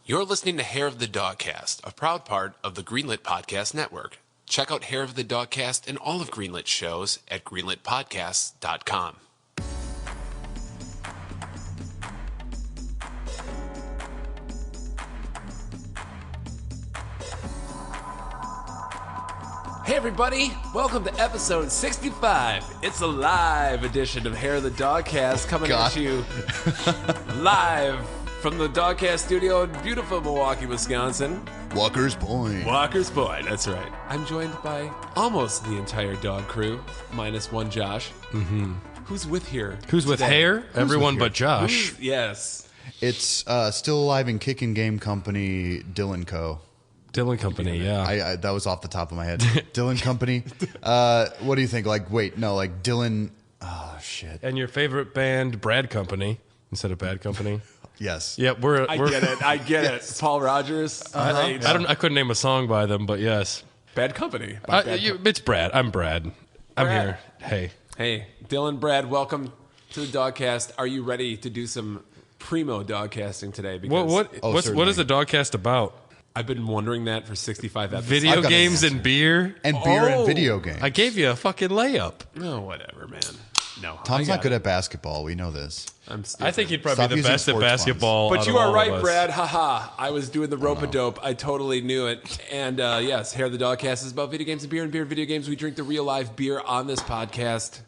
You're listening to Hair of the Dogcast, a proud part of the Greenlit Podcast Network. Check out Hair of the Dogcast and all of Greenlit shows at greenlitpodcasts.com. Hey everybody, welcome to episode 65. It's a live edition of Hair of the Dogcast coming at you live from the Dogcast studio in beautiful Milwaukee, Wisconsin. Walker's Point. Walker's Point, that's right. I'm joined by almost the entire dog crew, minus one Josh. Mm-hmm. Who's with here? Who's with Hair? Everyone but Josh. Yes. It's still alive and kicking game company Dylan Co. Dylan Company, yeah. I that was off the top of my head. Dylan Company. What do you think? Like Dylan. Oh shit. And your favorite band, Brad Company, instead of Bad Company. Yes. Yeah, I get it. Paul Rogers. I couldn't name a song by them, but yes. Bad Company. It's Brad. I'm Brad. I'm here. Hey, Dylan, Brad, welcome to the Dogcast. Are you ready to do some primo dogcasting today? Because what is the Dogcast about? I've been wondering that for 65 episodes. Video games and beer? And beer and video games. I gave you a fucking layup. No, whatever, man. No, Tom's not good at basketball. We know this. I think he'd probably be the best at basketball. But you are right, Brad. Haha. I was doing the rope-a-dope. I totally knew it. And yes, Hair of the Dogcast is about video games and beer video games. We drink the real live beer on this podcast.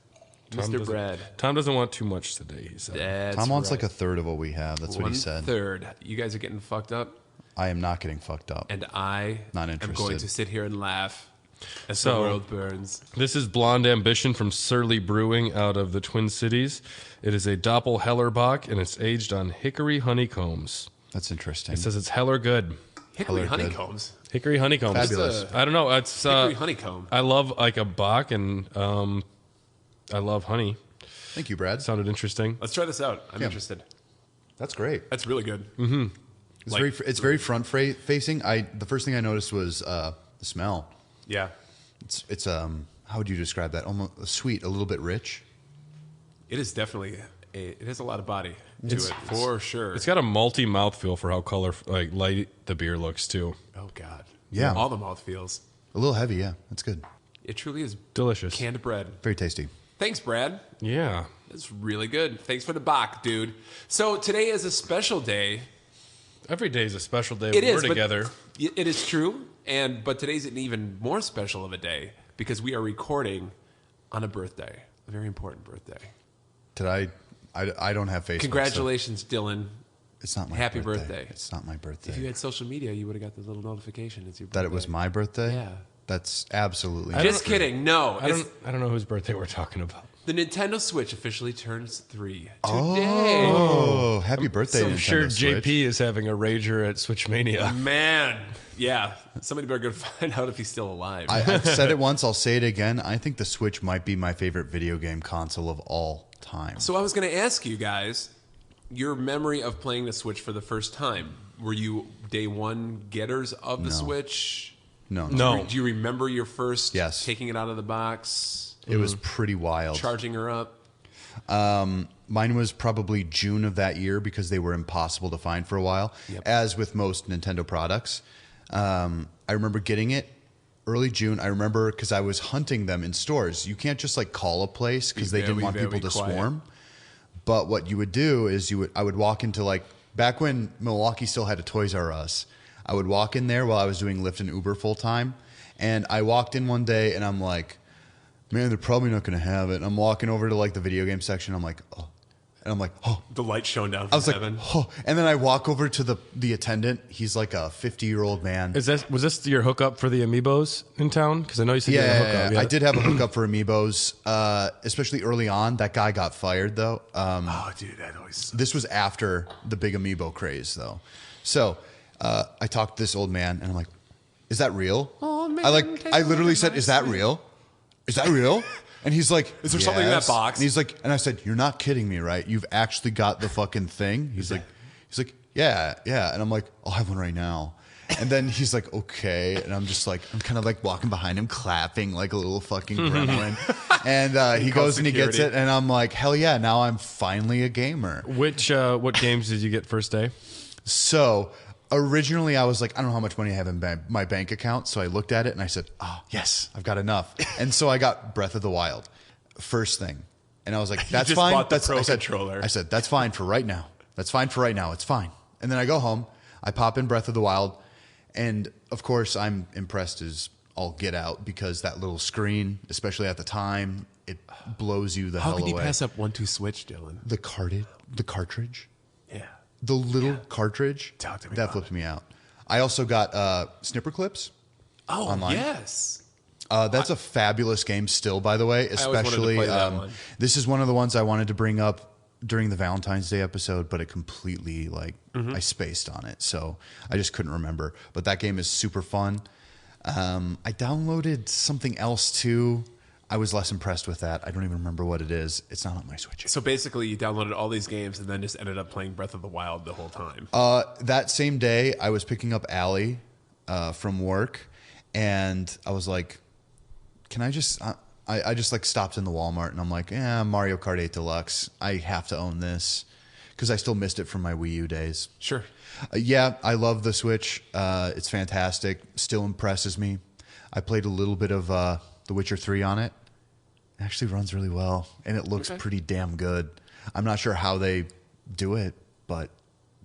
Mr. Brad. Tom doesn't want too much today, he said. Tom wants like a third of what we have. That's what he said. 1/3. You guys are getting fucked up. I am not getting fucked up. And I am going to sit here and laugh as the world burns. This is Blonde Ambition from Surly Brewing out of the Twin Cities. It is a Doppel Heller Bock, and it's aged on hickory honeycombs. That's interesting. It says it's Heller good. Hickory honeycombs? Hickory honeycombs. Fabulous. I don't know. It's hickory honeycomb. I love like a Bock, and I love honey. Thank you, Brad. Sounded interesting. Let's try this out. I'm interested. That's great. That's really good. Mm-hmm. It's very front facing. The first thing I noticed was the smell. Yeah. It's how would you describe that? Almost sweet, a little bit rich. It is definitely it has a lot of body to it for sure. It's got a malty mouthfeel for how light the beer looks too. Oh God. Yeah. All the mouth feels. A little heavy, yeah. That's good. It truly is delicious. Canned bread. Very tasty. Thanks, Brad. Yeah. That's really good. Thanks for the Bock, dude. So today is a special day. Every day is a special day when we're together. It is true, but today's an even more special of a day because we are recording on a birthday, a very important birthday. I don't have Facebook. Congratulations, Dylan. It's not my Happy birthday. It's not my birthday. If you had social media, you would have got the little notification. It's your birthday. That it was my birthday? Yeah. That's absolutely Just kidding. No. I don't know whose birthday we're talking about. The Nintendo Switch officially turns 3 today. Oh, happy birthday, Nintendo I'm sure Switch. JP is having a rager at Switch Mania. Man. Yeah. Somebody better go find out if he's still alive. I've said it once. I'll say it again. I think the Switch might be my favorite video game console of all time. So I was going to ask you guys your memory of playing the Switch for the first time. Were you day one getters of the Switch? No. Do you remember your first taking it out of the box? It was pretty wild. Charging her up? Mine was probably June of that year because they were impossible to find for a while, as with most Nintendo products. I remember getting it early June. I remember because I was hunting them in stores. You can't just call a place because they didn't want people to swarm. But what you would do is I would walk into back when Milwaukee still had a Toys R Us. I would walk in there while I was doing Lyft and Uber full time. And I walked in one day and I'm like, man, they're probably not going to have it. And I'm walking over to the video game section. I'm like, oh. And I'm like, oh. The light shone down from heaven. Like, oh. And then I walk over to the attendant. He's like a 50-year-old man. Was this your hookup for the Amiibos in town? Because I know you said you had a hookup. Yeah, I did have a hookup for Amiibos, especially early on. That guy got fired, though. Oh, dude, that always... This was after the big Amiibo craze, though. So I talked to this old man, and I'm like, is that real? Oh, man. I literally said, is that real? Is that real? And he's like, is there something in that box? And he's like, and I said, you're not kidding me, right? You've actually got the fucking thing? He's like, yeah. And I'm like, I'll have one right now. And then he's like, okay. And I'm just I'm kind of walking behind him, clapping like a little fucking gremlin. And he goes and he gets it. And I'm like, hell yeah, now I'm finally a gamer. What games did you get first day? So Originally, I was like, I don't know how much money I have in my bank account. So I looked at it and I said, oh, yes, I've got enough. And so I got Breath of the Wild first thing. And I was like, that's fine. Bought the that's Pro I said, controller. I said, that's fine for right now. That's fine for right now. It's fine. And then I go home. I pop in Breath of the Wild. And, of course, I'm impressed as all get out because that little screen, especially at the time, it blows you the hell away. How can you pass up 1-2 Switch, Dylan? The cartridge? Yeah. The little cartridge? Talk to me that about flipped me out. I also got Snipper Clips. Oh, online. yes. That's a fabulous game still, by the way. I always wanted to Especially, play that one. This is one of the ones I wanted to bring up during the Valentine's Day episode, but it completely, I spaced on it. So I just couldn't remember. But that game is super fun. I downloaded something else, too. I was less impressed with that. I don't even remember what it is. It's not on my Switch. So basically, you downloaded all these games and then just ended up playing Breath of the Wild the whole time. That same day, I was picking up Allie from work, and I was like, can I just... I just stopped in the Walmart, and I'm like, Mario Kart 8 Deluxe. I have to own this because I still missed it from my Wii U days. Sure. Yeah, I love the Switch. It's fantastic. Still impresses me. I played a little bit of The Witcher 3 on it. It actually runs really well, and it looks pretty damn good. I'm not sure how they do it, but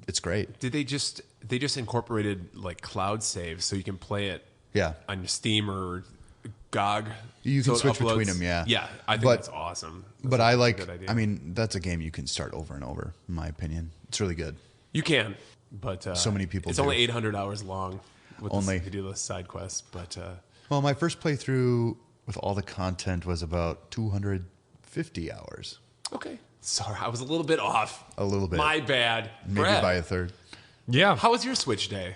it's great. Did they just incorporated cloud saves so you can play it on Steam or GOG? You can switch between them, yeah. Yeah, I think that's awesome. But I like, I mean, that's a game you can start over and over, in my opinion. It's really good. You can, but so many people it's do. only 800 hours long Only. to do the side quests, but... Well, my first playthrough with all the content was about 250 hours. Okay. Sorry, I was a little bit off. A little bit. My bad. Maybe Brett, by a third. Yeah. how was your Switch day?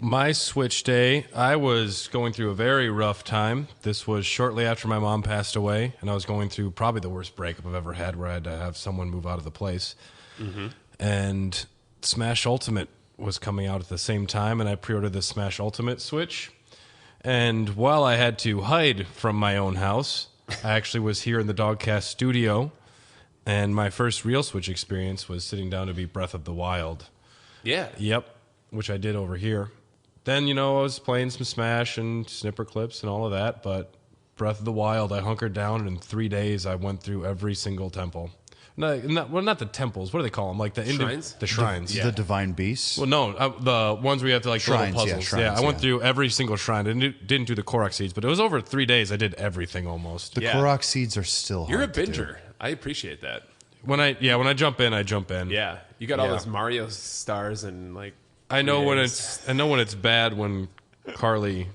My Switch day, I was going through a very rough time. This was shortly after my mom passed away, and I was going through probably the worst breakup I've ever had, where I had to have someone move out of the place. Mm-hmm. And Smash Ultimate was coming out at the same time, and I pre-ordered the Smash Ultimate Switch. And while I had to hide from my own house, I actually was here in the Dogcast studio, and my first real Switch experience was sitting down to beat Breath of the Wild. Yeah. Yep, which I did over here. Then, I was playing some Smash and Snipper Clips and all of that, but Breath of the Wild, I hunkered down, and in 3 days I went through every single temple. Not the temples. What do they call them? Like the Shrines? The shrines. The Divine Beasts? Well, no, the ones where you have to Shrines, little yeah, puzzles. shrines, I went yeah. through every single shrine. I didn't do the Korok seeds, but it was over 3 days. I did everything almost. The Korok seeds are still You're a hard to do. binger. I appreciate that. When I jump in, I jump in. Yeah. You got all those Mario stars and I know 3 when days. it's bad when Carly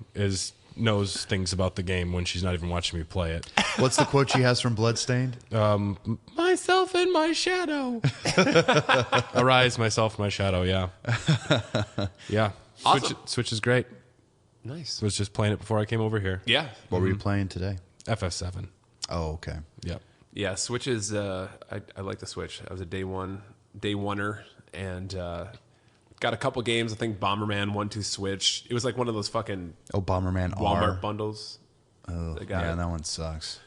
knows things about the game when she's not even watching me play it. What's the quote she has from Bloodstained? Myself in my shadow. Arise, myself, my shadow. Yeah. Yeah. Awesome. Switch is great. Nice. Was just playing it before I came over here. Yeah. What were you playing today? FF7. Oh, okay. Yep. Yeah, Switch is I like the Switch. I was a day oneer and got a couple games. I think Bomberman 1-2 Switch. It was like one of those fucking Bomberman Walmart R. bundles. Oh, got it. that one sucks.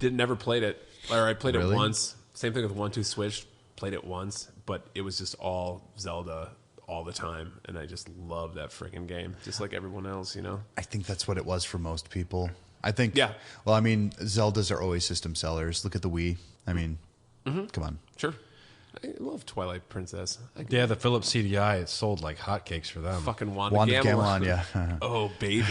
Never played it. Or I played Really? it once. Same thing with 1-2 Switch. Played it once, but it was just all Zelda all the time, and I just love that freaking game, just like everyone else, I think that's what it was for most people. I think. Yeah. Well, I mean, Zeldas are always system sellers. Look at the Wii. I mean, come on. Sure. I love Twilight Princess. Yeah, the Philips CDI, it sold like hotcakes for them. Fucking Wanda Gamelon, yeah. Oh, baby.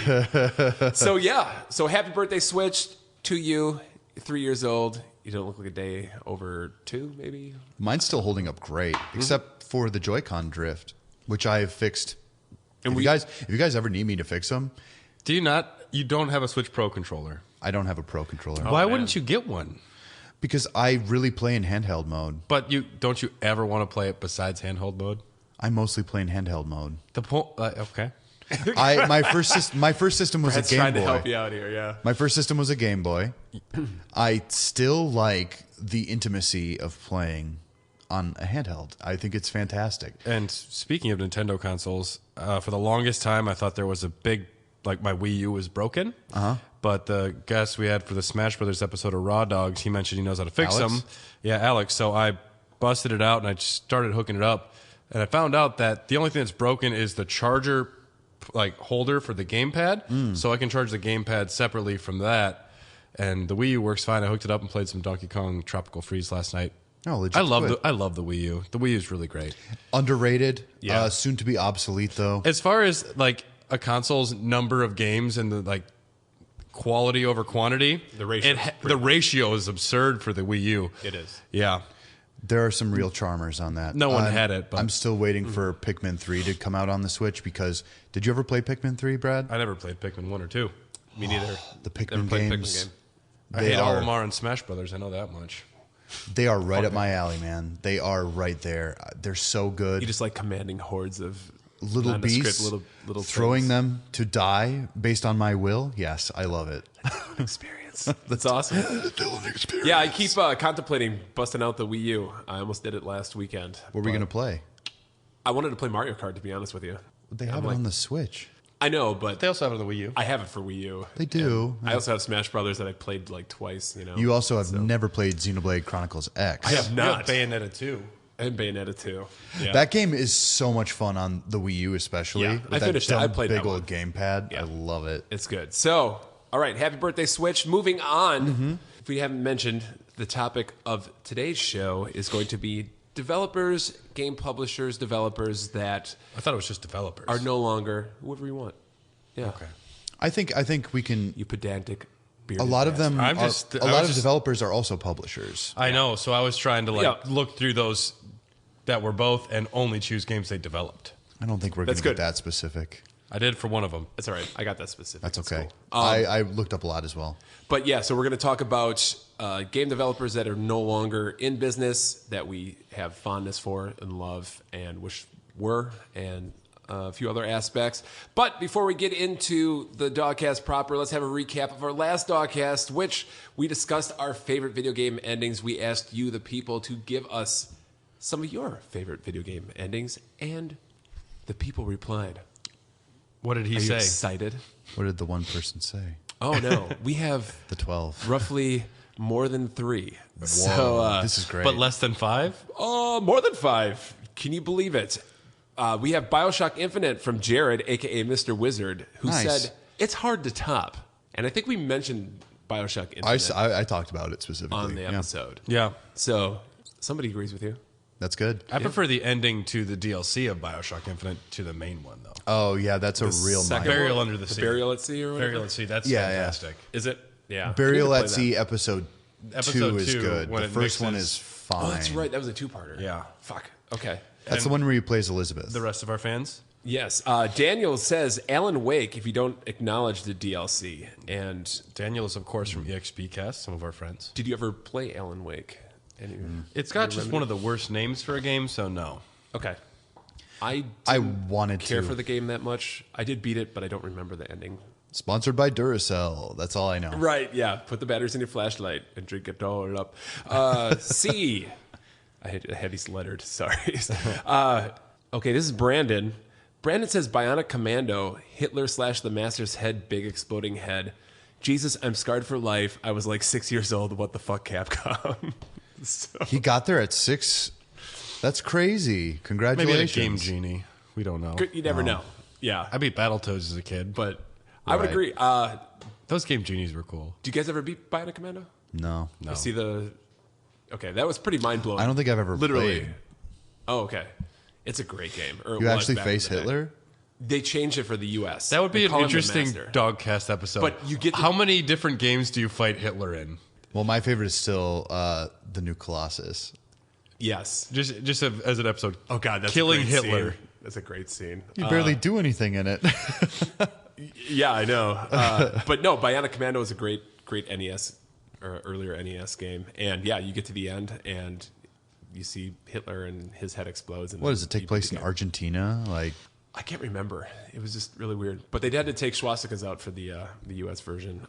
So happy birthday, Switch, to you. 3 years old. You don't look like a day over 2, maybe? Mine's still holding up great, except for the Joy-Con drift, which I have fixed. And if you guys ever need me to fix them, You don't have a Switch Pro controller. I don't have a Pro controller. Why wouldn't you get one? Because I really play in handheld mode. But don't you ever want to play it besides handheld mode? I mostly play in handheld mode. Okay. My first system was Brad's a Game trying Boy. to help you out here, yeah. My first system was a Game Boy. I still like the intimacy of playing on a handheld. I think it's fantastic. And speaking of Nintendo consoles, for the longest time, I thought there was a big, my Wii U was broken. But the guest we had for the Smash Brothers episode of Raw Dogs, he mentioned he knows how to fix Alex? them. Yeah, Alex. So I busted it out and I just started hooking it up. And I found out that the only thing that's broken is the charger holder for the gamepad. So I can charge the gamepad separately from that. And the Wii U works fine. I hooked it up and played some Donkey Kong Tropical Freeze last night. Oh, legit. I love the Wii U. The Wii U is really great. Underrated. Yeah. Soon to be obsolete though. As far as like a console's number of games and the like quality over quantity, The ratio is the ratio is absurd for the Wii U. It is. Yeah. There are some real charmers on that. No one had it, but I'm still waiting for Pikmin 3 to come out on the Switch because did you ever play Pikmin 3, Brad? I never played Pikmin 1 or 2. Me neither. The Never Pikmin played games. Pikmin game. I hate Olimar and Smash Brothers. I know that much. They are right up my alley, man. They are right there. They're so good. You just like commanding hordes of Little nondescript beasts, little throwing things. them to die based on my will. Yes, I love it. Experience. That's awesome. Yeah, I keep contemplating busting out the Wii U. I almost did it last weekend. What are we going to play? I wanted to play Mario Kart, to be honest with you. They have it on the Switch. I know, but They also have it on the Wii U. I have it for Wii U. They do. I also have Smash Brothers that I played like twice. You also have never played Xenoblade Chronicles X. I have not. Bayonetta 2. And Bayonetta 2. Yeah. That game is so much fun on the Wii U, especially. Yeah, with I that finished it. I dumb played big that old gamepad. Yeah. I love it. It's good. So, all right, happy birthday, Switch. Moving on. If we haven't mentioned, the topic of today's show is going to be developers, game publishers, developers that I thought it was just developers. are no longer whatever you want. Yeah. Okay. I think we can. You pedantic A bearded lot of them. I'm Are, just- a I lot was of just- developers are also publishers. I know, so I was trying to Yeah. look through those that were both and only choose games they developed. I don't think we're going That's to get good. that specific. I did for one of them. That's all right. I got that specific. That's It's okay. cool. I looked up a lot as well. But yeah, so we're going to talk about game developers that are no longer in business that we have fondness for and love and wish were, and a few other aspects. But before we get into the Dogcast proper, let's have a recap of our last Dogcast, which we discussed our favorite video game endings. We asked you, the people, to give us some of your favorite video game endings, and the people replied. What did he Are you say? excited? What did the one person say? Oh, no. We have The 12. roughly more than 3. So, This is great. But less than 5? more than 5. Can you believe it? We have BioShock Infinite from Jared, a.k.a. Mr. Wizard, who Nice. said, it's hard to top. And I think we mentioned BioShock Infinite I talked about it specifically on the Yeah. episode. Yeah. So somebody agrees with you. That's good. I prefer the ending to the DLC of BioShock Infinite to the main one, though. Oh yeah, that's a real second mind. Burial Under the Sea. Burial at Sea or whatever? Burial at Sea, that's Yeah, yeah. fantastic. Is it? Yeah. Burial I need at to play Sea that. episode Episode 2 is 2, good. when The it first one mixes- is fine. Oh, that's right. That was a two-parter. Yeah. Fuck. Okay. That's the one where he plays Elizabeth. The rest of our fans? Yes. Daniel says, Alan Wake, if you don't acknowledge the DLC. And Daniel is, of course, from EXP Cast, some of our friends. did you ever play Alan Wake? It's got just one of the worst names for a game, so no. Okay. I I didn't wanted care to. for the game that much. I did beat it, but I don't remember the ending. Sponsored by Duracell. That's all I know. Right, yeah. Put the batteries in your flashlight and drink it all up. C. I had these lettered, sorry. Okay, this is Brandon. Brandon says Bionic Commando, Hitler / the Master's head, big exploding head. Jesus, I'm scarred for life. I was like 6 years old. What the fuck, Capcom? So- He got there at 6. That's crazy. Maybe Congratulations. a Game Genie. We don't know. You never know. Yeah. I beat Battletoads as a kid, But I would Right. agree. those Game Genies were cool. Do you guys ever beat Bionic Commando? No. No. I see the. Okay, that was pretty mind blowing. I don't think I've ever literally. played. Oh, okay. It's a great game. Or it You was actually back in face the day. Hitler? They changed it for the U.S. That would be They an call him the interesting Master. Dogcast episode. But you get to- How many different games do you fight Hitler in? Well, my favorite is still the new Colossus. Yes. Just as an episode. Oh God, that's Killing a great Hitler. Scene. That's a great scene. You barely do anything in it. Yeah, I know. But no, Bionic Commando is a great NES or earlier NES game, and yeah, you get to the end and you see Hitler and his head explodes. And What does it you take beat place the in game. Argentina? Like, I can't remember. It was just really weird. But they had to take swastikas out for the U.S. version.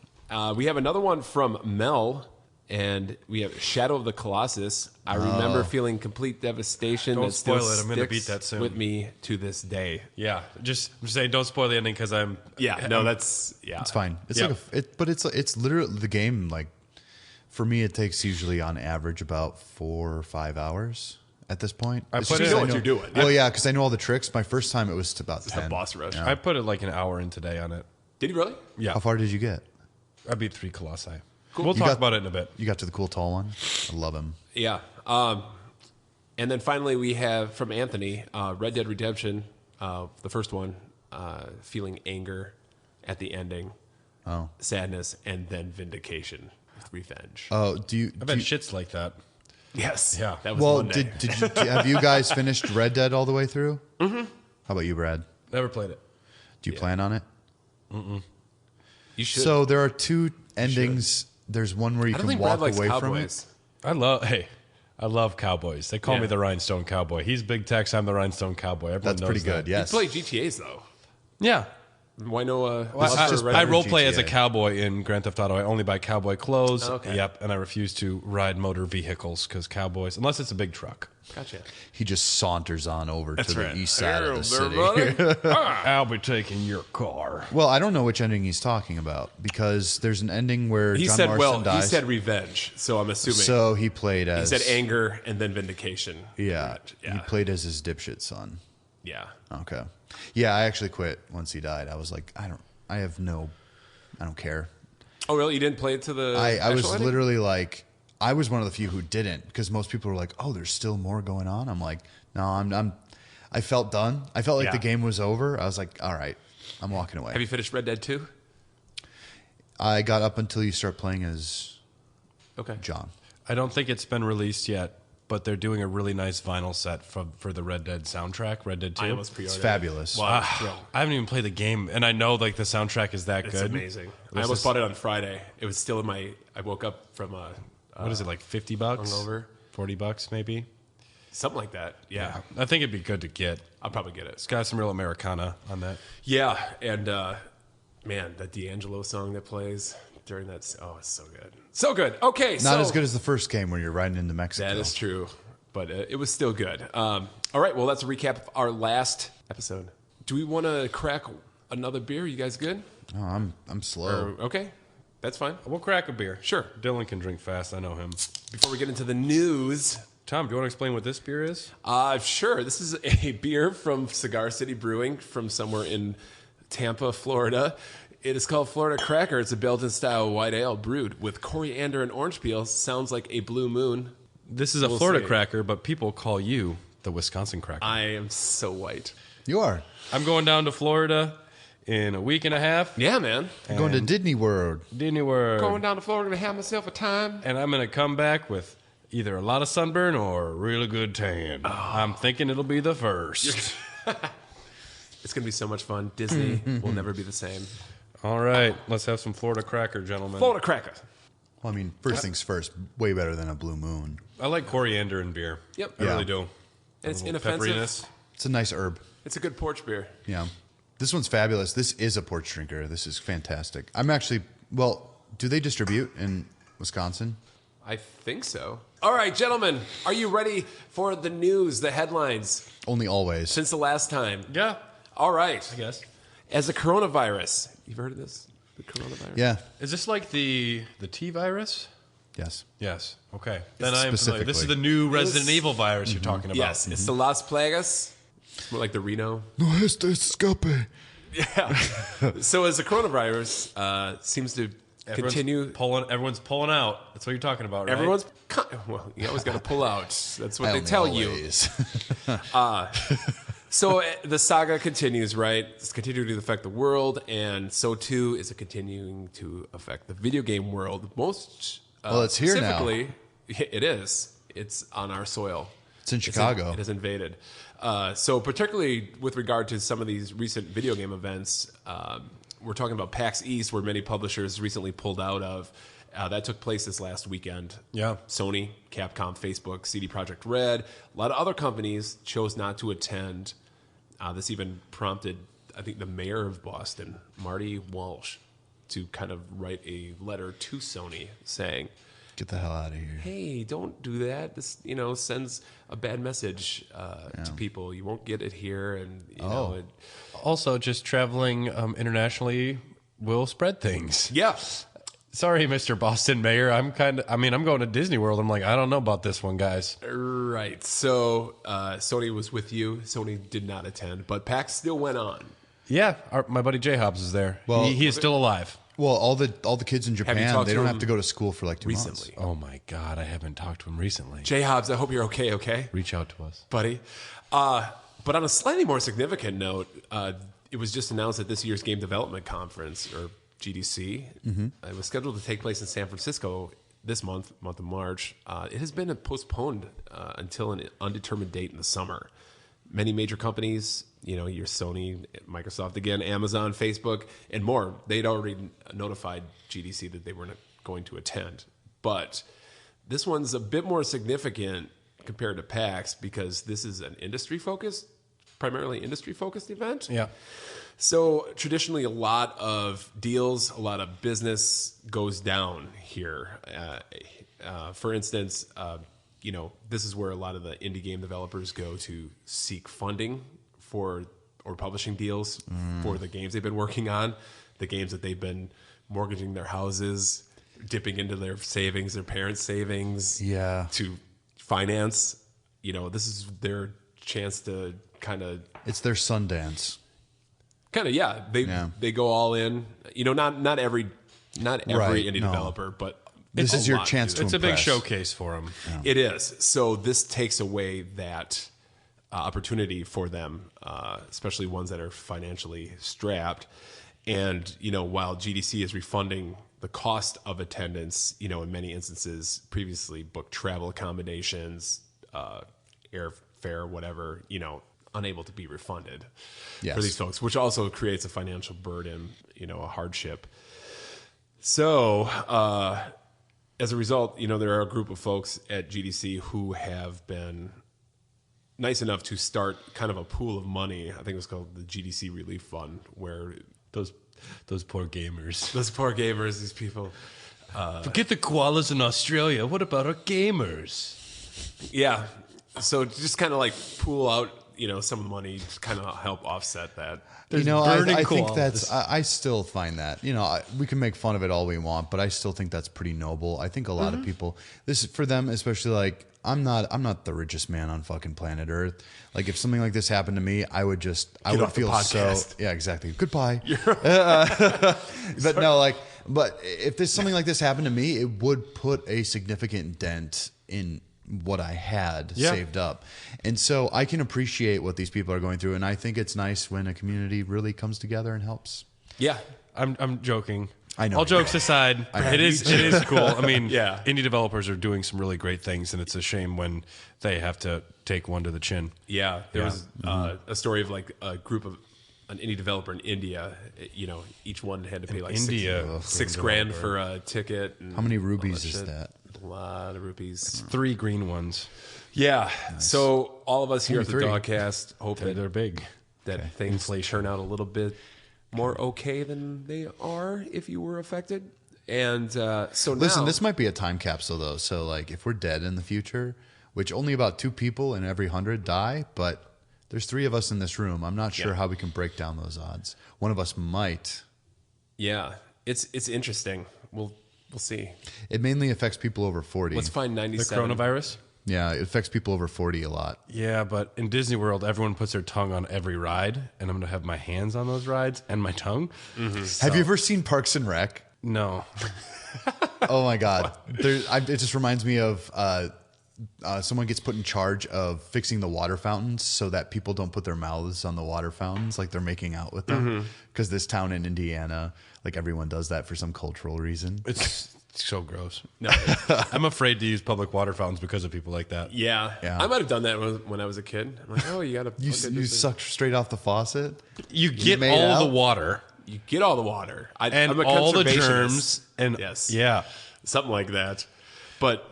We have another one from Mel, and we have Shadow of the Colossus. I remember feeling complete devastation. Don't that still spoil it. I'm gonna sticks beat that soon. with me to this day. Yeah, I'm just saying, don't spoil the ending because I'm. Yeah, no, that's yeah. it's fine. It's Yeah. like but it's literally the game. Like, for me, it takes usually on average about 4 or 5 hours. at this point. I It's put just it- You know because what you're doing. Well, yeah, because I know all the tricks. My first time it was about It's 10. a boss rush. I put it like an hour in today on it. Did you really? Yeah. How far did you get? I beat 3 Colossi. Cool. We'll You talk got- about it in a bit. You got to the cool tall one. I love him. Yeah. And then finally we have from Anthony, Red Dead Redemption, the first one, feeling anger at the ending, sadness, and then vindication with revenge. Oh, do you? I've had shits like that. Yes. Yeah. That was Well, Monday. have you guys finished Red Dead all the way through? Mm-hmm. How about you, Brad? Never played it. Do you plan on it? You should. So there are 2 endings. There's one where you I don't can think Brad walk likes away cowboys. I love cowboys. They call Yeah. me the Rhinestone Cowboy. He's Big Tex. I'm the Rhinestone Cowboy. Everyone That's knows pretty good. that. Yes. You play GTAs though. Yeah. Why no? Well, Lobster just Red I Dead? role play as a GTA. cowboy in Grand Theft Auto. I only buy cowboy clothes. Okay. Yep. And I refuse to ride motor vehicles because cowboys, unless it's a big truck. Gotcha. He just saunters on over to the right. east side of the city. I'll be taking your car. Well, I don't know which ending he's talking about because there's an ending where He John said, Marston well, dies. he said revenge, so I'm assuming. So he played he as said anger and then vindication. Yeah, Revenge. Yeah. he played as his dipshit son. Yeah. Okay. Yeah, I actually quit once he died. I was like, I don't care. Oh, really? You didn't play it to the I was actual ending? literally like, I was one of the few who didn't because most people were like, oh, there's still more going on. I'm like, no, I felt done. I felt like Yeah. the game was over. I was like, all right, I'm walking away. Have you finished Red Dead 2? I got up until you start playing as Okay. John. I don't think it's been released yet, but they're doing a really nice vinyl set for the Red Dead soundtrack, Red Dead 2. I almost It's pre-ordered. fabulous. Wow. I haven't even played the game, and I know like the soundtrack is that It's good. amazing. I This almost is- bought it on Friday. It was still in my. I woke up from What is it, like $50? hungover. $40 maybe? Something like that. Yeah. I think it'd be good to get. I'll probably get it. It's got some real Americana on that. Yeah, and man, that D'Angelo song that plays during that. Oh, it's so good. So good. Okay, Not as good as the first game where you're riding into Mexico. That is true, but it was still good. All right, well, that's a recap of our last episode. Do we want to crack another beer? You guys good? Oh, I'm slow. Okay, that's fine. We'll crack a beer. Sure. Dylan can drink fast. I know him. Before we get into the news, Tom, do you want to explain what this beer is? sure. This is a beer from Cigar City Brewing from somewhere in Tampa, Florida. It is called Florida Cracker. It's a Belgian-style white ale brewed with coriander and orange peel. Sounds like a blue moon. This is a We'll Florida see. cracker, but people call you the Wisconsin cracker. I am so white. You are. I'm going down to Florida in a week and a half. Yeah, man. You're going to Disney World. Disney World. Going down to Florida to have myself a time. And I'm going to come back with either a lot of sunburn or a really good tan. I'm thinking it'll be the first. It's going to be so much fun. Disney will never be the same. All right, let's have some Florida cracker, gentlemen. Florida Cracker. Well, I mean, first things first, way better than a Blue Moon. I like coriander in beer. Yep. I Yeah. really do. And it's A little inoffensive. pepperiness. It's a nice herb. It's a good porch beer. Yeah. This one's fabulous. This is a porch drinker. This is fantastic. I'm actually, well, do they distribute in Wisconsin? I think so. All right, gentlemen, are you ready for the news, the headlines Only always. since the last time? Yeah, All right. I guess. As the coronavirus, you've heard of this? The coronavirus? Yeah. Is this like the T virus? Yes. Yes. Okay. Then I am familiar. This is Specifically. the new Resident Evil virus you're talking about. Yes, it's the Las Plagas. It's more like the Reno. No este escape. Yeah. So as the coronavirus seems to continue, Everyone's pulling out. That's what you're talking about, right? everyone's well, you always got to pull out. That's what they tell you. So the saga continues, right? It's continuing to affect the world, and so too is it continuing to affect the video game world. Most Well, it's here now. specifically, it is. It's on our soil. It's in Chicago. It is invaded. So particularly with regard to some of these recent video game events, we're talking about PAX East, where many publishers recently pulled out of. That took place this last weekend. Yeah. Sony, Capcom, Facebook, CD Projekt Red. A lot of other companies chose not to attend. This even prompted, I think, the mayor of Boston, Marty Walsh, to kind of write a letter to Sony saying, Get the hell out of here. hey, don't do that. This, sends a bad message to people. You won't get it here. And, Also, just traveling internationally will spread things. yeah. Sorry, Mr. Boston Mayor. I'm going to Disney World. I'm like, I don't know about this one, guys. Right. So Sony was with you. Sony did not attend, but PAX still went on. Yeah, my buddy J Hobbs is there. Well, he is still alive. Well, all the kids in Japan, they don't have to go to school for like 2 months. Recently. Oh my God, I haven't talked to him recently. J Hobbs, I hope you're okay. Okay, Reach out to us, buddy. But on a slightly more significant note, it was just announced that this year's Game Development Conference, or GDC, it was scheduled to take place in San Francisco this month of March. It has been postponed until an undetermined date in the summer. Many major companies, your Sony, Microsoft, again, Amazon, Facebook, and more, they'd already notified GDC that they weren't going to attend. But this one's a bit more significant compared to PAX because this is an primarily industry-focused event. Yeah. So traditionally, a lot of deals, a lot of business goes down here. For instance, this is where a lot of the indie game developers go to seek funding or publishing deals for the games they've been working on, the games that they've been mortgaging their houses, dipping into their savings, their parents' savings, to finance. This is their chance to it's their Sundance. They go all in. Not every indie developer, but this is your chance to impress. It's a big showcase for them. Yeah. It is. So this takes away that opportunity for them, especially ones that are financially strapped. And, while GDC is refunding the cost of attendance, in many instances, previously booked travel accommodations, airfare, whatever, unable to be refunded for these folks, which also creates a financial burden, a hardship. So, as a result, there are a group of folks at GDC who have been nice enough to start kind of a pool of money. I think it was called the GDC Relief Fund, where those poor gamers, these people. Forget the koalas in Australia. What about our gamers? Yeah. So just kind of like pool out, some of the money to kind of help offset that. I think I still find that, we can make fun of it all we want, but I still think that's pretty noble. I think a lot of people, this is for them, especially like, I'm not the richest man on fucking planet Earth. Like if something like this happened to me, I would feel so, yeah, exactly. Goodbye. But if something like this happened to me, it would put a significant dent in what I had saved up. And so I can appreciate what these people are going through. And I think it's nice when a community really comes together and helps. Yeah. I'm joking. I know. All jokes aside, it is cool. I mean, yeah. Indie developers are doing some really great things, and it's a shame when they have to take one to the chin. Yeah. There was a story of like a group of an indie developer in India. Each one had to pay like $6,000 for a ticket. And how many rupees is that? A lot of rupees. 3 green ones. Yeah. Nice. So all of us here at the Dogcast hope they're big. That things turn out a little bit more okay than they are if you were affected. And listen, this might be a time capsule though. So like if we're dead in the future, which only about 2 people in every 100 die, but there's 3 of us in this room. I'm not sure how we can break down those odds. One of us might. Yeah. It's interesting. We'll see. It mainly affects people over 40. Let's find 97. The coronavirus? Yeah, it affects people over 40 a lot. Yeah, but in Disney World, everyone puts their tongue on every ride, and I'm going to have my hands on those rides and my tongue. Mm-hmm. So. Have you ever seen Parks and Rec? No. Oh, my God. It just reminds me of someone gets put in charge of fixing the water fountains so that people don't put their mouths on the water fountains like they're making out with them. Because this town in Indiana, like everyone does that for some cultural reason. It's so gross. No, I'm afraid to use public water fountains because of people like that. Yeah. I might have done that when I was a kid. I'm like, oh, you got to... you suck straight off the faucet? You get all the water. You get all the water. And I'm a all the germs. And yes. Yeah. Something like that. But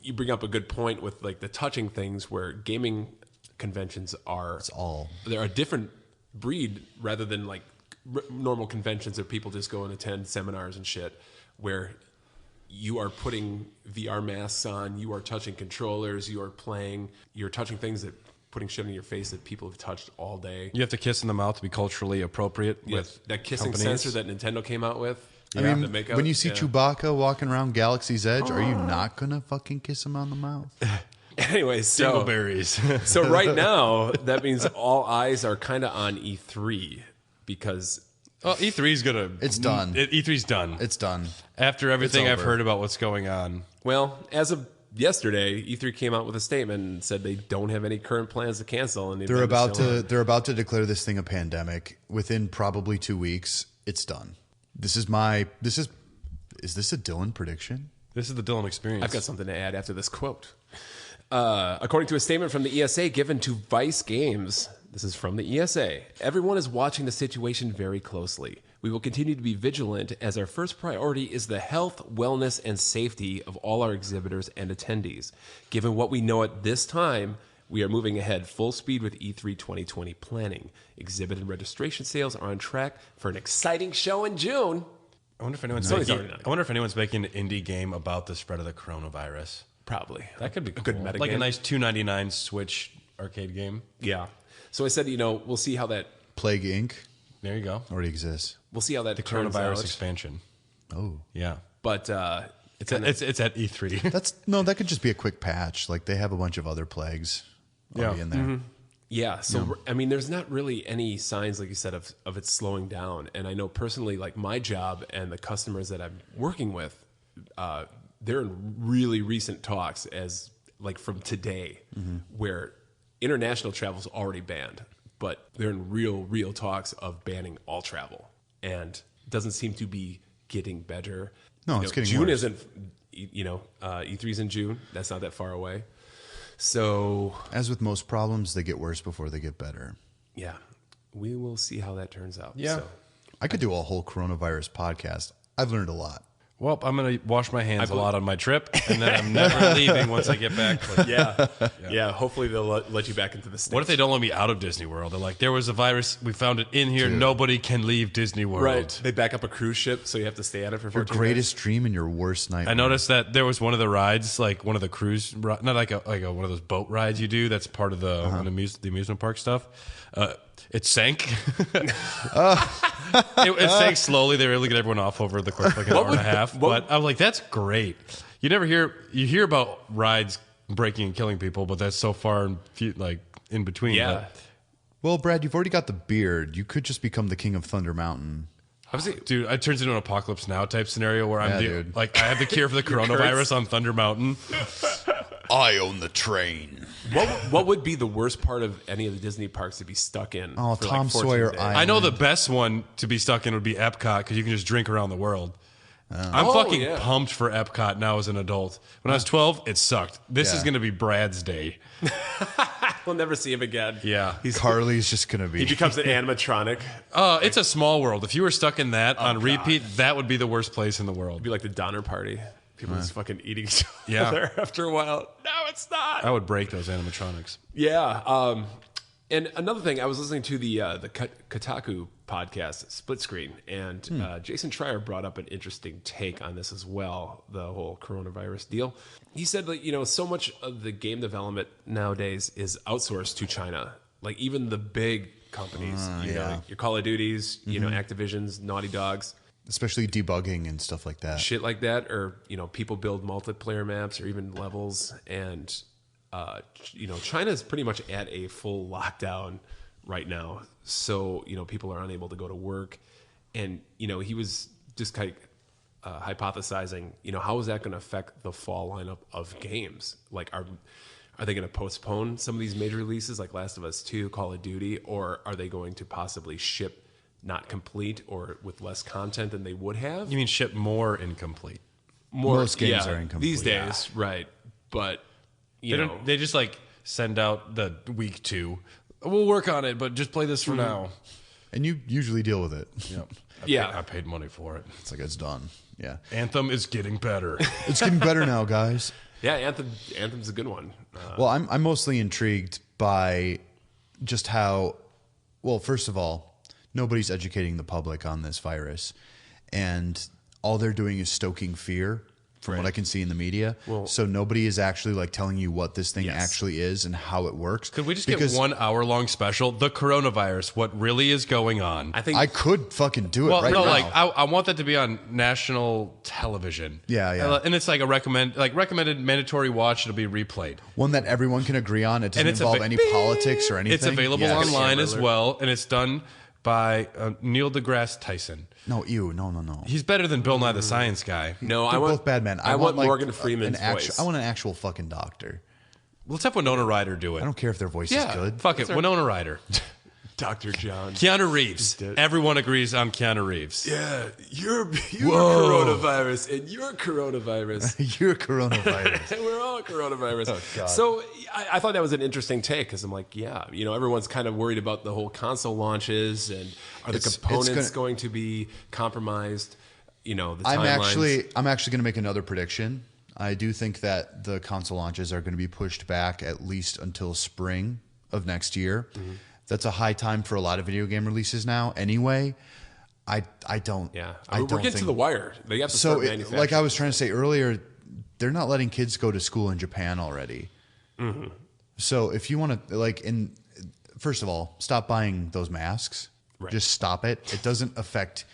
you bring up a good point with like the touching things where gaming conventions are... They're a different breed rather than like normal conventions that people just go and attend seminars and shit, where you are putting VR masks on, you are touching controllers, you are playing, you're touching things that putting shit in your face that people have touched all day. You have to kiss in the mouth to be culturally appropriate with that kissing companies. sensor that Nintendo came out with. I mean, the makeup, when you see Chewbacca walking around Galaxy's Edge, are you not going to fucking kiss him on the mouth? Anyway, so Dingleberries. so right now that means all eyes are kind of on E3 because E3's gonna. It's done. E3's done. It's done. After everything I've over. heard about what's going on. well, as of yesterday, E3 came out with a statement and said they don't have any current plans to cancel. And They're about to declare this thing a pandemic within probably 2 weeks. It's done. Is this a Dylan prediction? This is the Dylan experience. I've got something to add after this quote. According to a statement from the ESA given to Vice Games, this is from the ESA, everyone is watching the situation very closely. We will continue to be vigilant as our first priority is the health, wellness, and safety of all our exhibitors and attendees. Given what we know at this time, we are moving ahead full speed with E3 2020 planning. Exhibit and registration sales are on track for an exciting show in June. I wonder if anyone's making an indie game about the spread of the coronavirus. Probably. That could be a good cool. meta Like game. a nice $2.99 Switch arcade game. Yeah. So I said, we'll see how that Plague Inc. There you go. already exists. we'll see how that The turns coronavirus out. expansion. Oh, Yeah. But It's at E3. that could just be a quick patch. Like they have a bunch of other plagues already in there. yeah, so I mean, there's not really any signs, like you said, of it slowing down. And I know personally, like my job and the customers that I'm working with, they're in really recent talks as like from today, where international travel is already banned, but they're in real talks of banning all travel, and it doesn't seem to be getting better. No, it's getting June worse. isn't. E3's in June. That's not that far away. So As with most problems, they get worse before they get better. yeah, we will see how that turns out. Yeah. So, I could do a whole coronavirus podcast. I've learned a lot. Well, I'm going to wash my hands a lot on my trip, and then I'm never leaving once I get back. But yeah. Hopefully they'll let you back into the States. what if they don't let me out of Disney World? They're like, there was a virus. We found it in here. Dude. Nobody can leave Disney World. Right. They back up a cruise ship, so you have to stay on it for 14 Your days. greatest dream and your worst nightmare. I noticed that there was one of the rides, like one of the cruise, not like one of those boat rides you do. That's part of the the amusement park stuff. It sank. It sank slowly. They were able to get everyone off over the course of like an hour and a half. But I'm like, that's great. You hear about rides breaking and killing people, but that's so far in between. Yeah. But Well, Brad, you've already got the beard. You could just become the king of Thunder Mountain. Dude, it turns into an Apocalypse Now type scenario where dude. I have the cure for the coronavirus on Thunder Mountain. I own the train. What would be the worst part of any of the Disney parks to be stuck in? Oh, for Tom 14 Sawyer days? Island. I know the best one to be stuck in would be Epcot because you can just drink around the world. I'm fucking pumped for Epcot now as an adult. When I was 12, it sucked. This is going to be Brad's day. We'll never see him again. Yeah. Carly's just going to be... He becomes an animatronic. It's a small world. If you were stuck in that on repeat, that would be the worst place in the world. It'd be like the Donner Party. People just fucking eating each Yeah. other after a while. No, it's not. I would break those animatronics. Yeah. And another thing, I was listening to the Kotaku podcast, Split Screen, and Jason Schreier brought up an interesting take on this as well, the whole coronavirus deal. He said that, so much of the game development nowadays is outsourced to China. Like even the big companies, your Call of Duties, Activision's, Naughty Dogs. Especially debugging and stuff like that. Shit like that, or people build multiplayer maps or even levels, and China's pretty much at a full lockdown right now. So people are unable to go to work, and he was just kind of hypothesizing, how is that going to affect the fall lineup of games? Like, are they going to postpone some of these major releases like Last of Us 2, Call of Duty, or are they going to possibly ship not complete or with less content than they would have? You mean ship more incomplete? Most games are incomplete. These days, right. But, They just send out the week 2. We'll work on it, but just play this for now. And you usually deal with it. Yep. I paid money for it. It's like it's done. Yeah. Anthem is getting better. It's getting better now, guys. Yeah, Anthem's a good one. Well, I'm mostly intrigued by just how, well, first of all, nobody's educating the public on this virus, and all they're doing is stoking fear. from what I can see in the media. Well, so nobody is actually like telling you what this thing actually is and how it works. Could we just get 1 hour long special? The coronavirus, what really is going on? I think I could fucking do it right now. Like I want that to be on national television. Yeah. And it's like a recommended mandatory watch. It'll be replayed. One that everyone can agree on. It doesn't involve any politics or anything. It's available online as well, and it's done by Neil deGrasse Tyson. No. He's better than Bill Nye the Science Guy. No, They're both bad men. I want like Morgan Freeman's voice. I want an actual fucking doctor. Let's have Winona Ryder do it. I don't care if their voice is good. Fuck it, Winona Ryder. Dr. John. Keanu Reeves. Everyone agrees on Keanu Reeves. Yeah, you're coronavirus, and you're coronavirus. You're coronavirus. And we're all coronavirus. Oh, God. So I thought that was an interesting take because I'm like, yeah, everyone's kind of worried about the whole console launches and are the components going to be compromised? The timelines. I'm actually going to make another prediction. I do think that the console launches are going to be pushed back at least until spring of next year. Mm-hmm. That's a high time for a lot of video game releases now. Anyway, I don't. Yeah, we're getting to the wire. They have to start manufacturing. Like I was trying to say earlier, they're not letting kids go to school in Japan already. Mm-hmm. So if you want to, first of all, stop buying those masks. Right. Just stop it. It doesn't affect.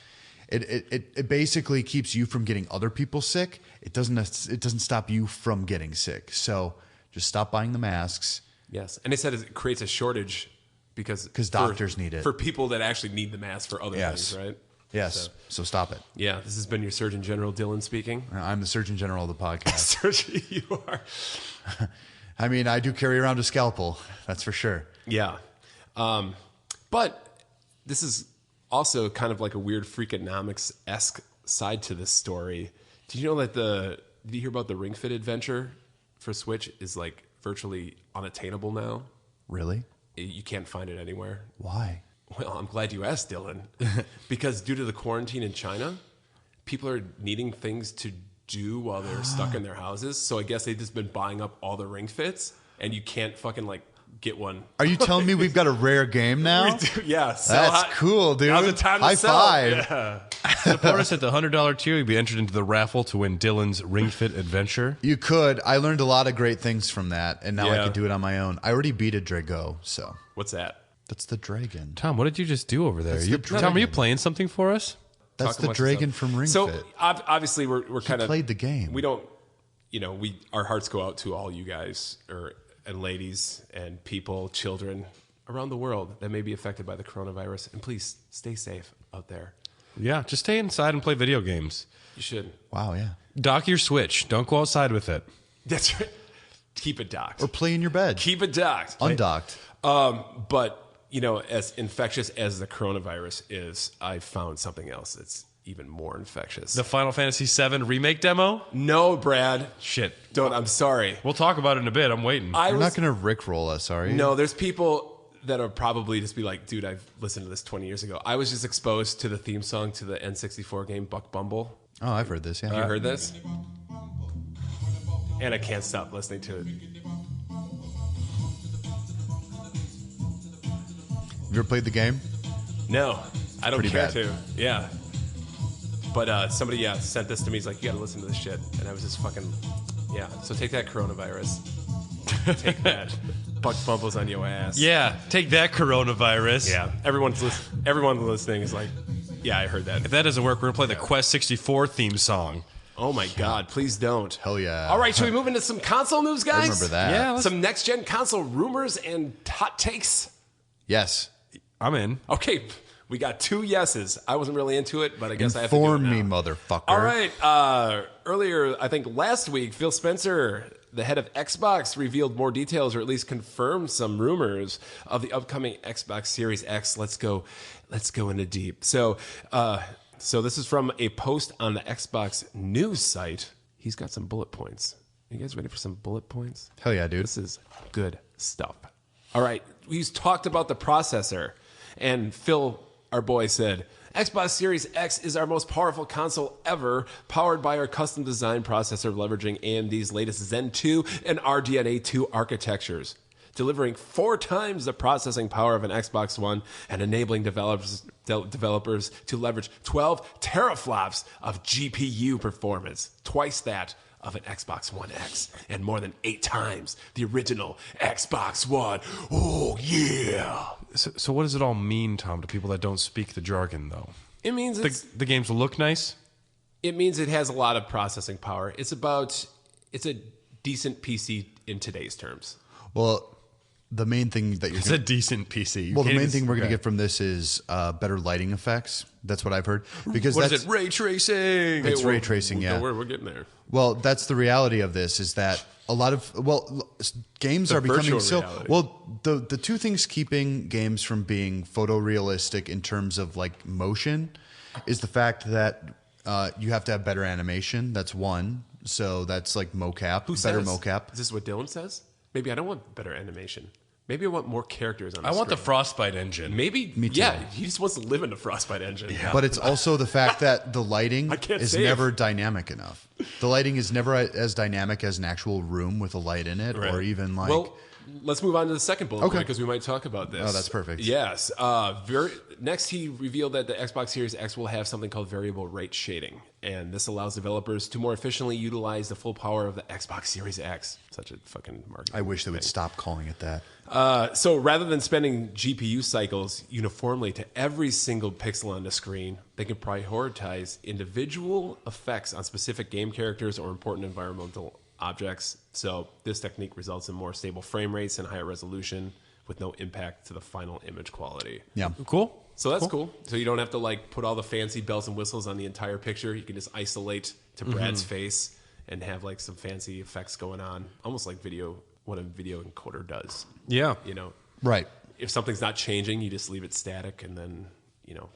It basically keeps you from getting other people sick. It doesn't stop you from getting sick. So just stop buying the masks. Yes, and they said it creates a shortage. Because doctors need it. For people that actually need the mask for other things, right? Yes. So stop it. Yeah, this has been your Surgeon General, Dylan, speaking. I'm the Surgeon General of the podcast. Surgeon, you are. I mean, I do carry around a scalpel. That's for sure. Yeah. But this is also kind of like a weird Freakonomics-esque side to this story. Did you know that did you hear about the Ring Fit adventure for Switch is like virtually unattainable now? Really? You can't find it anywhere. Why? Well, I'm glad you asked, Dylan. Because due to the quarantine in China, people are needing things to do while they're stuck in their houses. So I guess they've just been buying up all the Ring Fits, and you can't fucking get one. Are you telling me we've got a rare game now? We do, yeah. That's cool, dude. Now's the time to High sell. five. Yeah. Support us at the $100 tier. You'll be entered into the raffle to win Dylan's Ring Fit adventure. You could. I learned a lot of great things from that, and now I can do it on my own. I already beat a Drago, so. What's that? That's the dragon. Tom, what did you just do over there? Tom, are you playing something for us? That's the dragon from Ring Fit. So obviously we're kind of played the game. We don't, our hearts go out to all you guys and ladies and people, children around the world that may be affected by the coronavirus. And please stay safe out there. Yeah, just stay inside and play video games. You should. Wow, yeah. Dock your Switch. Don't go outside with it. That's right. Keep it docked. Or play in your bed. Keep it docked. Undocked. But, as infectious as the coronavirus is, I found something else that's even more infectious. The Final Fantasy VII remake demo? No, Brad. Shit. I'm sorry. We'll talk about it in a bit. I'm waiting. You're not going to Rickroll us, are you? No, there's people that are probably just be like, dude, I've listened to this 20 years ago. I was just exposed to the theme song to the N64 game Buck Bumble. Oh, I've heard this, yeah. You heard this? And I can't stop listening to it. Have you ever played the game? No, I don't Pretty care bad. to. Yeah. But somebody, sent this to me. He's like, you got to listen to this shit. And I was just fucking, So take that coronavirus. Take that. Buck Bumble's on your ass. Yeah, take that coronavirus. Yeah. Everyone listening is like, yeah, I heard that. If that doesn't work, we're going to play the Quest 64 theme song. Oh my God, please don't. Hell yeah. All right, should we move into some console news, guys? I remember that. Yeah, some next-gen console rumors and hot takes. Yes. I'm in. Okay, we got 2 yeses. I wasn't really into it, but I guess I have to do it Inform me, now. motherfucker. All right. Earlier, I think last week, Phil Spencer, the head of Xbox, revealed more details, or at least confirmed some rumors of the upcoming Xbox Series X. Let's go into deep. So this is from a post on the Xbox news site. He's got some bullet points. You guys ready for some bullet points? Hell yeah, dude. This is good stuff. All right. He's talked about the processor. And Phil, our boy, said, Xbox Series X is our most powerful console ever, powered by our custom design processor leveraging AMD's latest Zen 2 and RDNA 2 architectures, delivering 4 times the processing power of an Xbox One and enabling developers developers to leverage 12 teraflops of GPU performance, twice that of an Xbox One X, and more than 8 times the original Xbox One. Oh, yeah. So what does it all mean, Tom, to people that don't speak the jargon, though? It means the games will look nice? It means it has a lot of processing power. It's a decent PC in today's terms. Well, the main thing that It's a decent PC. Well, the main thing we're going to get from this is better lighting effects. That's what I've heard. Because what is it? Ray tracing. It's ray tracing, yeah. We're getting there. Well, that's the reality of this is that a lot of games are becoming so reality. well. The two things keeping games from being photorealistic in terms of like motion is the fact that you have to have better animation. That's one. So that's like mocap, better mocap. Is this what Dylan says? Maybe I don't want better animation. Maybe I want more characters on the I want the screen. Frostbite engine. Maybe, Me too. yeah, he just wants to live in the Frostbite engine. Yeah. But it's also the fact that the lighting can't is save. never dynamic enough. The lighting is never as dynamic as an actual room with a light in it, or even like. Well, let's move on to the second bullet Okay. point because we might talk about this. Oh, that's perfect. Yes. Next, he revealed that the Xbox Series X will have something called variable rate shading, and this allows developers to more efficiently utilize the full power of the Xbox Series X. Such a fucking marketing. I wish they would stop calling it that. So rather than spending GPU cycles uniformly to every single pixel on the screen, they can prioritize individual effects on specific game characters or important environmental objects. So this technique results in more stable frame rates and higher resolution with no impact to the final image quality. Yeah. Cool. So that's cool. So you don't have to like put all the fancy bells and whistles on the entire picture. You can just isolate to Brad's face and have like some fancy effects going on, almost like what a video encoder does. Yeah. You know, Right. if something's not changing, you just leave it static and then,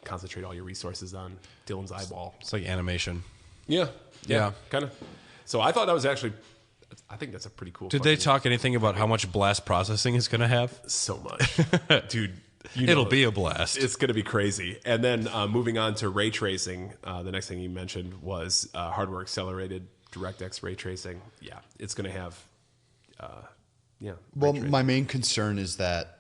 concentrate all your resources on Dylan's eyeball. It's like animation. Yeah. Yeah. Kind of. So I thought that was actually, I think that's a pretty cool. Did they talk anything about how much blast processing is going to have? So much. Dude. It'll be a blast. It's going to be crazy. And then moving on to ray tracing, the next thing you mentioned was hardware accelerated DirectX ray tracing. Yeah, it's going to have, Well, my main concern is that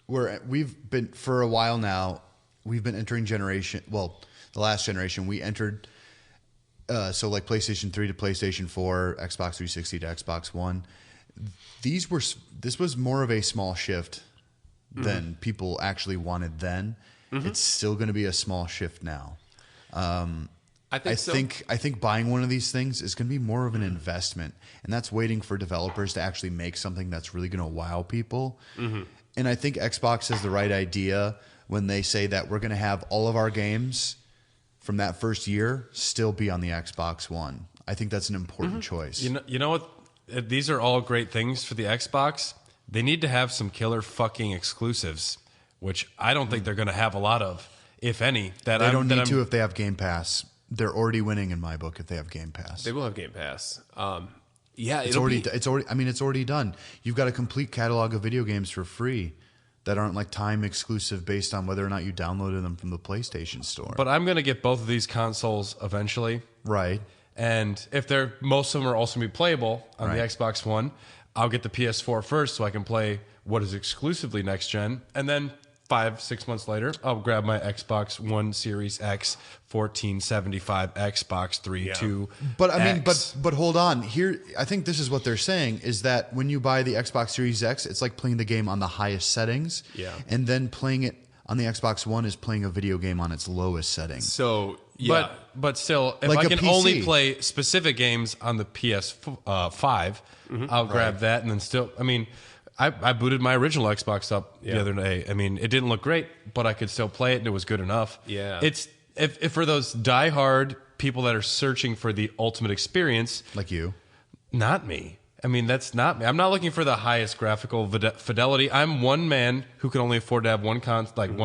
we've been for a while now. We've been entering generation. Well, the last generation we entered. So like PlayStation 3 to PlayStation 4, Xbox 360 to Xbox One. This was more of a small shift than people actually wanted then. It's still going to be a small shift now. I think buying one of these things is going to be more of an investment, and that's waiting for developers to actually make something that's really going to wow people. And I think Xbox has the right idea when they say that we're going to have all of our games from that first year still be on the Xbox One. I think that's an important choice. You know what? These are all great things for the Xbox. They need to have some killer fucking exclusives, which I don't think they're going to have a lot of, if any. They don't need to if they have Game Pass. They're already winning in my book if they have Game Pass. They will have Game Pass. It's already done. You've got a complete catalog of video games for free that aren't like time exclusive based on whether or not you downloaded them from the PlayStation Store. But I'm going to get both of these consoles eventually. Right. And if most of them are also going to be playable on the Right. Xbox One, I'll get the PS4 first so I can play what is exclusively next gen. And then 5-6 months later, I'll grab my Xbox One Series X 1475 Xbox 3.2. But I mean, but hold on. Here, I think this is what they're saying is that when you buy the Xbox Series X, it's like playing the game on the highest settings. Yeah. And then playing it on the Xbox One is playing a video game on its lowest settings. So, yeah. But still, if Like I a can PC. only play specific games on the PS5, I'll grab that. And then still, I mean, I booted my original Xbox up the other day. I mean, it didn't look great, but I could still play it and it was good enough. Yeah. It's if for those diehard people that are searching for the ultimate experience, Like you. not me. I mean, that's not me. I'm not looking for the highest graphical fidelity. I'm one man who can only afford to have one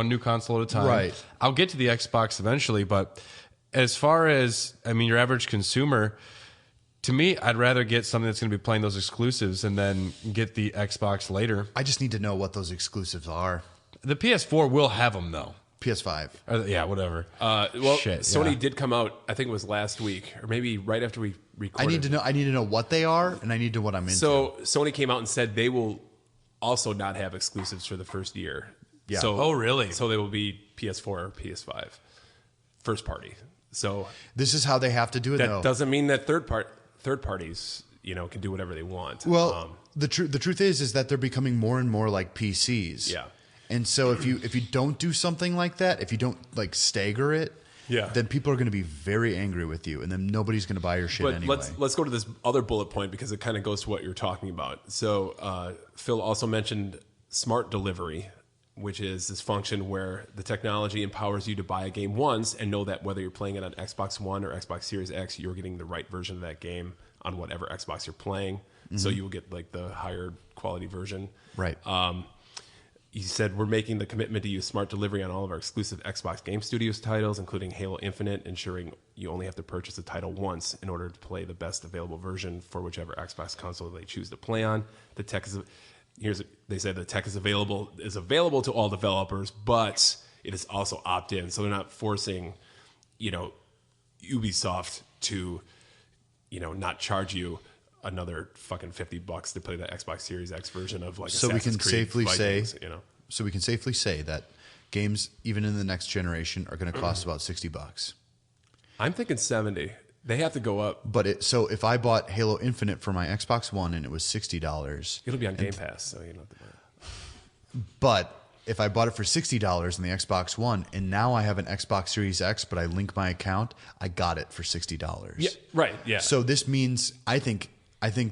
new console at a time. Right. I'll get to the Xbox eventually, but as far as, I mean, your average consumer, to me, I'd rather get something that's going to be playing those exclusives and then get the Xbox later. I just need to know what those exclusives are. The PS4 will have them, though. PS5. Yeah, whatever. Sony did come out, I think it was last week, or maybe right after we recorded. I need to know what they are, and I need to know what I'm into. So Sony came out and said they will also not have exclusives for the first year. Yeah. So, Oh, really? So they will be PS4 or PS5 first party. So This is how they have to do it, that though. doesn't mean that third parties, can do whatever they want. Well, the truth is that they're becoming more and more like PCs. Yeah. And so if you don't do something like that, if you don't like stagger it, then people are going to be very angry with you, and then nobody's going to buy your shit But anyway. let's go to this other bullet point because it kind of goes to what you're talking about. So Phil also mentioned smart delivery, which is this function where the technology empowers you to buy a game once and know that whether you're playing it on Xbox One or Xbox Series X, you're getting the right version of that game on whatever Xbox you're playing. Mm-hmm. So you will get like the higher quality version. Right. He said, we're making the commitment to use smart delivery on all of our exclusive Xbox Game Studios titles, including Halo Infinite, ensuring you only have to purchase a title once in order to play the best available version for whichever Xbox console they choose to play on. The tech is they said the tech is available to all developers, but it is also opt-in. So they're not forcing, Ubisoft to, not charge you another fucking $50 to play the Xbox Series X version of like Assassin's Creed Vikings, So we can safely say that games, even in the next generation, are going to cost about $60. I'm thinking 70. They have to go up. But so if I bought Halo Infinite for my Xbox One and it was $60, It'll be on Game Pass, so you don't have to buy it. but if I bought it for $60 in the Xbox One and now I have an Xbox Series X, but I link my account, I got it for $60. Yeah, right. Yeah. So this means I think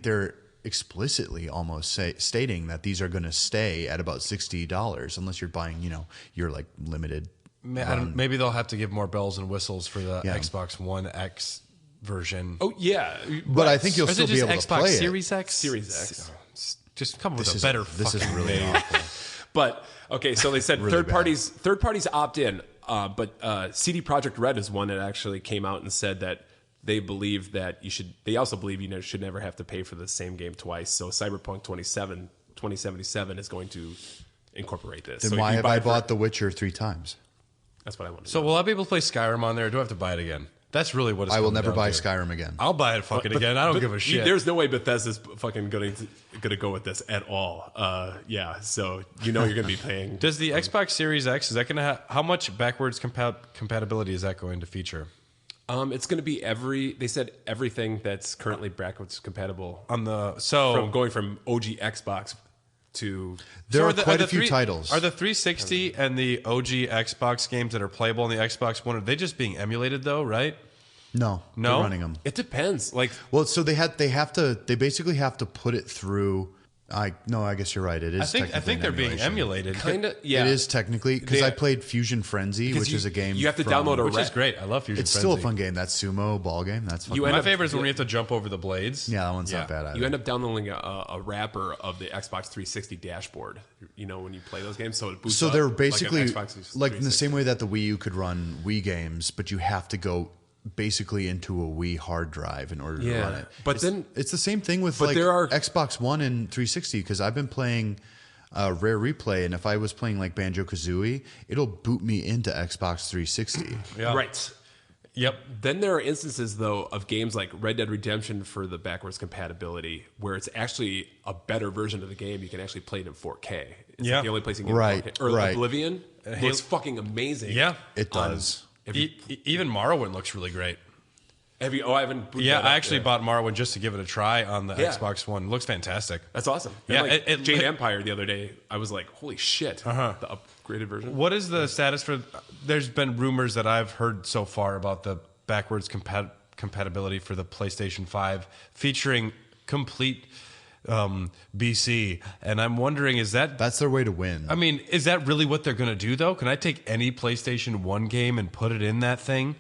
they're explicitly almost stating that these are going to stay at about $60 unless you're buying, your like limited. Maybe they'll have to give more bells and whistles for the Xbox One X version. Oh yeah, but I think you'll still be able to play Series X? Series X. Just come with a better This is fucking really name. awful. But okay, so they said Really third parties opt in, but CD Projekt Red is one that actually came out and said that they believe that you should. They also believe you should never have to pay for the same game twice. So Cyberpunk 2077 is going to incorporate this. Then so why you have buy I it bought The Witcher 3 times? That's what I want to So know. will I be able to play Skyrim on there, or do I have to buy it again? That's really what it's I will coming never down buy to. Skyrim again. I'll buy it fucking again. I don't give a shit. There's no way Bethesda's fucking going to go with this at all. Yeah, so you're going to be paying. Does the Xbox Series X, is that going to have, how much backwards compatibility is that going to feature? It's going to be they said everything that's currently backwards compatible On the, from going from OG Xbox to. There are quite a few titles. Are the 360 and the OG Xbox games that are playable on the Xbox One, are they just being emulated though, right? No, No? they're running them. It depends. Like, Well, so they basically have to put it through. I guess you're right. It is. I think they're being emulated. kind of, yeah. It is technically because I played Fusion Frenzy, which is a game. You have to download a Which is great. I love Fusion It's Frenzy. still a fun game. That sumo ball game. That's fun. My favorite is when we have to jump over the blades. Yeah, that one's not bad either. You end up downloading a wrapper of the Xbox 360 dashboard. When you play those games, so it boosts. So up they're like an basically Xbox like in the 360. same way that the Wii U could run Wii games, but you have to go basically into a Wii hard drive in order to run it. But then It's the same thing with But like there are- Xbox One and 360 because I've been playing Rare Replay, and if I was playing like Banjo-Kazooie, it'll boot me into Xbox 360. Yeah. right. Yep. Then there are instances, though, of games like Red Dead Redemption for the backwards compatibility, where it's actually a better version of the game. You can actually play it in 4K. It's Yeah. like the only place you can get Right, 4K. Or right. Oblivion looks fucking amazing. Yeah. It does. Even Morrowind looks really great. Have you? Oh, I haven't. booted Yeah, that up I actually yet. bought Morrowind just to give it a try on the Yeah. Xbox One. It looks fantastic. That's awesome. Yeah, And, like, it- Jade Empire the other day, I was like, holy shit. The upgraded version. What is the status for? There's been rumors that I've heard so far about the backwards compatibility for the PlayStation 5 featuring complete BC, and I'm wondering, is that? That's their way to win. I mean, is that really what they're going to do though? Can I take any PlayStation 1 game and put it in that thing?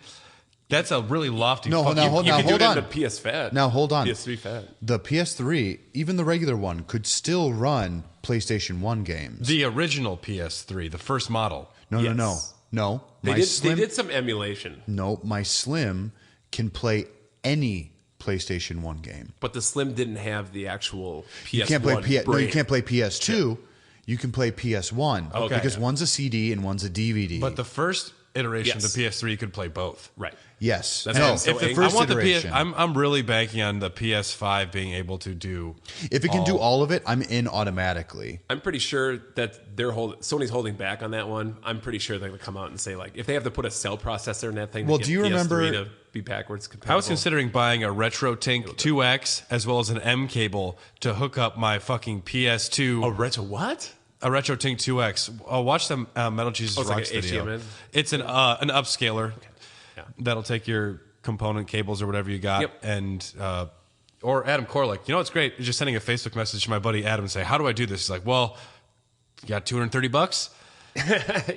That's a really lofty. No, now hold You can do hold it on. in the PS Fat. Now hold on. PS3 Fat. The PS3, even the regular one, could still run PlayStation 1 games. The original PS3, the first model. No. They My did, Slim, they did some emulation, No, my Slim can play any PlayStation 1 game. but the Slim didn't have the actual PS1 You can't play No, you brain. can't play PS2. You can play PS1 Okay. because one's a CD and one's a DVD. But the first, iteration Yes. of the PS3, you could play both. Right. Yes. That's No, what I'm saying. the If first I want iteration. I'm really banking on the PS5 being able to do. If it can do all of it, I'm in automatically. I'm pretty sure that Sony's holding back on that one. I'm pretty sure they're going to come out and say, like, if they have to put a cell processor in that thing, Well, to do get you remember- PS3 to be backwards compatible. I was considering buying a RetroTink 2X as well as an M cable to hook up my fucking PS2. a retro what? A RetroTink 2X. I'll watch the Metal Jesus Oh, it's like Rocks an video. HDMI? It's an upscaler Yeah. that'll take your component cables or whatever you got Yep. and or Adam Corlick. You know what's great? Is just sending a Facebook message to my buddy Adam and say, "How do I do this?" He's like, "Well, you got $230."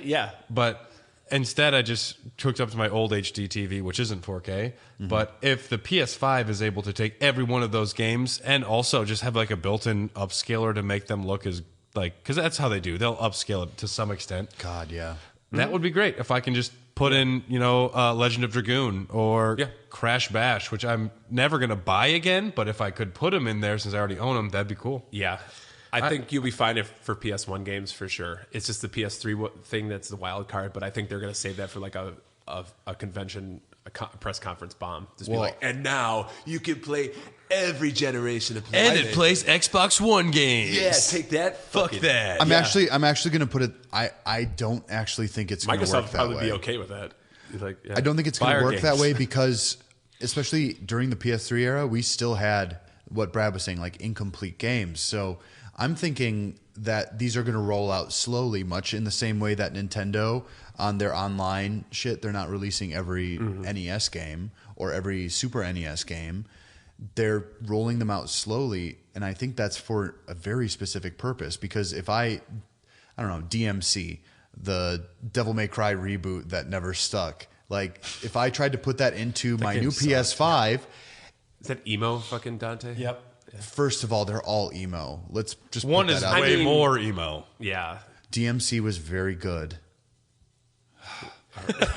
Yeah. But instead, I just hooked up to my old HD TV, which isn't 4K. But if the PS5 is able to take every one of those games and also just have like a built-in upscaler to make them look as like, because that's how they do. They'll upscale it to some extent. God, yeah. That would be great if I can just put in, Legend of Dragoon or Yeah. Crash Bash, which I'm never going to buy again. But if I could put them in there since I already own them, that'd be cool. Yeah. I think you'll be fine for PS1 games for sure. It's just the PS3 thing that's the wild card, but I think they're going to save that for like a convention, a press conference bomb. Just be like, and now you can play every generation of PlayStation. And it plays Xbox One games. Yeah, take that. Fuck that. I'm actually going to put it. I don't actually think it's going to Microsoft work would that probably way. be okay with that. Like, yeah. I don't think it's Buy going to our work that games. way because, especially during the PS3 era, we still had what Brad was saying, like incomplete games. So I'm thinking that these are going to roll out slowly, much in the same way that Nintendo on their online shit, they're not releasing every NES game or every Super NES game. They're rolling them out slowly, and I think that's for a very specific purpose. Because if I don't know, DMC, the Devil May Cry reboot that never stuck. Like, if I tried to put that into my game new sucked. PS5, Is that emo fucking Dante? Yep. first of all, they're all emo. Let's just One put is that out. way mean- more emo. Yeah. DMC was very good.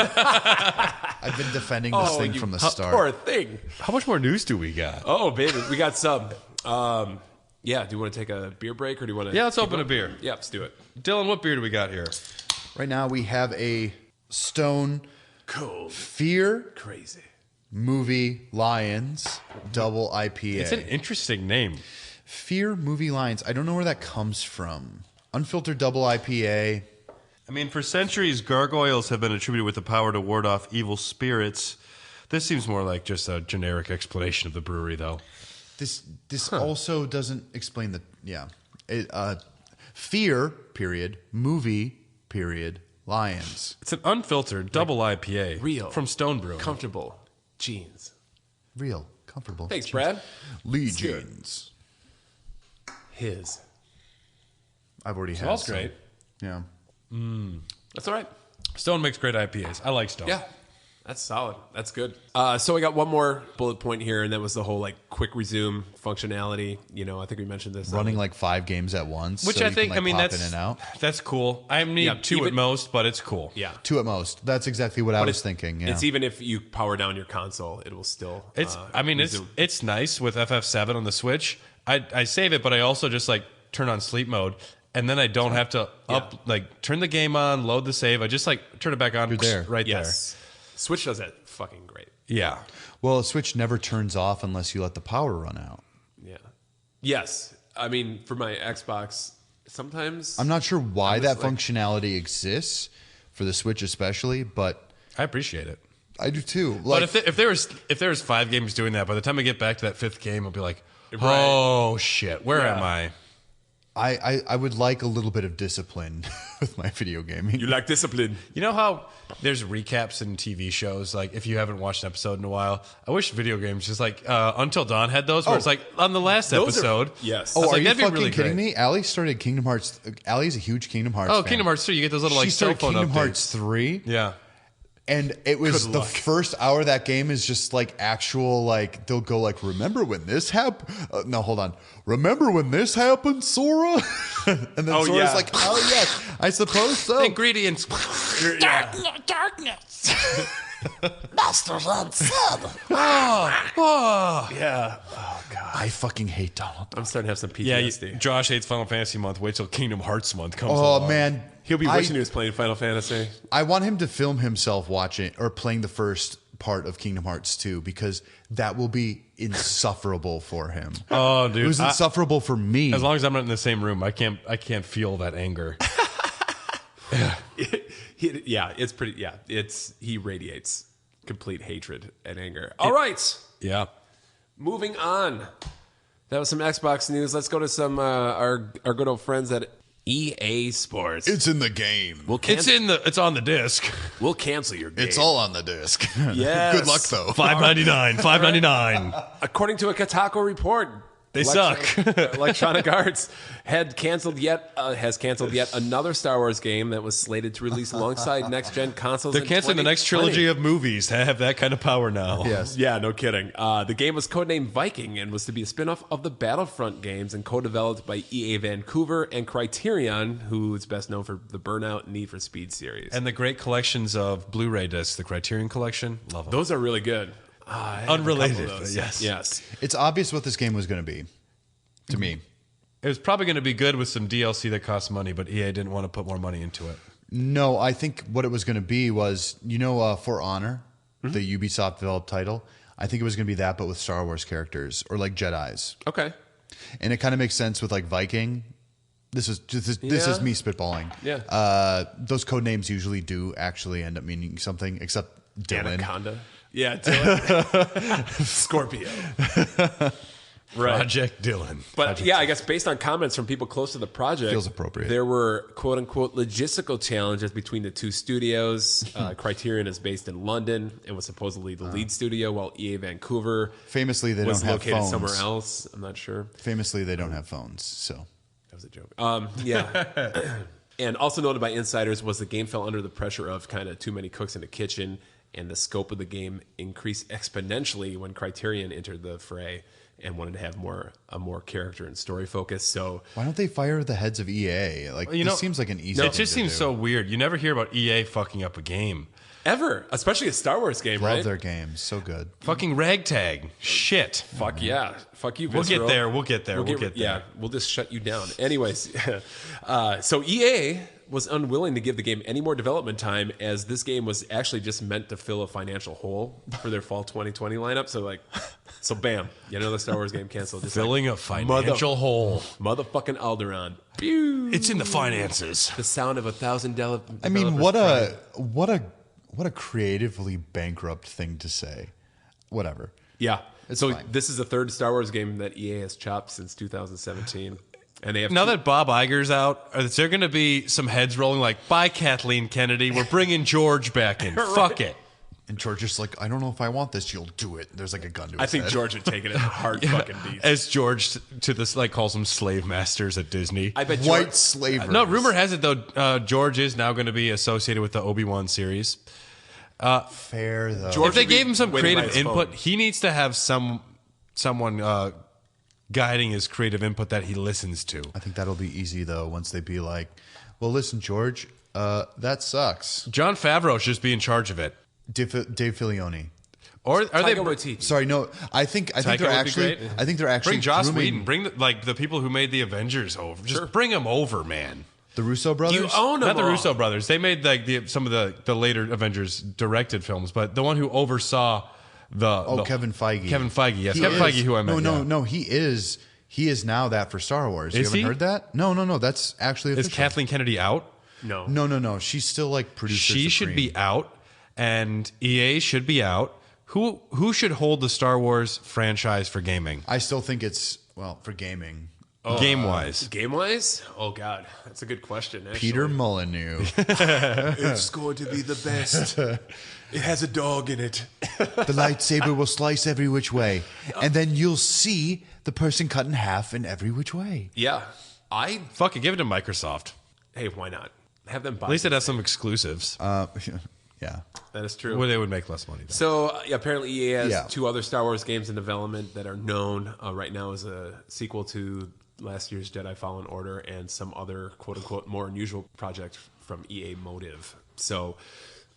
I've been defending this thing from the start. Poor thing. How much more news do we got? Oh, baby. We got some. Yeah. Do you want to take a beer break or do you want to? Yeah, let's open a beer. Yeah, let's do it. Dylan, what beer do we got here? Right now, we have a Stone Cool. Fear Crazy. Movie Lions double IPA. It's an interesting name. Fear Movie Lions. I don't know where that comes from. Unfiltered double IPA. I mean, for centuries, gargoyles have been attributed with the power to ward off evil spirits. This seems more like just a generic explanation of the brewery, though. This also doesn't explain the Fear period movie period Lions. It's an unfiltered double IPA. Real. From Stone Brewing. Comfortable jeans. Real comfortable. Thanks, Jeans. Brad. Lee Let's hear it. jeans. His. I've already had. Smells some. great. Yeah. That's all right. Stone makes great IPAs. I like Stone. Yeah. That's solid. That's good. So I got one more bullet point here, and that was the whole like quick resume functionality. I think we mentioned this. Running like 5 games at once. Which so I you think, can, like, pop that's in and out. that's cool. I need Yeah, 2 at even- most, but it's cool. Yeah. 2 at most. That's exactly what I was thinking. Yeah. It's even if you power down your console, it will still. It's resume. it's nice with FF7 on the Switch. I save it, but I also just like turn on sleep mode, and then I don't have to turn the game on, load the save. I just like turn it back on. You're there. Right Yes. Switch does that fucking great. there. Yeah. Well, a Switch never turns off unless you let the power run out. Yeah. Yes. I mean, for my Xbox, sometimes I'm not sure why I'm that just like- functionality exists for the Switch especially, but I appreciate it. I do too. But Like, if there was 5 games doing that, by the time I get back to that 5th game, I'll be like, Right. oh shit, where Yeah. am I? I would like a little bit of discipline with my video gaming. you like discipline. You know how there's recaps in TV shows, like if you haven't watched an episode in a while, I wish video games just like Until Dawn had those where it's like on the last Those are- episode. yes. I was Oh, are like, you that'd be fucking really kidding great. me? Allie started Kingdom Hearts. Allie's a huge Kingdom Hearts Oh, fan. Kingdom Hearts 3, you get those little She like cell started phone Kingdom updates. Hearts 3. Yeah. And it was Good the luck. first hour of that game is just like actual, like, they'll go like, remember when this happened? No, hold on. Remember when this happened, Sora? And then Oh, Sora's yeah. like, oh, yes, I suppose so. Ingredients. Darkness. Masters unsaid. Yeah. Oh God. I fucking hate Donald. I'm starting to have some Yeah, PTSD. Josh hates Final Fantasy month. Wait till Kingdom Hearts month comes Oh along. man, He'll be wishing he was playing Final Fantasy. I want him to film himself watching or playing the first part of Kingdom Hearts 2 because that will be insufferable for him. Oh, dude. It was insufferable for me. As long as I'm not in the same room, I can't feel that anger. It's pretty. Yeah, he radiates complete hatred and anger. All right, Yeah. moving on. That was some Xbox news. Let's go to some our good old friends at EA Sports. It's in the game. It's on the disc. We'll cancel your game. It's all on the disc. Yes. Good luck though. $5.99. According to a Kotaku report. They suck. Electronic Arts has canceled yet another Star Wars game that was slated to release alongside next-gen consoles. They're canceling the next trilogy of movies to have that kind of power now. Yes. Yeah, no kidding. The game was codenamed Viking and was to be a spin-off of the Battlefront games and co-developed by EA Vancouver and Criterion, who is best known for the Burnout and Need for Speed series. And the great collections of Blu-ray discs, the Criterion Collection. Love them. Those are really good. Unrelated, but yes. Yes. It's obvious what this game was going to be, to me. It was probably going to be good with some DLC that cost money, but EA didn't want to put more money into it. No, I think what it was going to be was, For Honor, the Ubisoft developed title. I think it was going to be that, but with Star Wars characters or like Jedis. Okay. And it kind of makes sense with like Viking. This is me spitballing. Yeah. Those code names usually do actually end up meaning something, except Dylan. Anaconda. Yeah, Dylan. Scorpio. Right. Project Dylan. But I guess based on comments from people close to the project, Feels appropriate. There were quote unquote logistical challenges between the two studios. Criterion is based in London and was supposedly the lead studio, while EA Vancouver Famously, they was don't have located phones. somewhere else. I'm not sure. Famously, they don't have phones. So That was a joke. Yeah. And also noted by insiders was the game fell under the pressure of kind of too many cooks in the kitchen, and the scope of the game increased exponentially when Criterion entered the fray and wanted to have a more character and story focus. So why don't they fire the heads of EA? Like, this seems like an easy. It just seems so weird. You never hear about EA fucking up a game. ever, especially a Star Wars game, Love right? their games. So good. Fucking ragtag. Shit. Fuck yeah. Fuck you, We'll Visceral. get there. We'll get there. We'll get there. Yeah, we'll just shut you down. Anyways, so EA was unwilling to give the game any more development time, as this game was actually just meant to fill a financial hole for their fall 2020 lineup. So bam, yet another Star Wars game canceled. Just Filling a financial hole. Motherfucking Alderaan. Pew! It's in the finances. The sound of $1,000. I mean, what a creatively bankrupt thing to say. Whatever. Yeah. It's so fine. this is the third Star Wars game that EA has chopped since 2017. And they have Now that Bob Iger's out, is there going to be some heads rolling like, bye, Kathleen Kennedy, we're bringing George back in. Fuck it. And George is like, I don't know if I want this. You'll do it. There's like a gun to his I think head. George had taken it hard fucking beats. As George to this calls them slave masters at Disney. I bet White George, slavery. No, rumor has it though, George is now going to be associated with the Obi-Wan series. Fair though. George- If they would be gave him some waiting by creative his input, phone. he needs to have someone guiding his creative input that he listens to. I think that'll be easy though. Once they be like, well, listen, George, that sucks. John Favreau should just be in charge of it. Dave Filoni. Or are they Taika Waititi. Sorry, no. I think Taika they're would be actually. great. I think they're actually bring Joss grooming Whedon, bring the people who made the Avengers over. Just bring them over, man. the Russo brothers. You own them Not the all. Russo brothers. They made some of the later Avengers directed films, but the one who oversaw Kevin Feige. Kevin Feige, yes. He Kevin is- Feige, who I meant. No. He is now that for Star Wars. You Is haven't he? heard that? No. That's actually Is official. Kathleen Kennedy out? No. No. She's still like producer. She should supreme. be out, and EA should be out. Who should hold the Star Wars franchise for gaming? I still think it's for gaming. Game-wise. Game-wise? Oh, God. That's a good question, actually. Peter Molyneux. It's going to be the best. It has a dog in it. The lightsaber will slice every which way, and then you'll see the person cut in half in every which way. Yeah. Fuck it, give it to Microsoft. Hey, why not? Have them buy At least it has some exclusives Yeah. That is true. where they would make less money. Though. So apparently EA has Yeah. 2 other Star Wars games in development that are known right now as a sequel to last year's Jedi Fallen Order and some other quote-unquote more unusual project from EA Motive. So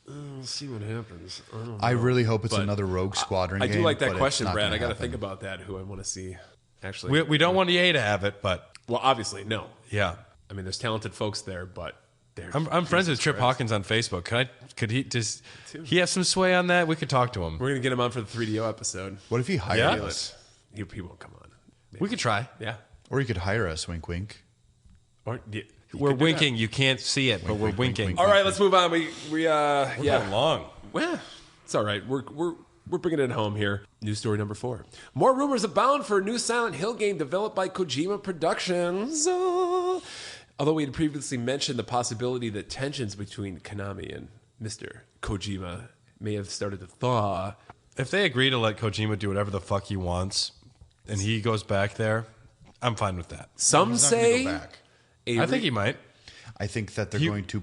We'll see what happens. I really hope it's another Rogue Squadron game. I do like that but question, it's not Brad. gonna I got to happen. think about that, who I want to see. Actually, We don't want EA to have it, but well, obviously, no. yeah. I mean, there's talented folks there, but they're... I'm friends with Trip Hawkins on Facebook. Could he just... He have some sway on that? We could talk to him. We're going to get him on for the 3DO episode. What if he hired Yeah? us? He won't come on. Maybe. We could try. Yeah. Or he could hire us, wink, wink. Or, yeah, he We're could do that. winking. You can't see it, but we're wink, winking. wink, All right, let's move on. We We're yeah. going long. Well, it's all right. We're bringing it home here. News story number 4. More rumors abound for a new Silent Hill game developed by Kojima Productions. Although we had previously mentioned the possibility that tensions between Konami and Mr. Kojima may have started to thaw. If they agree to let Kojima do whatever the fuck he wants, and he goes back there, I'm fine with that. Some He's not gonna say... go back. I think he might. I think that they're going to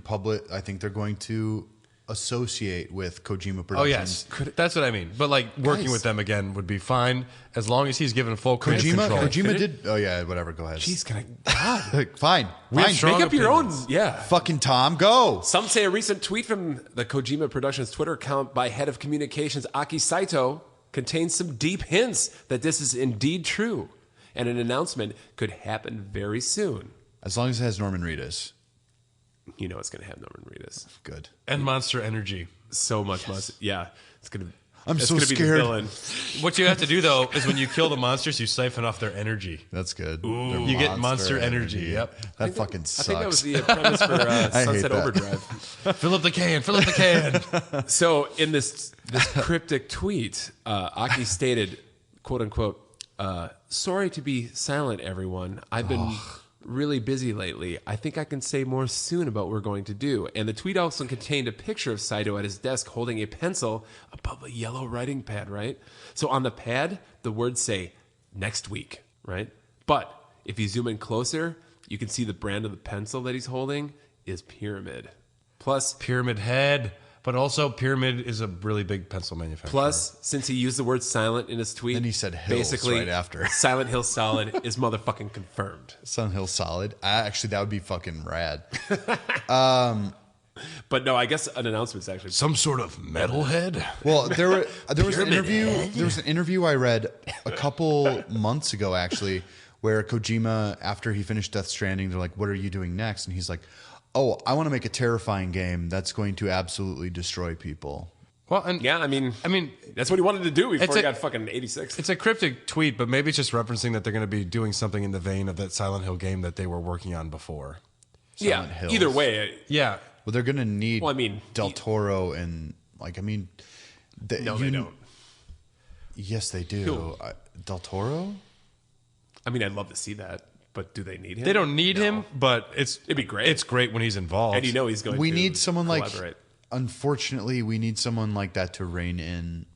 I think they're going to associate with Kojima Oh Productions. yes, that's what I mean. But like working Guys. with them again would be fine as long as he's given full creative control. Kojima did. Oh yeah, whatever. Go ahead. Jeez, can I... Fine. We have Fine. strong Make up your own... opinions. Yeah. Fucking Tom, go. Some say a recent tweet from the Kojima Productions Twitter account by head of communications Aki Saito contains some deep hints that this is indeed true, and an announcement could happen very soon. As long as it has Norman Reedus. You know it's going to have Norman Reedus. Good. And Monster Energy. So much yeah, it's going to... I'm it's so gonna be the scared. villain. What you have to do though is when you kill the monsters, you siphon off their energy. That's good. You get monster energy. Yep. That fucking sucks. I think that was the premise for Sunset that. Overdrive. Fill up the can. Fill up the can. So in this cryptic tweet, Aki stated, quote unquote, sorry to be silent, everyone. I've been really busy lately. I think I can say more soon about what we're going to do. And the tweet also contained a picture of Saito at his desk holding a pencil above a yellow writing pad, right? So on the pad, the words say next week, right? But if you zoom in closer, you can see the brand of the pencil that he's holding is Pyramid. Plus, Pyramid Head. But also, Pyramid is a really big pencil manufacturer. Plus, since he used the word silent in his tweet, Then he said Hills basically right after. Silent Hill Solid is motherfucking confirmed. Sun Hill Solid. Actually, that would be fucking rad. But no, I guess an announcement's actually... some sort of metalhead. Well, there was an Pyramid interview. Head. There was an interview I read a couple months ago, actually, where Kojima, after he finished Death Stranding, they're like, "What are you doing next?" And he's like, "Oh, I want to make a terrifying game that's going to absolutely destroy people." Well, and Yeah, I mean, that's what he wanted to do before It's he a- got fucking 86. it's a cryptic tweet, but maybe it's just referencing that they're going to be doing something in the vein of that Silent Hill game that they were working on before. Yeah, Silent Hills. either way, Yeah. Well, they're going to need Well, I mean, Del Toro and no, they don't. Yes, they do. Who? Del Toro? I mean, I'd love to see that, but do they need him? They don't need No. him, but it'd be great. It's great when he's involved. And you know he's going We to need someone collaborate. Unfortunately, we need someone like that to rein in.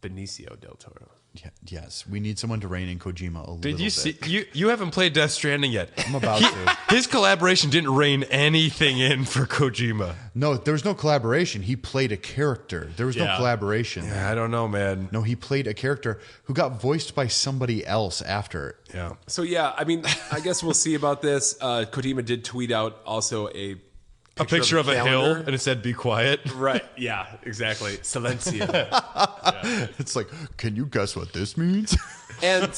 Benicio del Toro. Yeah, yes, we need someone to rein in Kojima a little Did you see? bit. You haven't played Death Stranding yet. I'm about to. His collaboration didn't rein anything in for Kojima. No, there was no collaboration. He played a character. There was no Yeah. collaboration. I don't know, man. No, he played a character who got voiced by somebody else after. Yeah. So yeah, I mean, I guess we'll see about this. Kojima did tweet out also a Picture of a hill, calendar. and it said "Be quiet." Right. Yeah. Exactly. Silencio. It's like, can you guess what this means? And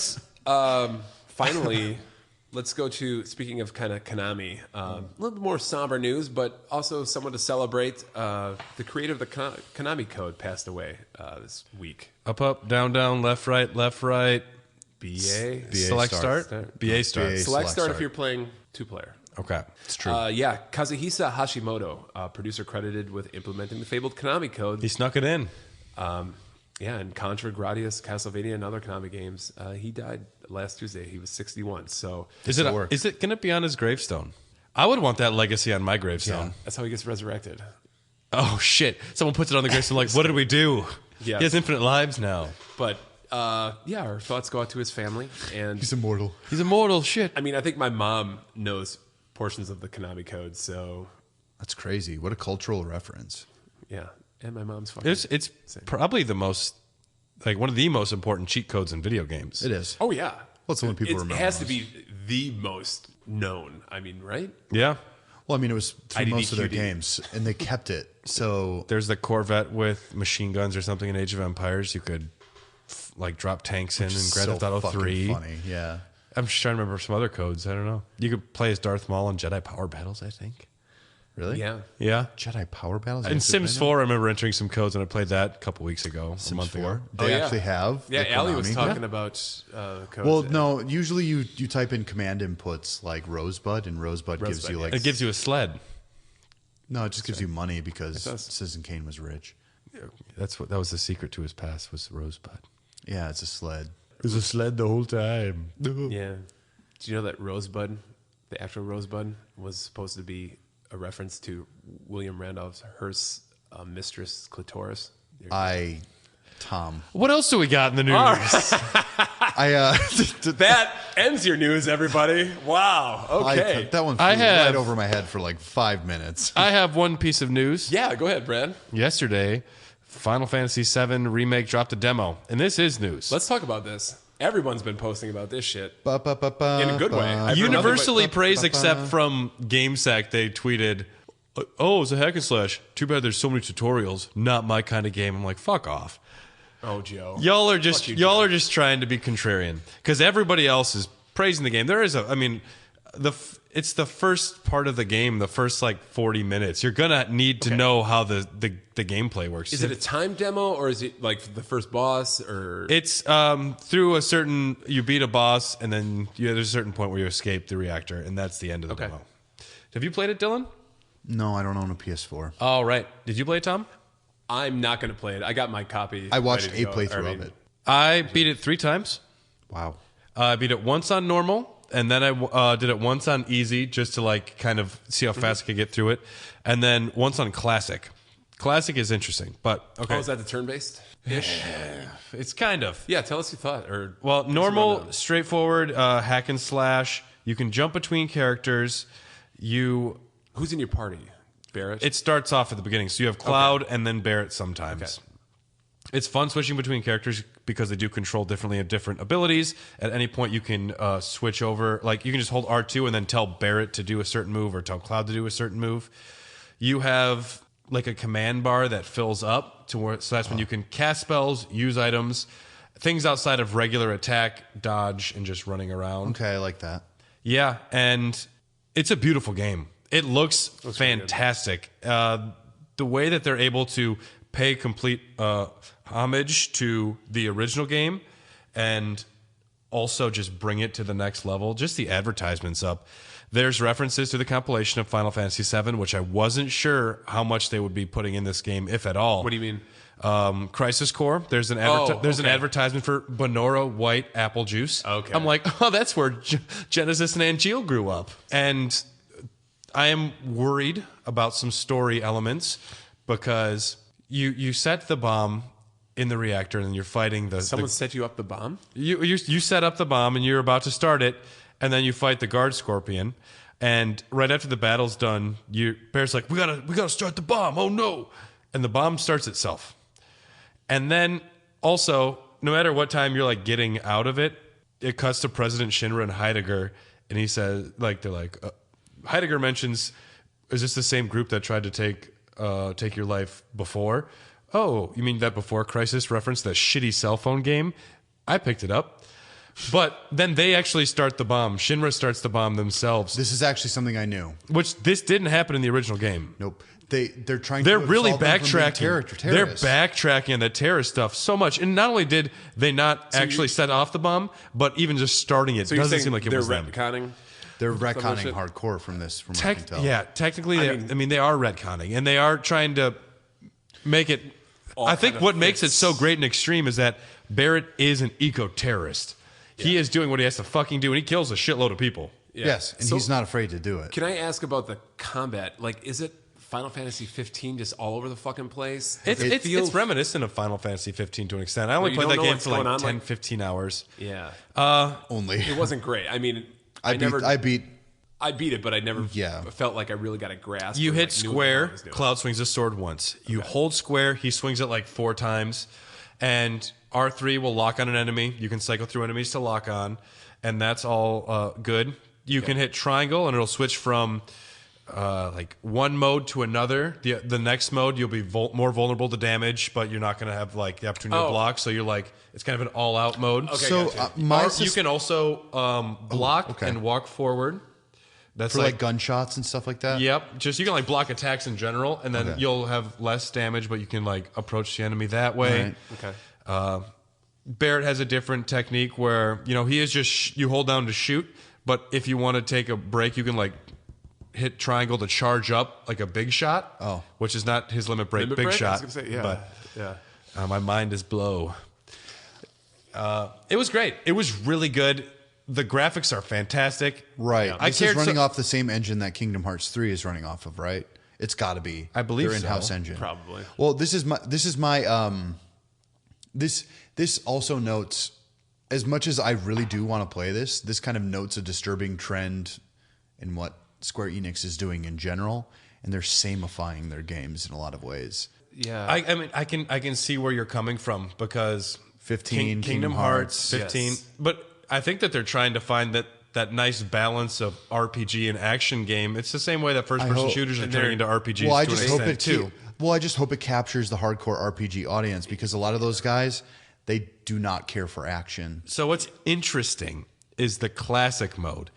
finally, let's go to, speaking of kind of Konami, a little bit more somber news, but also someone to celebrate. The creator of the Konami code passed away this week. Up, up, down, down, left, right, BA. select start. start, BA start. BA. Select Select start if start. you're playing two-player. Okay. It's true. Yeah, Kazuhisa Hashimoto, producer credited with implementing the fabled Konami code. He snuck it in. Yeah, and Contra, Gradius, Castlevania, and other Konami games. He died last Tuesday. He was 61. So Is to it work. going to be on his gravestone? I would want that legacy on my gravestone. that's how he gets resurrected. Oh shit! Someone puts it on the gravestone. Like, what did we do? Yeah. He has infinite lives now. But yeah, our thoughts go out to his family. And He's immortal. He's immortal. Shit. I mean, I think my mom knows portions of the Konami code. So That's crazy. What a cultural reference. yeah, and my mom's fucking. It's probably the most, like, one of the most important cheat codes in video games. It is. Oh yeah. Well, it's the one people It remember has to most. be the most known. I mean, right? Yeah. Well, I mean, it was through most of their IDDQD. games, and they kept it. So There's the Corvette with machine guns or something in Age of Empires. You could like drop tanks in and Grand Theft Auto fucking 3. funny, yeah. I'm just trying to remember some other codes. I don't know. You could play as Darth Maul in Jedi Power Battles, I think. Really? Yeah. Yeah. Jedi Power Battles? In Sims 4, I remember entering some codes, and I played that a couple weeks ago, a month ago. They yeah. actually have. Yeah, the Allie was Konami. talking about codes. Well, no, usually you type in command inputs like Rosebud, and Rosebud gives Rosebud, you yeah. like... It gives you a sled. No, it just gives you money because does. Citizen Kane was rich. That was the secret to his past, was Rosebud. Yeah, it's a sled. It was a sled the whole time. Yeah. Do you know that Rosebud, the actual Rosebud, was supposed to be a reference to William Randolph Hearst's mistress, Clitoris? Tom. What else do we got in the news? That ends your news, everybody. Wow. Okay. That one flew right over my head for like 5 minutes. I have one piece of news. Yeah, go ahead, Brad. Yesterday, Final Fantasy VII Remake dropped a demo, and this is news. Let's talk about this. Everyone's been posting about this shit. In In a good way. I've heard Universally nothing praised, except from GameSack. They tweeted, "Oh, it's a hack and slash. Too bad there's so many tutorials. Not my kind of game." I'm like, fuck off. but- Oh, Joe. Y'all are just Fuck you, y'all Joe. are just trying to be contrarian because everybody else is praising the game. There is it's the first part of the game, the first like 40 minutes. You're gonna need to know how the gameplay works. Is it a time demo or is it like the first boss or? It's through a certain, you beat a boss and then there's a certain point where you escape the reactor and that's the end of the demo. Have you played it, Dylan? No, I don't own a PS4. Oh, right. Did you play it, Tom? I'm not going to play it. I got my copy. I watched ready a to go. playthrough I mean, of it. I beat it 3 times. Wow. I beat it once on normal, and then I did it once on easy just to like kind of see how fast I could get through it, and then once on classic. Classic is interesting, but okay, Oh, is that the turn-based ish? it's kind of. Yeah, tell us your thought. Or Well, give us a normal, rundown. straightforward hack and slash. You can jump between characters. Who's in your party? Barrett. It starts off at the beginning, so you have Cloud and then Barrett sometimes. Okay. It's fun switching between characters because they do control differently and different abilities. At any point, you can switch over. Like, you can just hold R2 and then tell Barrett to do a certain move or tell Cloud to do a certain move. You have like a command bar that fills up to where, so that's when you can cast spells, use items, things outside of regular attack, dodge, and just running around. Okay, I like that. Yeah, and it's a beautiful game. It looks fantastic. The way that they're able to pay complete homage to the original game and also just bring it to the next level, just the advertisements up. There's references to the compilation of Final Fantasy VII, which I wasn't sure how much they would be putting in this game, if at all. What do you mean? Crisis Core. There's an okay. advertisement for Bonora White Apple Juice. Okay. I'm like, oh, that's where Genesis and Angeal grew up. And I am worried about some story elements because you set the bomb in the reactor and you're fighting Someone set you up the bomb? you set up the bomb and you're about to start it, and then you fight the guard scorpion, and right after the battle's done, Bear's like, we gotta start the bomb. Oh no! And the bomb starts itself. And then also, no matter what time you're like getting out of it, it cuts to President Shinra and Heidegger, and he says, like, they're like, Heidegger mentions, is this the same group that tried to take your life before? Oh, you mean that Before Crisis reference, that shitty cell phone game? I picked it up. But then they actually start the bomb. Shinra starts the bomb themselves, This is actually something I knew. which this didn't happen in the original game. Nope. They're trying They're to really absolve them from being backtracking. They're terrorists. backtracking on the terrorist stuff so much. And not only did they not actually set off the bomb, but even just starting it So you're doesn't saying seem like it they're was them. retconning? They're retconning shit. hardcore from this, from what I can tell. Yeah, technically, they are retconning, and they are trying to make it. I think kind of what makes it fits. so great and extreme is that Barrett is an eco-terrorist. He is doing what he has to fucking do, and he kills a shitload of people. Yeah. Yes, and So- he's not afraid to do it. Can I ask about the combat? Like, is it Final Fantasy 15 just all over the fucking place? It's reminiscent of Final Fantasy 15 to an extent. I only you played don't that know game what's for going like on, 10, like- 15 hours. Yeah. Only. It wasn't great. I mean, I beat it, but I never Yeah. felt like I really got a grasp. You or, hit like, knew what I square, was doing. Cloud swings his sword once. You hold square, he swings it like 4 times. And R3 will lock on an enemy. You can cycle through enemies to lock on. And that's all good. You can hit triangle, and it'll switch from like one mode to another. The next mode you'll be more vulnerable to damage, but you're not going to have like the opportunity to block. So you're like it's kind of an all out mode. Okay, so you can also block and walk forward. That's for like gunshots and stuff like that. Yep. Just you can like block attacks in general, and then you'll have less damage, but you can like approach the enemy that way. Right. Okay. Barrett has a different technique where he is just you hold down to shoot, but if you want to take a break, you can like hit triangle to charge up like a big shot. Oh, which is not his limit break. Big shot. I was gonna say, But my mind is blow. It was great. It was really good. The graphics are fantastic. Right. I This is running off the same engine that Kingdom Hearts 3 is running off of, right? It's got to be. I believe their in-house so. engine. Probably. Well, this also notes, as much as I really do want to play this kind of notes a disturbing trend in what Square Enix is doing in general, and they're samifying their games in a lot of ways. Yeah. I mean, I can see where you're coming from because 15, Kingdom Hearts, 15. Yes. But I think that they're trying to find that nice balance of RPG and action game. It's the same way that first-person shooters are turning into RPGs. Well, I to an just hope extent, it too. Well, I just hope it captures the hardcore RPG audience, because a lot of those guys, they do not care for action. So what's interesting is the classic mode.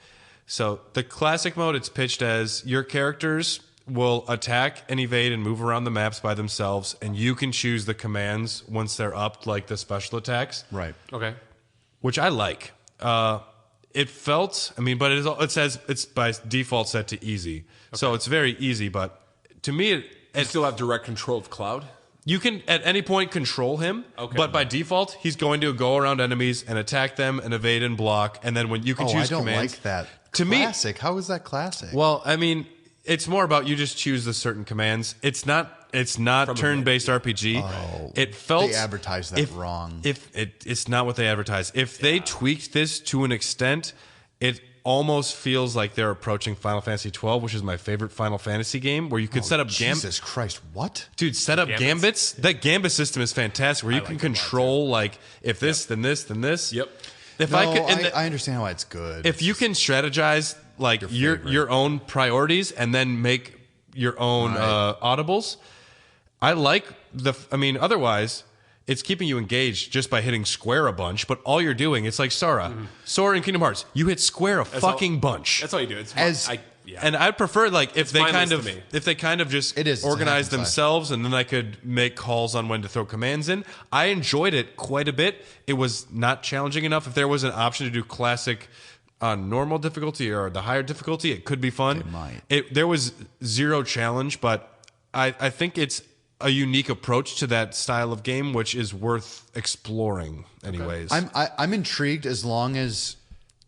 So the classic mode, it's pitched as your characters will attack and evade and move around the maps by themselves, and you can choose the commands once they're up, like the special attacks. Right. Okay. Which I like. It felt, but it says it's by default set to easy. Okay. So it's very easy, but to me, You still have direct control of Cloud? you can at any point control him, but by default, he's going to go around enemies and attack them and evade and block, and then when you can choose I don't commands. like that. To Classic. How is that classic? Well, it's more about you just choose the certain commands. It's not turn-based RPG. Oh, it felt they advertised that wrong. It's not what they advertised. If they tweaked this to an extent, it almost feels like they're approaching Final Fantasy 12, which is my favorite Final Fantasy game, where you could set up Jesus Christ, what? Dude, set up gambits. That gambit system is fantastic, where you can control like if this, then this, then this. Yep. If I understand why it's good. If you can strategize like your own priorities and then make your own audibles, I like otherwise it's keeping you engaged just by hitting square a bunch, but all you're doing, it's like Sora. Sora in Kingdom Hearts, you hit square a fucking bunch. That's all you do. It's and I'd prefer like if they kind of just It's organize themselves, and then I could make calls on when to throw commands in. I enjoyed it quite a bit. It was not challenging enough. If there was an option to do classic on normal difficulty or the higher difficulty, it could be fun. There was zero challenge, but I think it's a unique approach to that style of game, which is worth exploring anyways. I'm intrigued, as long as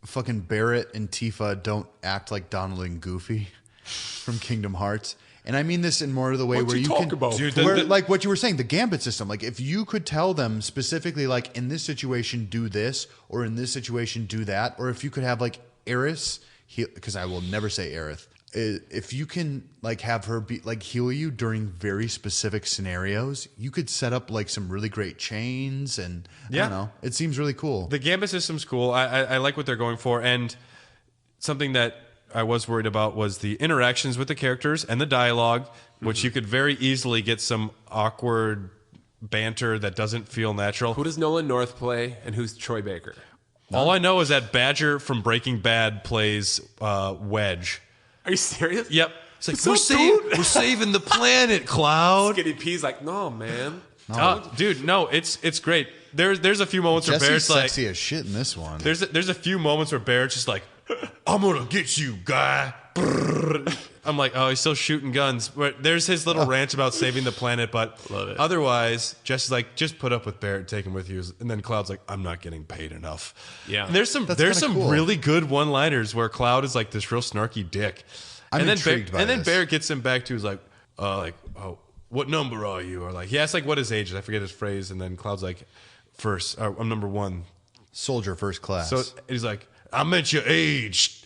fucking Barrett and Tifa don't act like Donald and Goofy from Kingdom Hearts. And I mean this in more of the way where you can like what you were saying, the gambit system. Like if you could tell them specifically, like in this situation do this, or in this situation do that, or if you could have like Aerith, because I will never say Aerith. If you can like have her be like heal you during very specific scenarios, you could set up like some really great chains, and I don't know. It seems really cool. The gambit system's cool. I like what they're going for, and something that I was worried about was the interactions with the characters and the dialogue, which you could very easily get some awkward banter that doesn't feel natural. Who does Nolan North play, and who's Troy Baker? All I know is that Badger from Breaking Bad plays Wedge. Are you serious? Yep. It's like, we're saving the planet, Cloud. Skinny P's like, no, man. Dude, no, it's great. There's a few moments where Barrett's sexy as shit in this one. There's a few moments where Barrett's just like, I'm gonna get you, guy. I'm like, oh, he's still shooting guns. But there's his little rant about saving the planet, but otherwise, Jesse's like, just put up with Barrett, take him with you. And then Cloud's like, I'm not getting paid enough. Yeah. And there's some cool. really good one-liners where Cloud is like this real snarky dick. I'm intrigued by And then this. Barrett gets him back to his like, oh, what number are you? Or like, he asks like what his age is. I forget his phrase. And then Cloud's like, I'm number 1. Soldier first class. So he's like, I meant your age.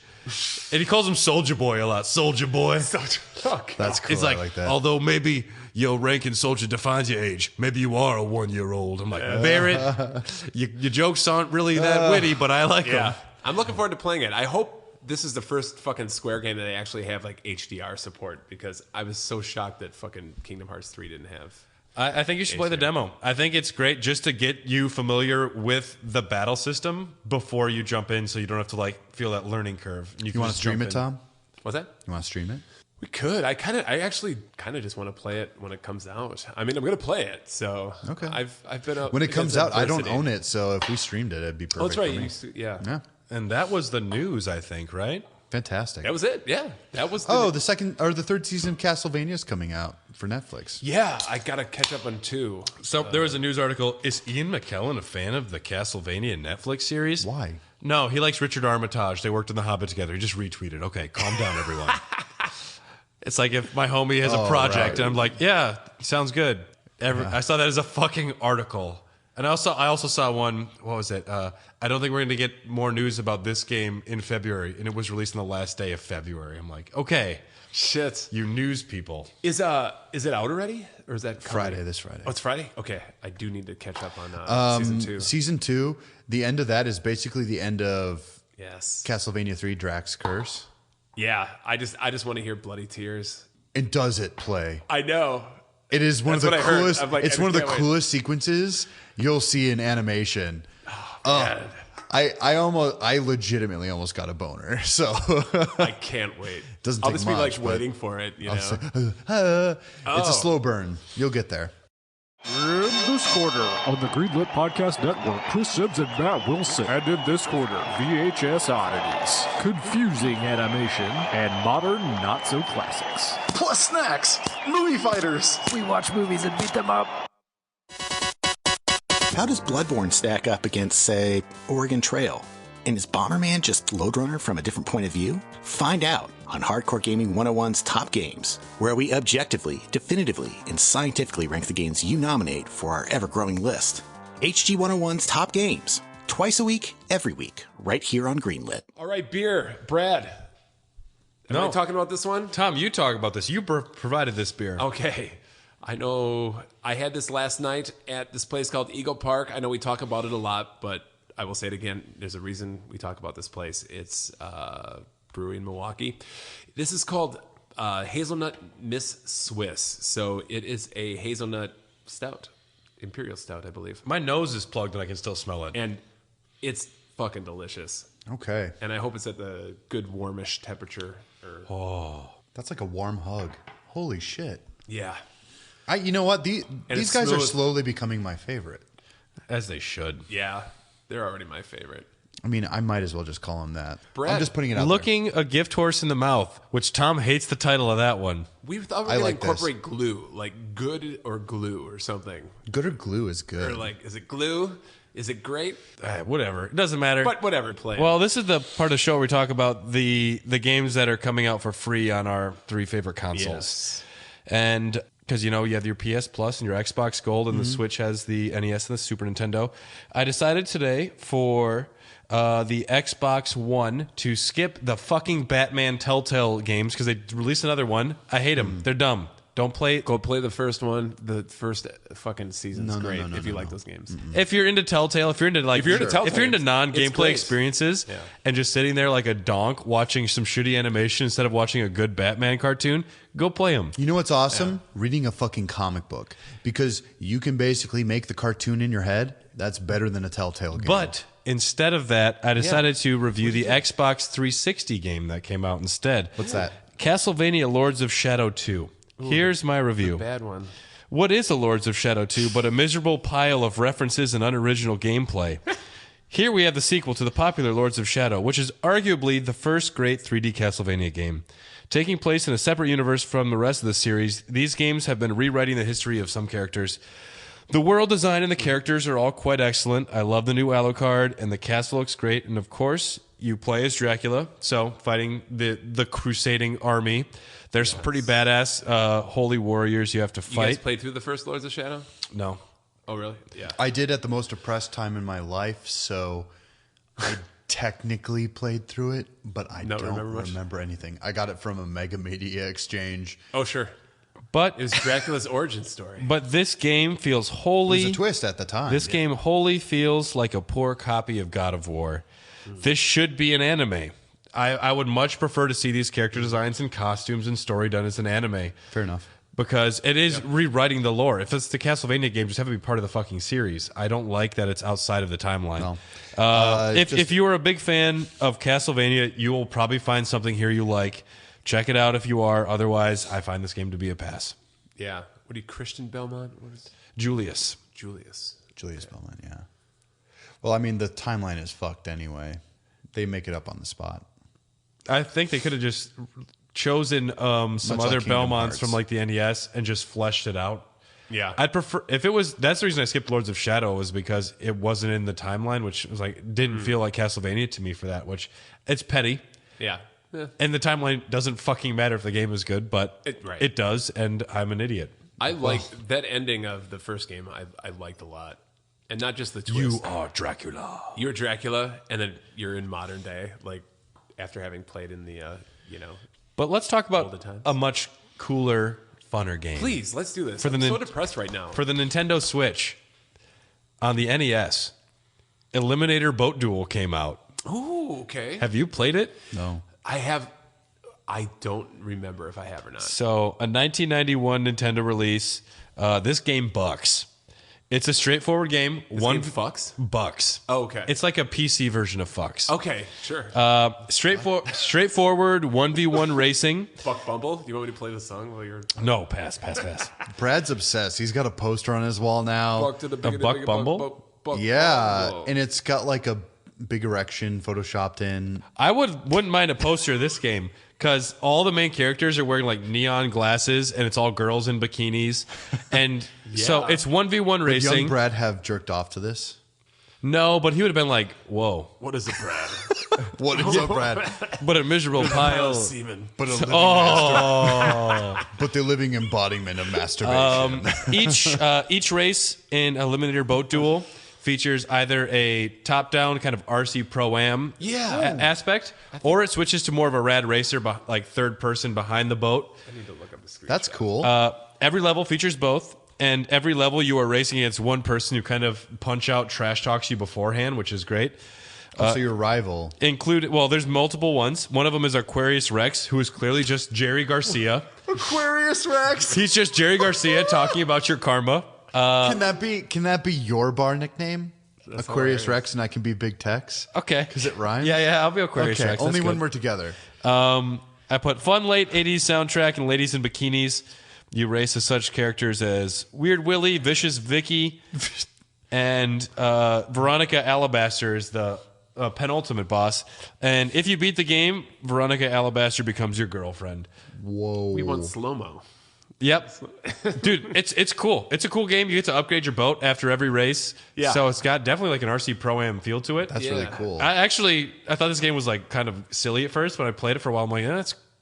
And he calls him Soldier Boy a lot. Soldier Boy. That's cool. It's like, I like that. although maybe your rank in soldier defines your age, maybe you are a 1-year-old. I'm like, Barrett, your jokes aren't really that witty, but I like them. I'm looking forward to playing it. I hope this is the first fucking Square game that they actually have like HDR support, because I was so shocked that fucking Kingdom Hearts 3 didn't have. I think you should play the demo. I think it's great just to get you familiar with the battle system before you jump in, so you don't have to like feel that learning curve. You want to stream it, Tom? What's that? You want to stream it? We could. I actually kind of just want to play it when it comes out. I mean, I'm going to play it. So okay. I've been up when it comes out. I don't own it, so if we streamed it, it'd be perfect. Oh, that's right. For me. Yeah. And that was the news, I think, right? Fantastic. That was it. Yeah. That was. The second or the third season of Castlevania is coming out for Netflix. Yeah, I gotta catch up on 2. So there was a news article. Is Ian McKellen a fan of the Castlevania Netflix series? Why? No, he likes Richard Armitage. They worked in The Hobbit together. He just retweeted. Okay, calm down, everyone. It's like if my homie has a project and I'm like, yeah, sounds good. I saw that as a fucking article. And I also saw one, what was it? I don't think we're going to get more news about this game in February. And it was released on the last day of February. I'm like, okay. Shit. You news people. Is it out already? Or is that coming? This Friday. Oh, it's Friday? Okay. I do need to catch up on season 2. Season 2, the end of that is basically the end of Castlevania 3 Drax Curse. Yeah. I just want to hear bloody tears. And does it play? I know. It is one of the coolest. It's one of the coolest sequences you'll see in animation. Oh, I legitimately almost got a boner. So I can't wait. Doesn't I'll take just much, be like waiting for it. You know, it's a slow burn. You'll get there. In this quarter on the Greenlit Podcast Network, Chris Sims and Matt Wilson. And in this quarter, VHS oddities, confusing animation, and modern not-so-classics. Plus snacks, movie fighters. We watch movies and beat them up. How does Bloodborne stack up against, say, Oregon Trail? And is Bomberman just Lode Runner from a different point of view? Find out on Hardcore Gaming 101's Top Games, where we objectively, definitively, and scientifically rank the games you nominate for our ever-growing list. HG 101's Top Games, twice a week, every week, right here on Greenlit. All right, beer. Brad. Am I talking about this one? Tom, you talk about this. You provided this beer. Okay. I know I had this last night at this place called Eagle Park. I know we talk about it a lot, but I will say it again. There's a reason we talk about this place. It's brewery in Milwaukee. This is called Hazlenut Miss Swiss. So it is a hazelnut stout, Imperial stout, I believe. My nose is plugged and I can still smell it. And it's fucking delicious. Okay. And I hope it's at the good warmish temperature. That's like a warm hug. Holy shit. Yeah. You know what? These guys are slowly becoming my favorite. As they should. Yeah. They're already my favorite. I mean, I might as well just call them that. Brad, I'm just putting it out Looking a gift horse in the mouth, which Tom hates the title of that one. We thought we were going to incorporate glue, like good or glue or something. Good or glue is good. Or like, is it glue? Is it great? Whatever. It doesn't matter. But whatever. Play. Well, this is the part of the show where we talk about the games that are coming out for free on our 3 favorite consoles. Yes. And because, you know, you have your PS Plus and your Xbox Gold, and the Switch has the NES and the Super Nintendo. I decided today for the Xbox One to skip the fucking Batman Telltale games because they released another one. I hate them. They're dumb. Don't play. Go play the first one. The first fucking season's great if you like those games. If you're into Telltale, if you're into non-gameplay experiences, and just sitting there like a donk watching some shitty animation instead of watching a good Batman cartoon, go play them. You know what's awesome? Reading a fucking comic book, because you can basically make the cartoon in your head. That's better than a Telltale game. But instead of that, I decided to review the Xbox 360 game that came out instead. What's that? Castlevania Lords of Shadow 2. Here's my review. Bad one. What is a Lords of Shadow 2 but a miserable pile of references and unoriginal gameplay? Here we have the sequel to the popular Lords of Shadow, which is arguably the first great 3D Castlevania game. Taking place in a separate universe from the rest of the series, these games have been rewriting the history of some characters. The world design and the characters are all quite excellent. I love the new Alucard, and the castle looks great. And of course, you play as Dracula, so fighting the crusading army. There's some pretty badass holy warriors you have to fight. You guys played through the first Lords of Shadow? No. Oh, really? Yeah. I did at the most depressed time in my life, so I technically played through it, but I don't remember anything. I got it from a Mega Media exchange. Oh, sure. But it was Dracula's origin story. But this game feels wholly... It was a twist at the time. This game wholly feels like a poor copy of God of War. This should be an anime. I would much prefer to see these character designs and costumes and story done as an anime. Fair enough. Because it is rewriting the lore. If it's the Castlevania game, just have it be part of the fucking series. I don't like that it's outside of the timeline. No. If you are a big fan of Castlevania, you will probably find something here you like. Check it out if you are. Otherwise, I find this game to be a pass. Yeah. What are you, Christian Belmont? What is Julius. Julius Belmont, yeah. Well, I mean, the timeline is fucked anyway. They make it up on the spot. I think they could have just chosen some Much other like Kingdom Belmonts Hearts. from like the NES and just fleshed it out. Yeah. I'd prefer if it was. That's the reason I skipped Lords of Shadow, was because it wasn't in the timeline, which was like didn't feel like Castlevania to me for that. Which it's petty, Yeah. and the timeline doesn't fucking matter if the game is good, but it does, and I'm an idiot. I liked that ending of the first game. I liked a lot, and not just the twist. You are Dracula. You're Dracula, and then you're in modern day, like after having played in the But let's talk All the about time. a much cooler, funner game. Please, let's do this. For the I'm so nin- depressed right now. For the Nintendo Switch, on the NES, Eliminator Boat Duel came out. Ooh, okay. Have you played it? No. I have. I don't remember if I have or not. So, a 1991 Nintendo release. This game bucks. It's a straightforward game. Game fucks? Bucks. Oh, okay. It's like a PC version of fucks. Okay, sure. Straightforward 1v1 racing. Fuck Bumble. Do you want me to play the song while you're No, pass. Brad's obsessed. He's got a poster on his wall now. Buck to the big, Buck big, Bumble? Buck Yeah, Bumble. and it's got like a big erection photoshopped in. I wouldn't mind a poster of this game because all the main characters are wearing like neon glasses and it's all girls in bikinis. And so it's 1v1 Would racing. young Brad have jerked off to this? No, but he would have been like, whoa. What is it, Brad? What is up, Brad? But a miserable pile. Semen. But a living but the living embodiment of masturbation. Each race in Eliminator Boat Duel features either a top-down kind of RC Pro-Am aspect, or it switches to more of a rad racer, like third person behind the boat. I need to look up the screen. That's cool. Every level features both, and every level you are racing against one person who kind of punch out trash talks you beforehand, which is great. So your rival. There's multiple ones. One of them is Aquarius Rex, who is clearly just Jerry Garcia. Aquarius Rex. He's just Jerry Garcia talking about your karma. Can that be your bar nickname? Aquarius hilarious. Rex, and I can be Big Tex. Okay. Because it rhymes. Yeah, I'll be Aquarius Okay, Rex. only That's when good. we're together. I put fun late 80s soundtrack and ladies in bikinis. You race as such characters as Weird Willie, Vicious Vicky, and Veronica Alabaster is the penultimate boss. And if you beat the game, Veronica Alabaster becomes your girlfriend. Whoa. We want slow-mo. Yep. Dude, it's cool. It's a cool game. You get to upgrade your boat after every race. Yeah. So it's got definitely like an RC Pro-Am feel to it. That's really cool. I thought this game was like kind of silly at first, but I played it for a while. I'm like,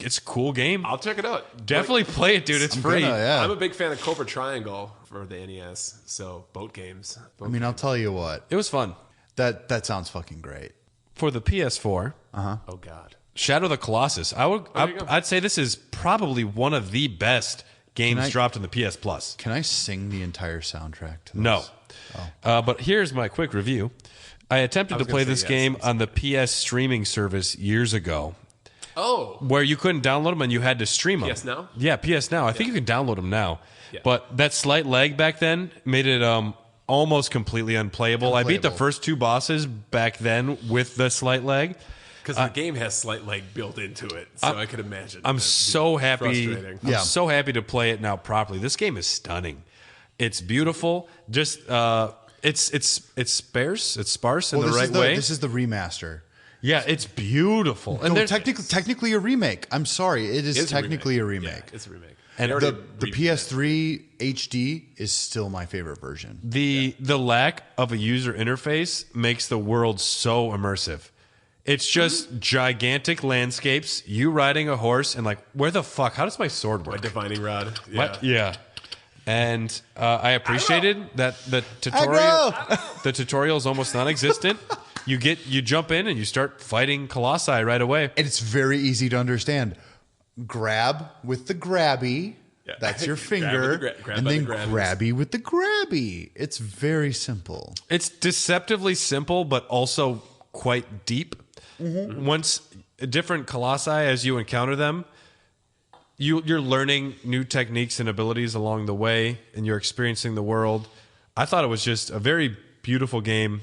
it's a cool game. I'll check it out. Definitely play it, dude. It's free. yeah. I'm a big fan of Cobra Triangle for the NES, so boat games. I mean, I'll tell you what. It was fun. That sounds fucking great. For the PS4, Oh, God. Shadow of the Colossus. there you go. I'd say this is probably one of the best games dropped on the PS Plus. Can I sing the entire soundtrack to this? No. But here's my quick review. I attempted to was play gonna this say game yes. on the PS streaming service years ago, Oh, where you couldn't download them and you had to stream them. PS Now? Yeah, PS Now. I think you can download them now. Yeah. But that slight lag back then made it almost completely unplayable. I beat the Unplayable. first two bosses back then with the slight lag. because the game has slight leg built into it, so I could imagine. I'm that'd be so happy. frustrating. I'm so happy to play it now properly. This game is stunning. It's beautiful. Just it's sparse. It's sparse in the right way. This is the remaster. Yeah, it's beautiful. And No, there's- technically a remake. I'm sorry, it is It's technically a remake. Yeah, it's a remake. And They already The remade PS3 HD is still my favorite version. the lack of a user interface makes the world so immersive. It's just gigantic landscapes. You riding a horse and like, where the fuck? How does my sword it. My work? divining rod. Yeah. What? Yeah. And I appreciated that the tutorial is almost non-existent. You jump in and you start fighting colossi right away. And it's very easy to understand. Grab with the grabby. Yeah. That's your Grab finger. with the grab and by then the grabbies. grabby with the grabby. It's very simple. It's deceptively simple, but also quite deep. Once different colossi as you encounter them. You're learning new techniques and abilities along the way, and you're experiencing the world. I thought it was just a very beautiful game.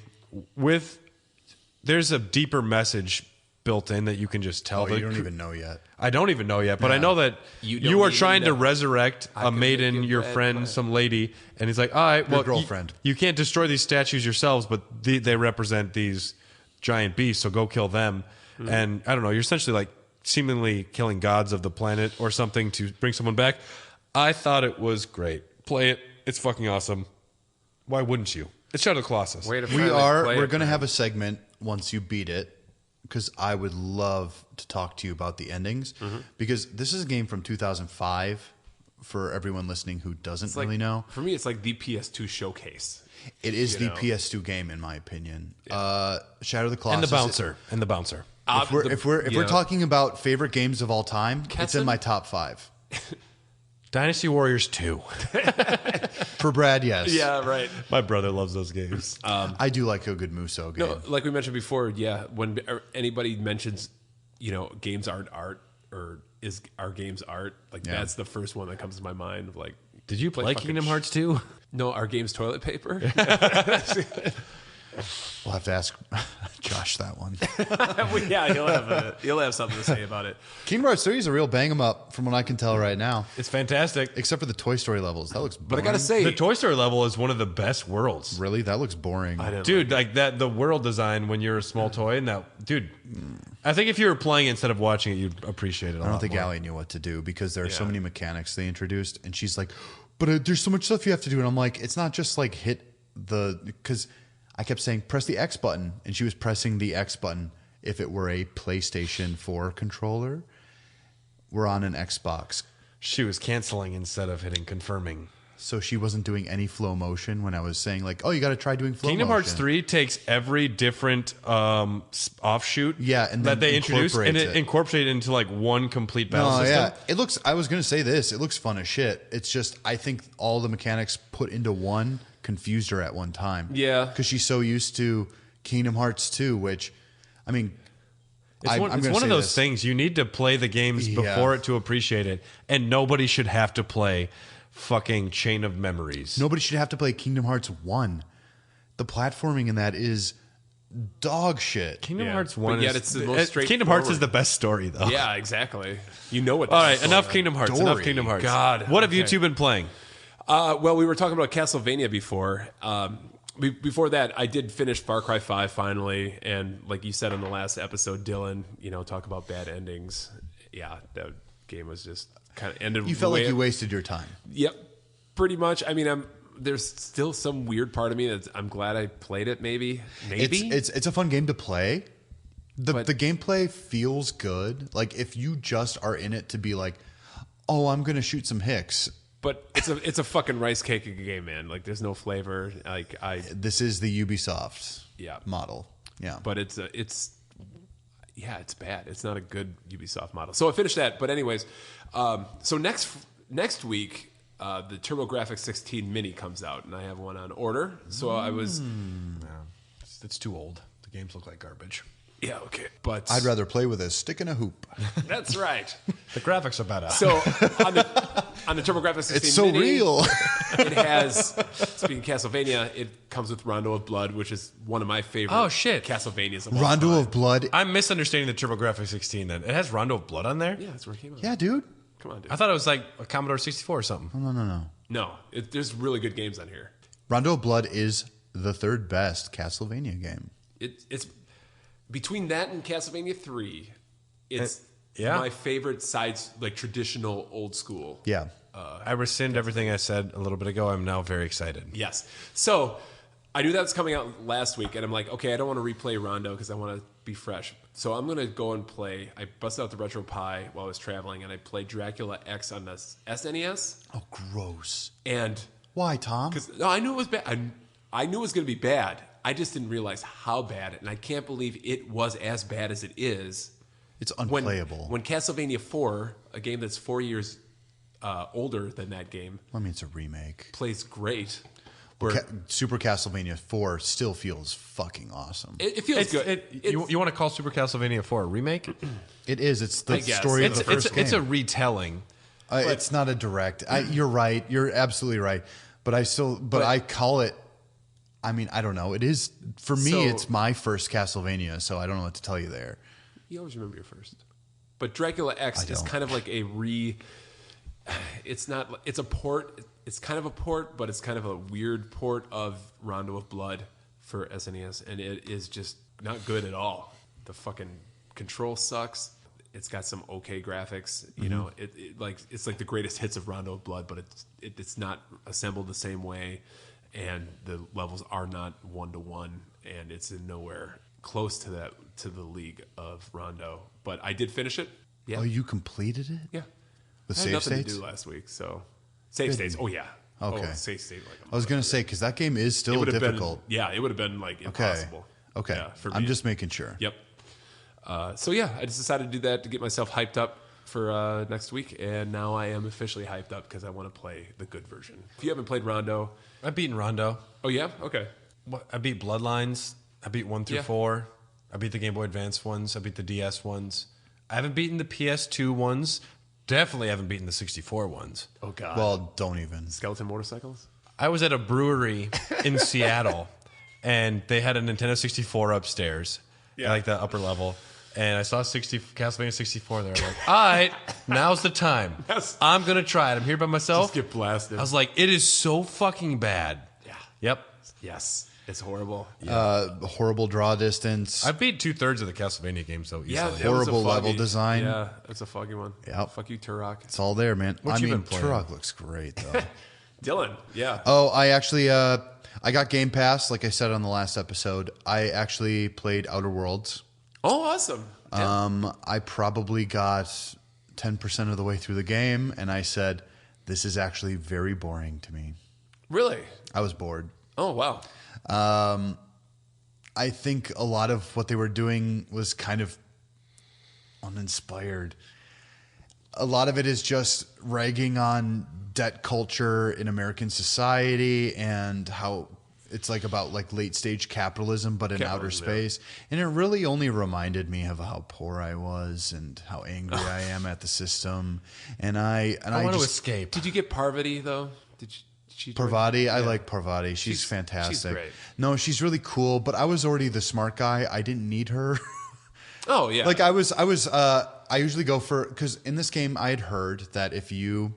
There's a deeper message built in that you can just tell. You don't even know yet. I don't even know yet, but I know that you are trying to resurrect a maiden, your friend, some lady, and he's like, all right, well, girlfriend. You can't destroy these statues yourselves, but they represent these giant beasts, so go kill them. And I don't know, you're essentially like seemingly killing gods of the planet or something to bring someone back. I thought it was great. Play it. It's fucking awesome. Why wouldn't you? It's Shadow of the Colossus. We're going to have a segment once you beat it, because I would love to talk to you about the endings, because this is a game from 2005 for everyone listening who doesn't really know. For me, it's like the PS2 showcase. It is the PS2 game, in my opinion. Shadow of the Colossus. And the bouncer. If we're talking about favorite games of all time, it's in my top 5. Dynasty Warriors 2. For Brad, yes. Yeah, right. My brother loves those games. I do like a good Muso game. No, like we mentioned before, when anybody mentions, games aren't art, or is our games art, that's the first one that comes to my mind. Like, did you play Kingdom Hearts 2? No, our game's toilet paper. We'll have to ask Josh that one. Yeah, he'll have something to say about it. Kingdom Hearts 3 is a real bang 'em up from what I can tell right now. It's fantastic. Except for the Toy Story levels. That looks boring. But I gotta say, the Toy Story level is one of the best worlds. Really? That looks boring. Dude, like that, the world design when you're a small toy, and that, dude, I think if you were playing instead of watching it, you'd appreciate it a lot. I don't think more. Allie knew what to do, because there are so many mechanics they introduced, and she's like, but there's so much stuff you have to do. And I'm like, it's not just like because I kept saying, press the X button, and she was pressing the X button. If it were a PlayStation 4 controller, we're on an Xbox. She was canceling instead of hitting confirming. So she wasn't doing any flow motion when I was saying, like, oh, you got to try doing flow Kingdom motion. Hearts 3 takes every different offshoot and that they introduce, and it incorporates it into like one complete battle system. Yeah. It looks, I was going to say this, it looks fun as shit. It's just, I think all the mechanics put into one confused her at one time. Yeah. Because she's so used to Kingdom Hearts 2, which, I mean, it's one of those things. You need to play the games before it to appreciate it, and nobody should have to play fucking Chain of Memories. Nobody should have to play Kingdom Hearts 1. The platforming in that is dog shit. Kingdom Hearts 1 but yet it's the most straightforward. Kingdom Hearts is the best story, though. Yeah, exactly. You know what. All right, enough Kingdom Hearts. Story. Enough Kingdom Hearts. God. What have you two been playing? Well, we were talking about Castlevania before. Before that, I did finish Far Cry 5 finally, and like you said in the last episode, Dylan, talk about bad endings. Yeah, that game was just kind of ended. You felt like you wasted your time. Yep, pretty much. I mean, there's still some weird part of me that I'm glad I played it. Maybe it's a fun game to play. The gameplay feels good. Like if you just are in it to be like, oh, I'm gonna shoot some hicks. But it's a fucking rice cake of a game, man. Like there's no flavor. This is the Ubisoft model. Yeah. But it's bad. It's not a good Ubisoft model. So I finished that. But anyways, so next week the TurboGrafx 16 Mini comes out, and I have one on order. So I was It's too old. The games look like garbage. Yeah, okay. But I'd rather play with a stick and a hoop. That's right. The graphics are better. So on the TurboGrafx 16 It's so Mini, real. It has, speaking of Castlevania, it comes with Rondo of Blood, which is one of my favorite Castlevanias of all Rondo time. of Blood. I'm misunderstanding the TurboGrafx 16 then. It has Rondo of Blood on there? Yeah, that's where it came out. Yeah, dude. Come on, dude. I thought it was like a Commodore 64 or something. No, there's really good games on here. Rondo of Blood is the third best Castlevania game. It's between that and Castlevania 3, it's Yeah. my favorite sides, like traditional old school. Yeah. I rescind everything I said a little bit ago. I'm now very excited. Yes. So I knew that was coming out last week, and I'm like, okay, I don't want to replay Rondo because I want to be fresh. So I'm going to go and play. I busted out the Retro Pi while I was traveling, and I played Dracula X on the SNES. Oh, gross. And why, Tom? because I knew it was bad. I knew it was going to be bad. I just didn't realize how bad, and I can't believe it was as bad as it is. It's unplayable. When Castlevania 4, a game that's 4 years older than that game, I mean, it's a remake. plays great. Super Castlevania 4 still feels fucking awesome. It feels good. You want to call Super Castlevania 4 a remake? It is. It's the story of the first game. It's a retelling. It's not a direct. You're right. You're absolutely right. But I call it. I mean, I don't know. It is for me. It's my first Castlevania, so I don't know what to tell you there. You always remember your first. But Dracula X is kind of like It's not. It's a port. It's kind of a port, but it's kind of a weird port of Rondo of Blood for SNES, and it is just not good at all. The fucking control sucks. It's got some okay graphics. You know, it's like the greatest hits of Rondo of Blood, but it's not assembled the same way, and the levels are not 1-to-1, and it's in nowhere close to the league of Rondo. But I did finish it. Yeah. Oh, you completed it? Yeah. With I had save nothing states? to do last week, so save states. Oh yeah. Okay. Oh, save state. Like I was gonna say because that game is still difficult. It would have been like impossible. Okay. Yeah, for me. I'm just making sure. Yep. So yeah, I just decided to do that to get myself hyped up for next week, and now I am officially hyped up because I want to play the good version. If you haven't played Rondo, I've beaten Rondo. Oh yeah, okay. I beat Bloodlines. I beat 1 through 4. I beat the Game Boy Advance ones. I beat the DS ones. I haven't beaten the PS2 ones. Definitely haven't beaten the 64 ones. Oh god. Well, don't even. Skeleton motorcycles. I was at a brewery in Seattle, and they had a Nintendo 64 upstairs, like the upper level. And I saw Castlevania 64 there. I'm like, all right, now's the time. Yes. I'm going to try it. I'm here by myself. Just get blasted. I was like, it is so fucking bad. Yeah. Yep. Yes. It's horrible. Horrible draw distance. I beat 2/3 of the Castlevania games, though, easily. Yeah, it was Horrible a foggy- level design. Yeah, it's a foggy one. Yep. Fuck you, Turok. It's all there, man. What you been playing? Turok looks great though. Dylan, yeah. Oh, I actually I got Game Pass, like I said on the last episode. I actually played Outer Worlds. Oh, awesome. Yeah. I probably got 10% of the way through the game, and I said, "This is actually very boring to me." Really? I was bored. Oh, wow. I think a lot of what they were doing was kind of uninspired. A lot of it is just ragging on debt culture in American society and how it's like about like late stage capitalism, but in outer space. And it really only reminded me of how poor I was and how angry I am at the system. And I want to just escape. Did you get Parvati, though? Did she Parvati, I like Parvati. She's fantastic. She's great. No, she's really cool, but I was already the smart guy. I didn't need her. Oh, yeah. Like I usually go for, because in this game I had heard that if you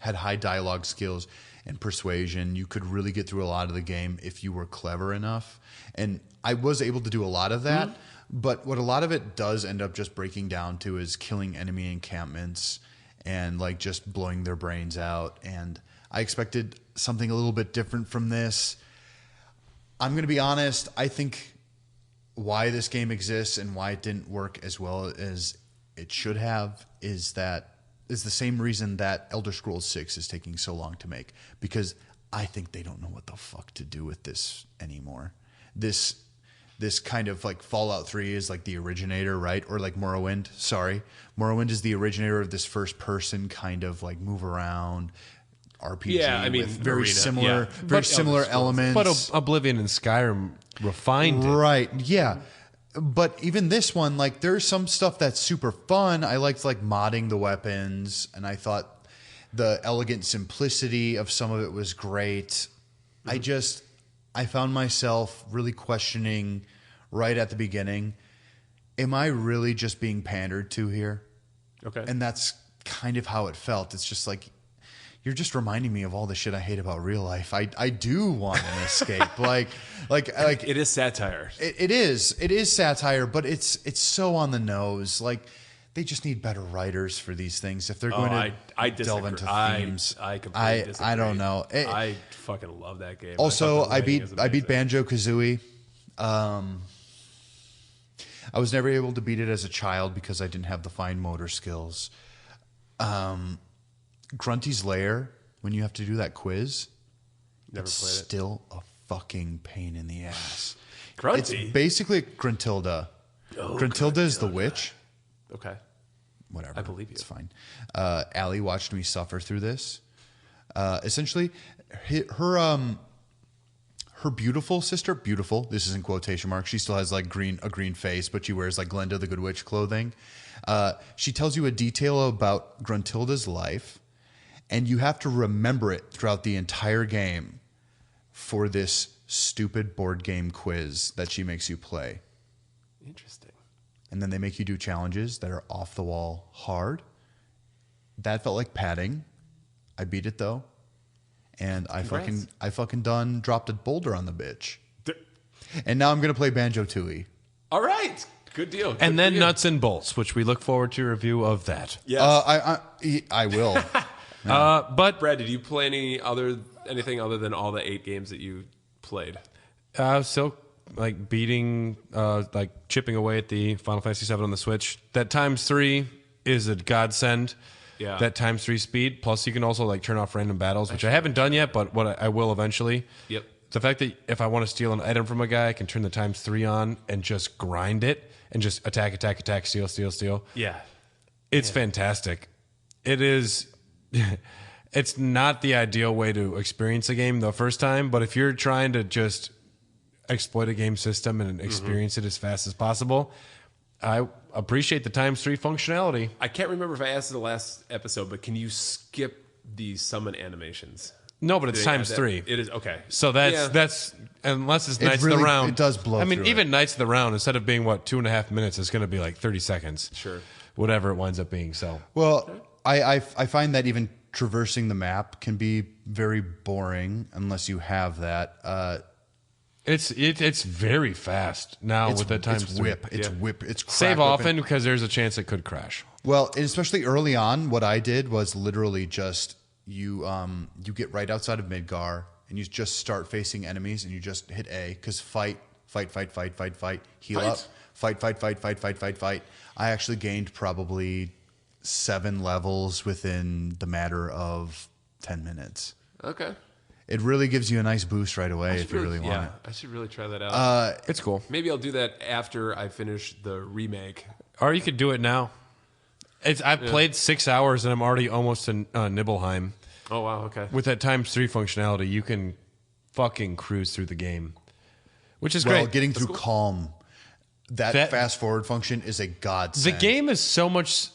had high dialogue skills and persuasion, you could really get through a lot of the game if you were clever enough. And I was able to do a lot of that, but what a lot of it does end up just breaking down to is killing enemy encampments and like just blowing their brains out. And I expected something a little bit different from this. I'm going to be honest, I think why this game exists and why it didn't work as well as it should have is the same reason that Elder Scrolls 6 is taking so long to make, because I think they don't know what the fuck to do with this anymore. This kind of like Fallout 3 is like the originator, right? Or like Morrowind. Sorry. Morrowind is the originator of this first person kind of like move around RPG with very similar elements. But Oblivion and Skyrim refined it. Right, yeah. But even this one, like there's some stuff that's super fun. I liked like modding the weapons, and I thought the elegant simplicity of some of it was great. I found myself really questioning right at the beginning, am I really just being pandered to here? Okay. And that's kind of how it felt. It's just like, you're just reminding me of all the shit I hate about real life. I do want an escape. like it is satire. It is satire, but it's so on the nose. Like they just need better writers for these things if they're going to delve into themes. I completely disagree. I don't know. I fucking love that game. Also, I beat Banjo-Kazooie. I was never able to beat it as a child because I didn't have the fine motor skills. Grunty's Lair, when you have to do that quiz, Never it's played it. still a fucking pain in the ass. Grunty? It's basically Gruntilda. Gruntilda is the witch. Okay. Whatever. I believe you. It's fine. Allie watched me suffer through this. Essentially, her her beautiful sister, beautiful, this is in quotation marks, she still has like a green face, but she wears like Glenda the Good Witch clothing. She tells you a detail about Gruntilda's life, and you have to remember it throughout the entire game for this stupid board game quiz that she makes you play. Interesting. And then they make you do challenges that are off the wall hard. That felt like padding. I beat it though. And I fucking dropped a boulder on the bitch. And now I'm going to play Banjo-Tooie. All right. Good deal. And then Nuts and Bolts, which we look forward to a review of that. Yes. I will. But Brad, did you play anything other than all the 8 games that you played? still like beating, like chipping away at the Final Fantasy VII on the Switch. That ×3 is a godsend. Yeah. That ×3 speed. Plus, you can also like turn off random battles, which I haven't done yet, but what I will eventually. Yep. The fact that if I want to steal an item from a guy, I can turn the ×3 on and just grind it and just attack, steal. Yeah. It's fantastic. It is. It's not the ideal way to experience a game the first time, but if you're trying to just exploit a game system and experience it as fast as possible, I appreciate the ×3 functionality. I can't remember if I asked in the last episode, but can you skip the summon animations? No, but it's ×3. It is okay. So that's unless it's Knights of the Round. It does blow. I mean, through even it. Knights of the Round, instead of being 2.5 minutes, it's going to be like 30 seconds. Sure. Whatever it winds up being. So Well, I find that even traversing the map can be very boring unless you have that. it's very fast now with the ×3. It's whip. It's whip. It's crack Save whipping. often because there's a chance it could crash. Well, and especially early on, what I did was literally just you get right outside of Midgar and you just start facing enemies and you just hit A because fight, heal up, fight. I actually gained probably 7 levels within the matter of 10 minutes. Okay. It really gives you a nice boost right away if you really want it. I should really try that out. It's cool. Maybe I'll do that after I finish the remake. Or you could do it now. I've played 6 hours and I'm already almost in Nibelheim. Oh, wow. Okay. With that ×3 functionality, you can fucking cruise through the game, which is Well, great. getting through Calm, that fast forward function is a godsend. The game is so much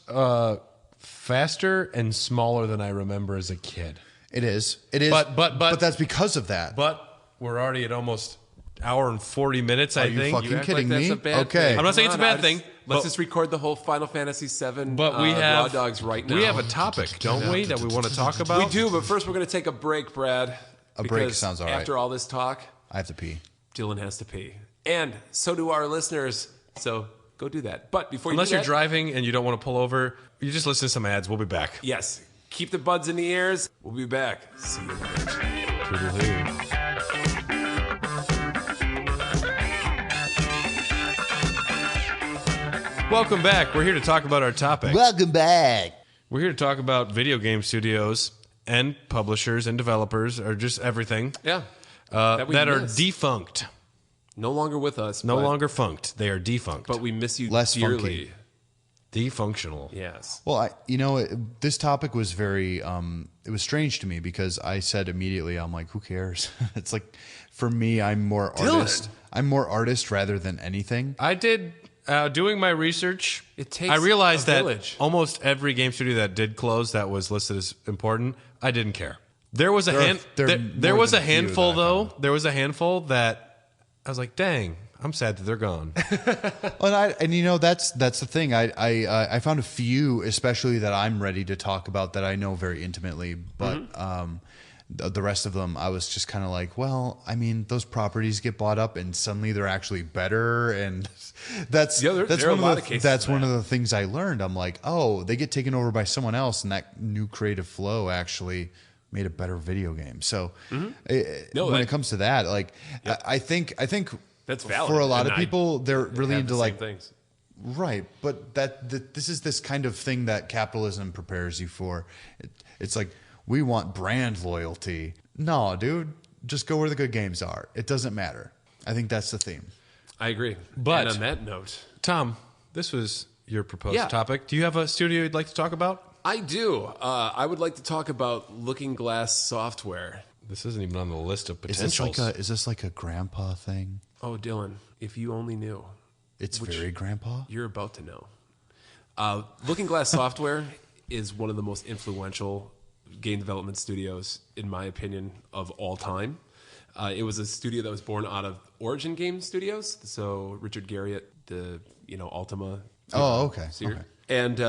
faster and smaller than I remember as a kid. It is. But that's because of that. But we're already at almost hour and 40 minutes, Are I you think. fucking act kidding like that's me? a bad Okay. thing. I'm not saying it's a bad thing. Let's but- just record the whole Final Fantasy VII But we Raw have Dogs right now. We have a topic, don't we, that we want to talk about? We do, but first we're going to take a break, Brad. A break because sounds all right. After all this talk, I have to pee. Dylan has to pee. And so do our listeners. So go do that. But before Unless you do you're that, driving and you don't want to pull over, you just listen to some ads. We'll be back. yes, keep the buds in the ears. We'll be back. See you later. Welcome back. We're here to talk about our topic. Welcome back. We're here to talk about video game studios and publishers and developers, or just everything Yeah. that are miss. defunct. No longer with us. No but- longer funked. They are defunct. But we miss you Less dearly. Defunctional. Yes. Well, this topic was very, it was strange to me because I said immediately, I'm like, who cares? It's like, for me, I'm more artist. I'm more artist rather than anything. I did, doing my research, It takes I realized a that village. almost every game studio that did close that was listed as important, I didn't care. There was a there more was a than a few handful that I though. There was a handful that I was like, dang, I'm sad that they're gone. And you know, that's the thing. I found a few, especially that I'm ready to talk about that I know very intimately, but the rest of them, I was just kind of like, well, I mean, those properties get bought up and suddenly they're actually better, and that's Yeah, there are a lot of cases that's of one that. of the things I learned. I'm like, oh, they get taken over by someone else, and that new creative flow actually made a better video game. So when it comes to that, like, I think That's valid. for a lot And of people, they're really have into the like same things. right, but this is this kind of thing that capitalism prepares you for. It's like, we want brand loyalty. No, dude, just go where the good games are. It doesn't matter. I think that's the theme. I agree. But- and on that note, Tom, this was your proposed Yeah. topic. Do you have a studio you'd like to talk about? I do. I would like to talk about Looking Glass Software. This isn't even on the list of Is potentials. this like a grandpa thing? Oh, Dylan, if you only knew. It's very grandpa? You're about to know. Looking Glass Software is one of the most influential game development studios, in my opinion, of all time. It was a studio that was born out of Origin Game Studios. So Richard Garriott, the Ultima. Oh, okay. Series. Okay. And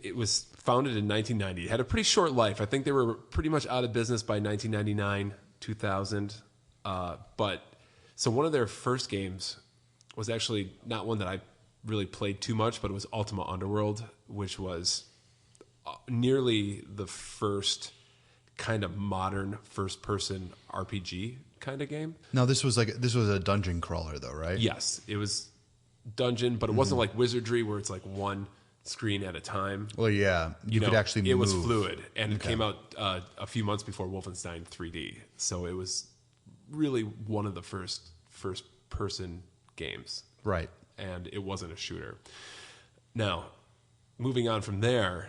it was founded in 1990. It had a pretty short life. I think they were pretty much out of business by 1999, 2000. So one of their first games was actually not one that I really played too much, but it was Ultima Underworld, which was nearly the first kind of modern first-person RPG kind of game. No, this was a dungeon crawler though, right? Yes, it was dungeon, but it wasn't like Wizardry where it's like one screen at a time. Well, yeah, you could actually move. It was fluid, and it came out a few months before Wolfenstein 3D. So it was really one of the first-person games. Right. And it wasn't a shooter. Now, moving on from there,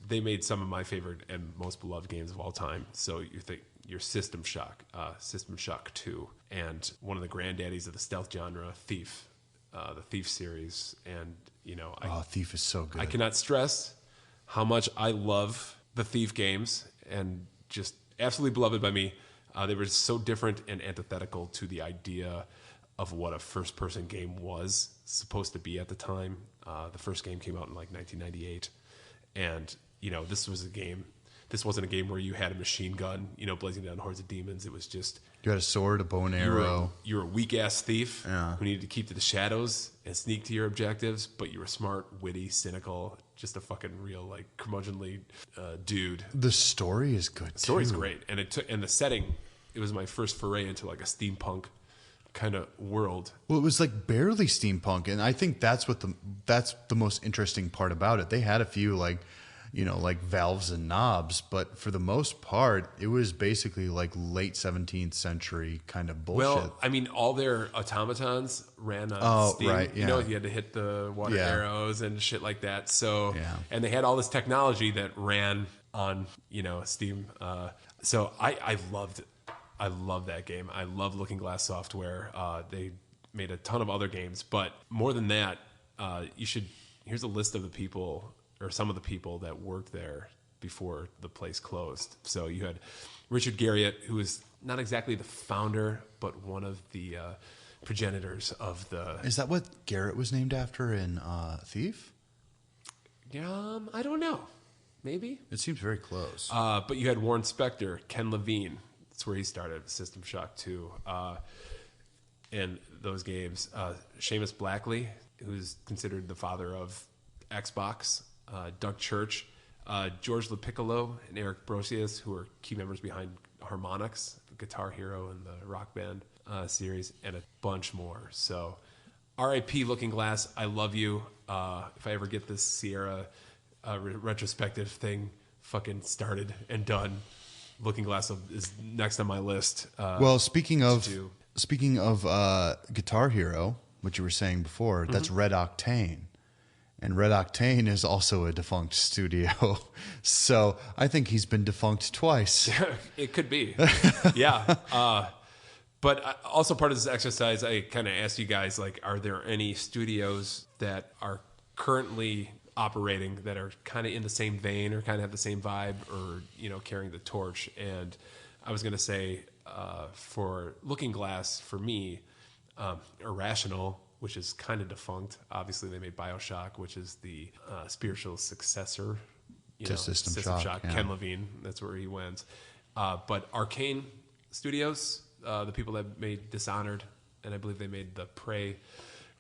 they made some of my favorite and most beloved games of all time. So you think your System Shock 2, and one of the granddaddies of the stealth genre, Thief, the Thief series, and Thief is so good. I cannot stress how much I love the Thief games, and just absolutely beloved by me. They were so different and antithetical to the idea of what a first-person game was supposed to be at the time. The first game came out in like 1998, and this was a game. This wasn't a game where you had a machine gun, blazing down hordes of demons. It was just you had a sword, a bow and arrow. You were a weak-ass thief who needed to keep to the shadows and sneak to your objectives, but you were smart, witty, cynical, just a fucking real, like, curmudgeonly dude. The story is good, too. The story's great, and the setting, it was my first foray into, like, a steampunk kind of world. Well, it was, like, barely steampunk, and I think that's the most interesting part about it. They had a few, like valves and knobs, but for the most part, it was basically like late 17th century kind of bullshit. Well, I mean, all their automatons ran on steam. Right, yeah. You had to hit the water arrows and shit like that. So, yeah. And they had all this technology that ran on, steam. So I loved that game. I love Looking Glass Software. They made a ton of other games, but more than that, here's a list of the people, or some of the people that worked there before the place closed. So you had Richard Garriott, who is not exactly the founder, but one of the progenitors of the... Is that what Garrett was named after in Thief? I don't know. Maybe. It seems very close. But you had Warren Spector, Ken Levine. That's where he started, System Shock 2. And those games. Seamus Blackley, who's considered the father of Xbox. Doug Church, George LePiccolo, and Eric Brosius, who are key members behind Harmonix, the Guitar Hero and the Rock Band series, and a bunch more. So, R.I.P. Looking Glass, I love you. If I ever get this Sierra retrospective thing fucking started and done, Looking Glass is next on my list. Well, speaking of Guitar Hero, what you were saying before, that's Red Octane. And Red Octane is also a defunct studio. So I think he's been defunct twice. It could be. Yeah. But also part of this exercise, I kind of asked you guys, like, are there any studios that are currently operating that are kind of in the same vein or kind of have the same vibe or, carrying the torch? And I was going to say for Looking Glass, for me, Irrational, which is kind of defunct. Obviously, they made BioShock, which is the spiritual successor to System Shock. Yeah. Ken Levine, that's where he went. But Arcane Studios, the people that made Dishonored, and I believe they made the Prey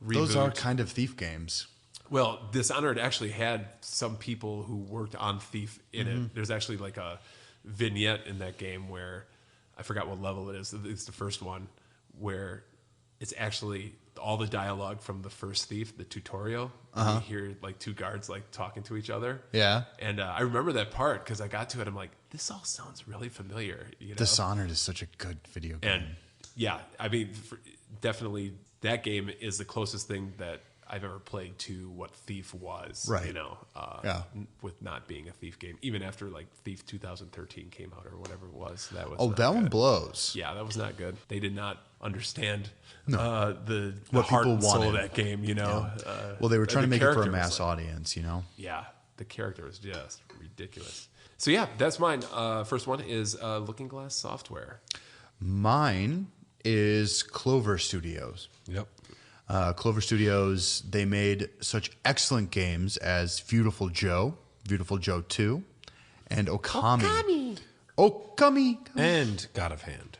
reboot. Those are kind of Thief games. Well, Dishonored actually had some people who worked on Thief in it. There's actually like a vignette in that game where, I forgot what level it is. It's the first one, where it's actually all the dialogue from the first Thief, the tutorial. You hear like two guards like talking to each other. Yeah. And I remember that part because I got to it. I'm like, this all sounds really familiar. Dishonored is such a good video game. And yeah, I mean, definitely that game is the closest thing that I've ever played to what Thief was. Right. You know, with not being a Thief game, even after like Thief 2013 came out or whatever it was. That was that one blows. Yeah, that was not good. They did not understand the What heart people and soul of wanted. that game. You know. Well, they were trying to make it for a mass like, audience. You know. Yeah, the character was just ridiculous. So yeah, that's mine. First one is Looking Glass Software. Mine is Clover Studios. Yep. Clover Studios, they made such excellent games as Beautiful Joe 2, and Okami. Okami. And God of Hand.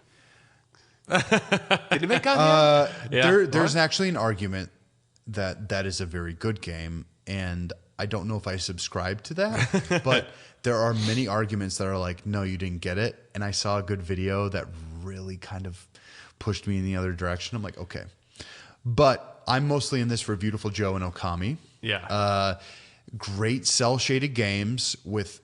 Did it make God? There's actually an argument that is a very good game, and I don't know if I subscribe to that, but there are many arguments that are like, no, you didn't get it. And I saw a good video that really kind of pushed me in the other direction. I'm like, okay. But I'm mostly in this for Beautiful Joe and Okami. Yeah. Great cell-shaded games with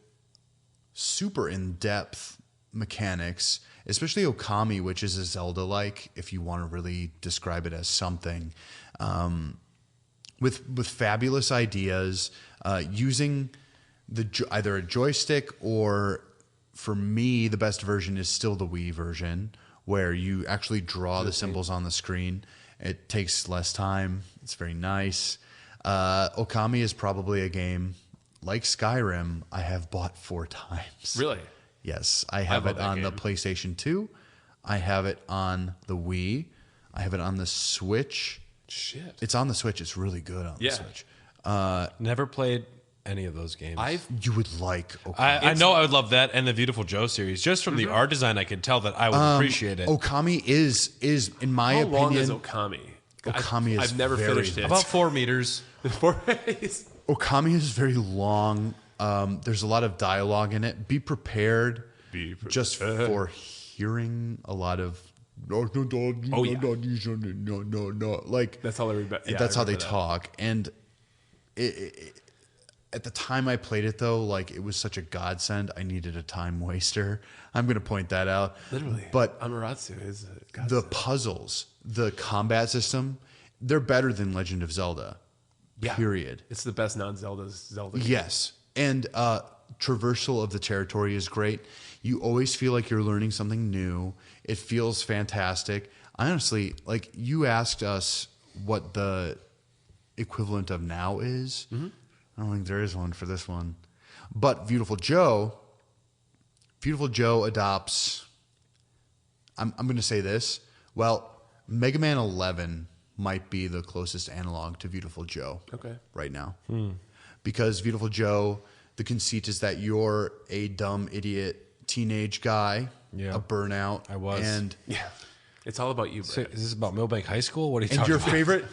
super in-depth mechanics, especially Okami, which is a Zelda-like, if you want to really describe it as something. With fabulous ideas, using either a joystick or, for me, the best version is still the Wii version, where you actually draw the symbols on the screen. It takes less time. It's very nice. Okami is probably a game like Skyrim I have bought 4 times. Really? Yes. I have it on the PlayStation 2. I have it on the Wii. I have it on the Switch. Shit. It's on the Switch. It's really good on the Switch. Never played any of those games. You would like Okami. I know I would love that and the Beautiful Joe series. Just from the art design, I could tell that I would appreciate it. Okami is in my opinion. How long is Okami? Okami is I've never finished it. About 4 meters. 4 days. Okami is very long. There's a lot of dialogue in it. Be prepared. Just for hearing a lot of no. Like That's how everybody. that's how they talk. And at the time I played it, though, like it was such a godsend. I needed a time waster. I'm going to point that out. Literally. But Amaterasu is a godsend. the puzzles, the combat system, they're better than Legend of Zelda. Yeah. Period. It's the best non-Zelda game. Yes. And traversal of the territory is great. You always feel like you're learning something new. It feels fantastic. Honestly, like you asked us what the equivalent of now is. Mm-hmm. I don't think there is one for this one. But Beautiful Joe adopts, I'm going to say this. Well, Mega Man 11 might be the closest analog to Beautiful Joe right now. Because Beautiful Joe, the conceit is that you're a dumb idiot teenage guy, a burnout. I was. And it's all about you, Brad. Is this about Mailbag High School? What are you talking your about? favorite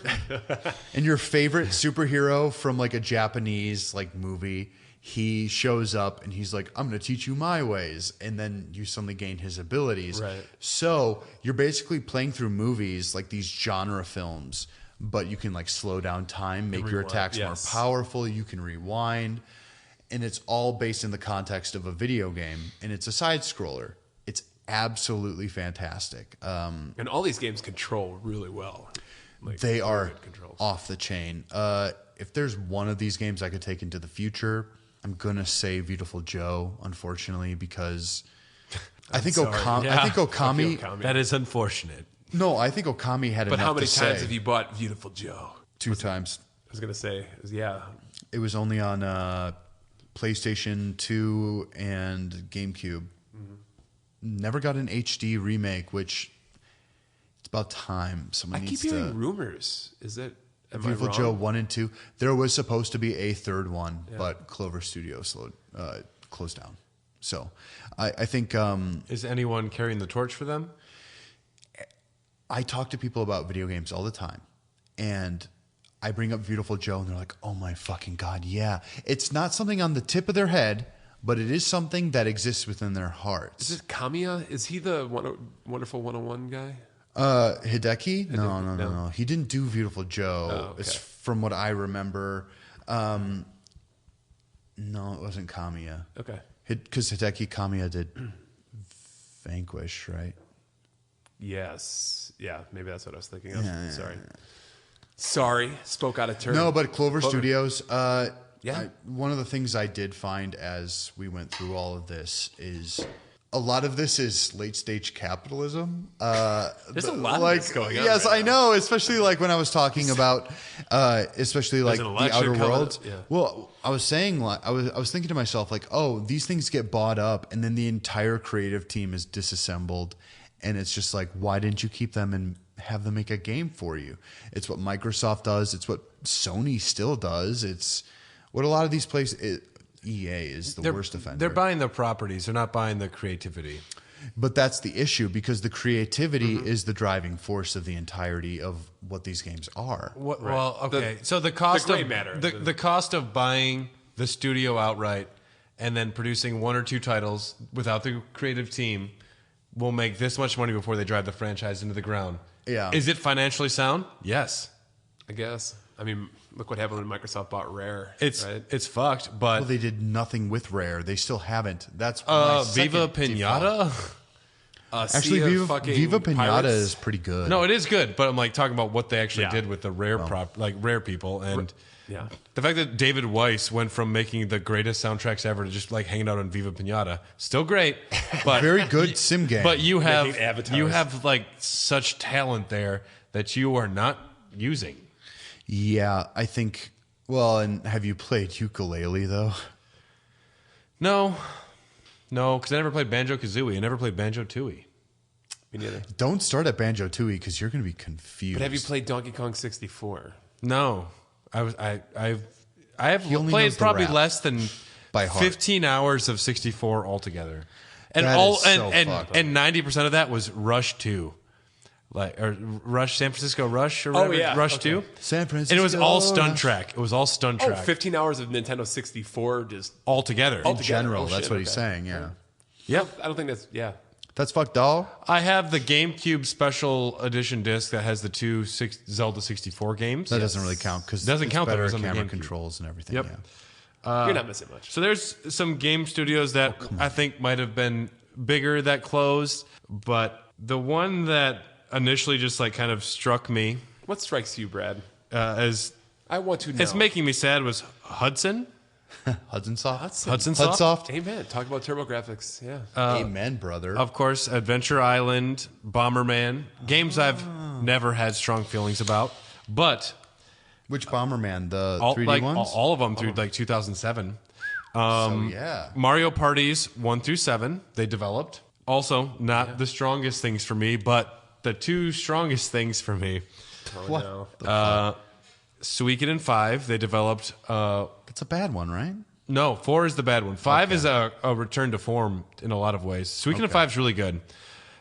and your favorite superhero from like a Japanese like movie, he shows up and he's like, I'm going to teach you my ways. And then you suddenly gain his abilities. Right. So you're basically playing through movies like these genre films, but you can like slow down time, make your attacks more powerful. You can rewind. And it's all based in the context of a video game. And it's a side scroller. It's absolutely fantastic. And all these games control really well. Like, they are controls. off the chain. If there's one of these games I could take into the future, I'm gonna say Beautiful Joe, unfortunately, because I think Okami. That is unfortunate. No, I think Okami had enough to say. But how many times have you bought Beautiful Joe? 2 times. I was gonna say, It was only on PlayStation 2 and GameCube. Never got an HD remake, which it's about time. Someone needs to. I keep hearing rumors. Is it Beautiful Joe 1 and 2? There was supposed to be a third one, but Clover Studios closed down. So I think. Is anyone carrying the torch for them? I talk to people about video games all the time, and I bring up Beautiful Joe, and they're like, "Oh my fucking god, yeah!" It's not something on the tip of their head, but it is something that exists within their hearts. Is it Kamiya? Is he the Wonderful 101 guy? Hideki? No. He didn't do Beautiful Joe. Oh, okay. It's from what I remember. No, it wasn't Kamiya. Okay. Because Hideki Kamiya did Vanquish, right? Yes. Yeah, maybe that's what I was thinking of. Sorry. Sorry, spoke out of turn. No, but Clover Studios. Yeah. One of the things I did find as we went through all of this is a lot of this is late stage capitalism. There's a lot of this going on. Yes, right I know. Especially like when I was talking about, especially like an the election Outer coming Worlds. up, yeah. Well, I was saying, like, I was thinking to myself, like, oh, these things get bought up, and then the entire creative team is disassembled, and it's just like, why didn't you keep them and have them make a game for you? It's what Microsoft does. It's what Sony still does. It's what a lot of these places. EA is the worst offender. They're buying the properties. They're not buying the creativity. But that's the issue, because the creativity is the driving force of the entirety of what these games are. Well, okay. So the cost gray of matter. the cost of buying the studio outright and then producing one or two titles without the creative team will make this much money before they drive the franchise into the ground. Yeah. Is it financially sound? Yes. I guess. I mean, look what happened when Microsoft bought Rare. It's fucked, but Well, they did nothing with Rare. They still haven't. That's my Viva second default. Pinata? Actually, Viva Pinata is pretty good. No, it is good, but I'm like talking about what they actually Yeah. did with the Rare Rare people, and Yeah. the fact that David Weiss went from making the greatest soundtracks ever to just like hanging out on Viva Pinata, still great, but Very good sim game. But you have Making avatars. you have like such talent there that you are not using. Yeah, I think. Well, and have you played ukulele though? No, because I never played Banjo Kazooie. I never played Banjo Tooie. Me neither. Don't start at Banjo Tooie because you're going to be confused. But have you played Donkey Kong 64? No, I have He only knows played the probably rap less than by heart. 15 hours of 64 altogether, and That all is so and fucked. 90% of that was Rush 2, like or Rush San Francisco Rush or whatever. yeah, Rush okay. 2. San Francisco? And it was all stunt track. It was all stunt Oh, track 15 hours of Nintendo 64 just... altogether. In general, Oh, that's shit, what he's okay. saying. Yeah, Yep. I don't think that's... Yeah. that's fucked all. I have the GameCube Special Edition disc that has the two Zelda 64 games. That doesn't really count because Doesn't count, though, it better was on the camera GameCube. controls and everything. Yep. Yeah. You're not missing much. So there's some game studios that I think might have been bigger that closed, but the one that initially just like kind of struck me What strikes you, Brad? as I want to know. it's making me sad was Hudson. Hudson Soft. Hudson Soft. Hudsoft. Amen. Talk about TurboGrafx. Yeah. Amen, brother. Of course, Adventure Island, Bomberman, games I've never had strong feelings about, but Which Bomberman? The all 3D like ones? all of them through like 2007. So, yeah. Mario Parties 1 through 7 they developed. Also, not the strongest things for me, but the two strongest things for me. What? no. the fuck? Suikoden 5 they developed. That's a bad one, right? No, 4 is the bad one. 5 is a return to form in a lot of ways. Suikoden 5 is really good.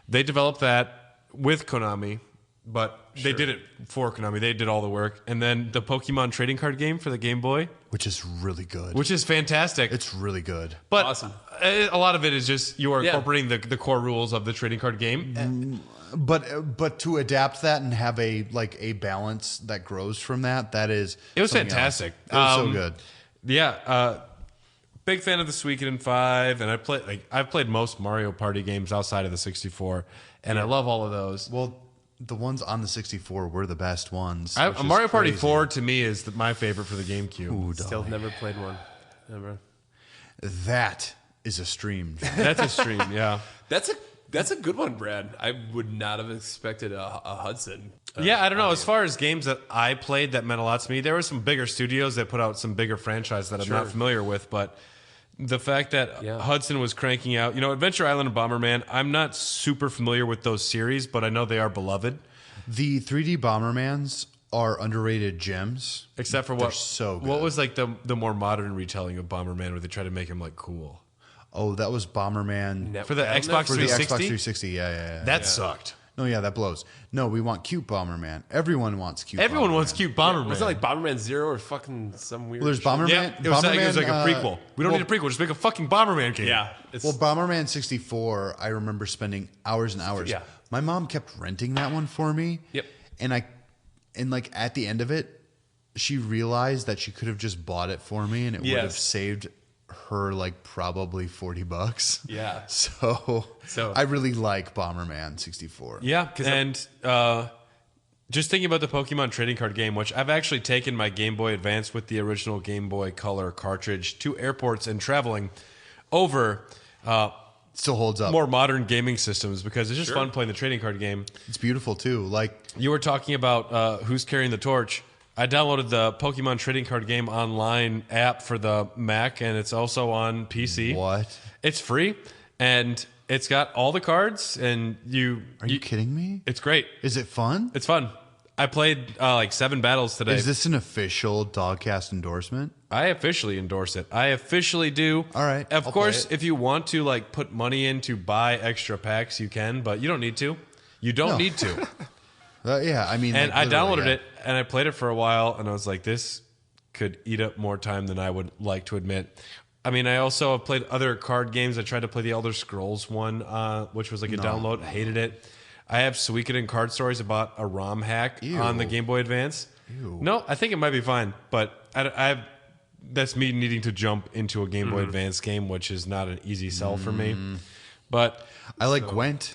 They developed that with Konami, but they did it for Konami. They did all the work. And then the Pokemon trading card game for the Game Boy, Which is really good. which is fantastic. It's really good. But Awesome. A lot of it is just you are Yeah. incorporating the core rules of the trading card game. But to adapt that and have a balance that grows from that is It was something fantastic. else. It was so good. Yeah, big fan of the Suikoden 5, and I've played most Mario Party games outside of the 64, and I love all of those. Well, the ones on the 64 were the best ones. which is Mario Party crazy. 4 to me is my favorite for the GameCube. Ooh, Still dog. never played one. Never. That is a stream. That's a stream, yeah. That's a good one, Brad. I would not have expected a Hudson. Yeah, I don't know. As far as games that I played that meant a lot to me, there were some bigger studios that put out some bigger franchises that I'm not familiar with, but the fact that Hudson was cranking out, Adventure Island and Bomberman, I'm not super familiar with those series, but I know they are beloved. The 3D Bombermans are underrated gems. Except for They're so good. what was like the more modern retelling of Bomberman where they try to make him like cool. Oh, that was Bomberman For the Battle.net? Xbox for the Xbox 360? 360. Yeah. That sucked. No, yeah, that blows. No, we want cute Bomberman. Everyone wants cute. Everyone Bomberman. wants cute Bomberman. Was it like Bomberman Zero or fucking some weird? Well, there's shit? Bomberman. Yeah, it was like a prequel. We don't well, need a prequel. Just make a fucking Bomberman game. Yeah. Well, Bomberman 64, I remember spending hours and hours. Yeah. My mom kept renting that one for me. Yep. And at the end of it, she realized that she could have just bought it for me and it would have Yes. saved her probably $40. Yeah. So So- I really like Bomberman 64. Yeah, and Just thinking about the Pokemon trading card game, which I've actually taken my Game Boy Advance with the original Game Boy Color cartridge to airports and traveling over Still holds up. more modern gaming systems because it's just fun playing the trading card game. It's beautiful too. Like You were talking about who's carrying the torch. I downloaded the Pokemon trading card game online app for the Mac, and it's also on PC. what? It's free, and it's got all the cards, and Are you kidding me? It's great. Is it fun? It's fun. I played like 7 battles today. Is this an official Dogcast endorsement? I officially endorse it. I officially do. All right, Of I'll course, play it. if you want to like put money in to buy extra packs, you can, but you don't need to. You don't No. need to. Yeah, I mean, And like, I literally, downloaded yeah. it and I played it for a while, and I was like, this could eat up more time than I would like to admit. I mean, I also have played other card games. I tried to play the Elder Scrolls one, which was like a download. Hated it. I have Suikoden Card Stories about a ROM hack on the Game Boy Advance. No, I think it might be fine, but that's me needing to jump into a Game Boy Advance game, which is not an easy sell for me. But I like Gwent.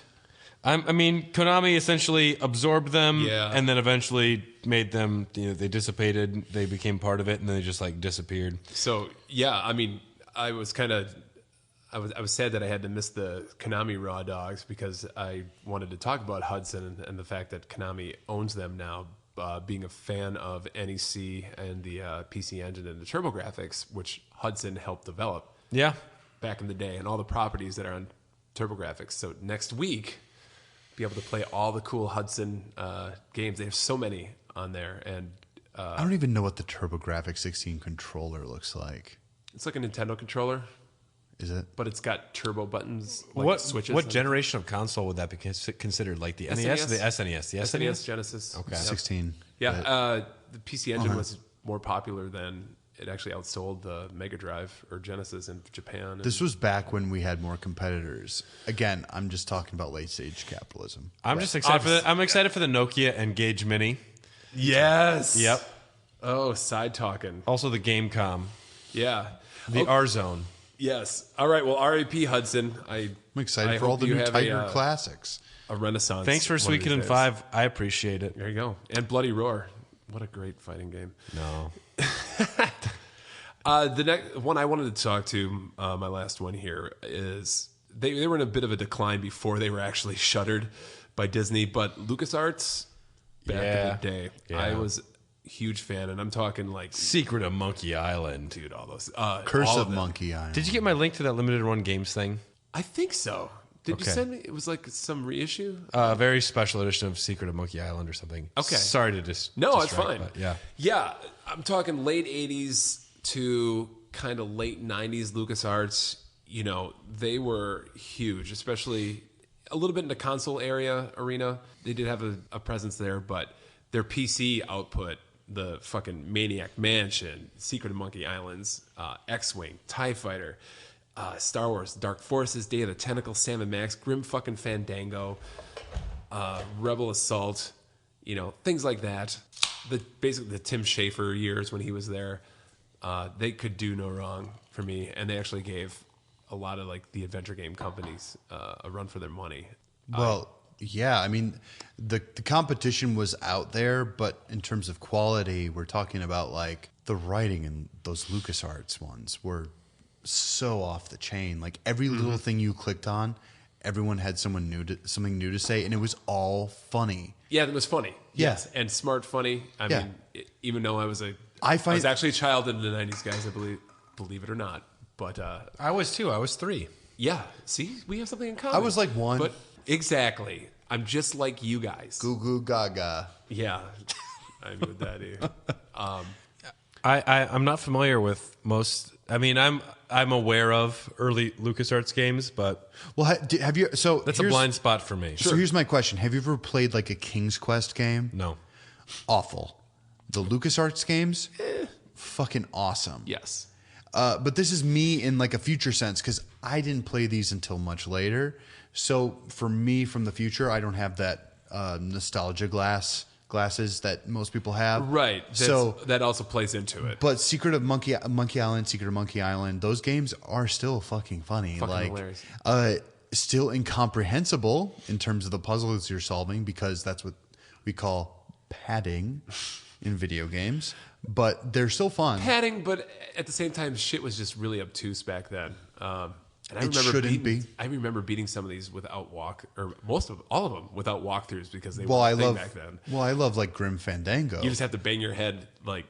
I mean, Konami essentially absorbed them Yeah. and then eventually made them, they dissipated, they became part of it, and then they just like disappeared. So yeah, I mean, I was sad that I had to miss the Konami Raw Dogs because I wanted to talk about Hudson and the fact that Konami owns them now. Being a fan of NEC and the PC Engine and the TurboGrafx, which Hudson helped develop Yeah. back in the day, and all the properties that are on TurboGrafx. So next week, be able to play all the cool Hudson games. They have so many on there, and I don't even know what the TurboGrafx 16 controller looks like. it's like a Nintendo controller, Is it? but it's got turbo buttons, like What switches. What and- generation of console would that be considered? Like the NES or the SNES? The SNES? SNES, Genesis. Okay. Yep. 16. Yeah, the PC Engine was more popular than it actually outsold the Mega Drive or Genesis in Japan. This was back when we had more competitors. Again, I'm just talking about late stage capitalism. I'm just excited I'm excited for the Nokia Engage Mini. Yes. Yep. Oh, side talking. Also the Gamecom. Yeah. The R Zone. Yes. All right. Well, R.A.P. Hudson. I'm excited I for all hope the you new have Tiger classics. a renaissance. Thanks for one of these Suikoden days. 5. I appreciate it. There you go. And Bloody Roar. What a great fighting game. No. The next one I wanted to talk to, my last one here, is they were in a bit of a decline before they were actually shuttered by Disney, but LucasArts back in the day, Yeah. I was a huge fan, and I'm talking like, Secret of Monkey Island. dude, all those. Curse all of them. Monkey Island. Did you get my link to that limited run games thing? I think so. Did you Okay. send me? It was like some reissue. Very special edition of Secret of Monkey Island or something. Okay. Sorry to just No, it's distract, fine. but yeah. Yeah, I'm talking late 80s to kind of late 90s LucasArts. You know, they were huge, especially a little bit in the console arena. They did have a presence there, but their PC output, the fucking Maniac Mansion, Secret of Monkey Islands, X-Wing, TIE Fighter, Star Wars, Dark Forces, Day of the Tentacle, Sam & Max, Grim fucking Fandango, Rebel Assault, you know, things like that. Basically the Tim Schafer years when he was there, they could do no wrong for me, and they actually gave a lot of like the adventure game companies a run for their money. Well, yeah, I mean, the competition was out there, but in terms of quality, we're talking about like the writing in those LucasArts ones were so off the chain. Like every little thing you clicked on, everyone had something new to say, and it was all funny. Yeah, it was funny. Yeah. Yes, and smart funny. I Yeah. mean, even though I was I was actually a child in the 90s, guys, I believe it or not. But I was too. I was 3. yeah, see, we have something in common. I was like 1. But exactly. I'm just like you guys. Goo goo gaga. Yeah. I knew that either. I'm not familiar with most. I mean, I'm aware of early LucasArts games, but Well, have you? So that's a here's- blind spot for me. So here's my question: have you ever played like a King's Quest game? No. Awful. The LucasArts games, fucking awesome. Yes. But this is me in like a future sense because I didn't play these until much later. So for me, from the future, I don't have that nostalgia glasses that most people have. Right. So that also plays into it. but Secret of Monkey Island, those games are still fucking funny. Fucking hilarious. Still incomprehensible in terms of the puzzles you're solving because that's what we call padding in video games, but they're still fun. Padding, but at the same time, shit was just really obtuse back then. And I It shouldn't be. I remember beating some of these without all of them without walkthroughs because they were I a thing love back then. Well, I love like Grim Fandango. You just have to bang your head like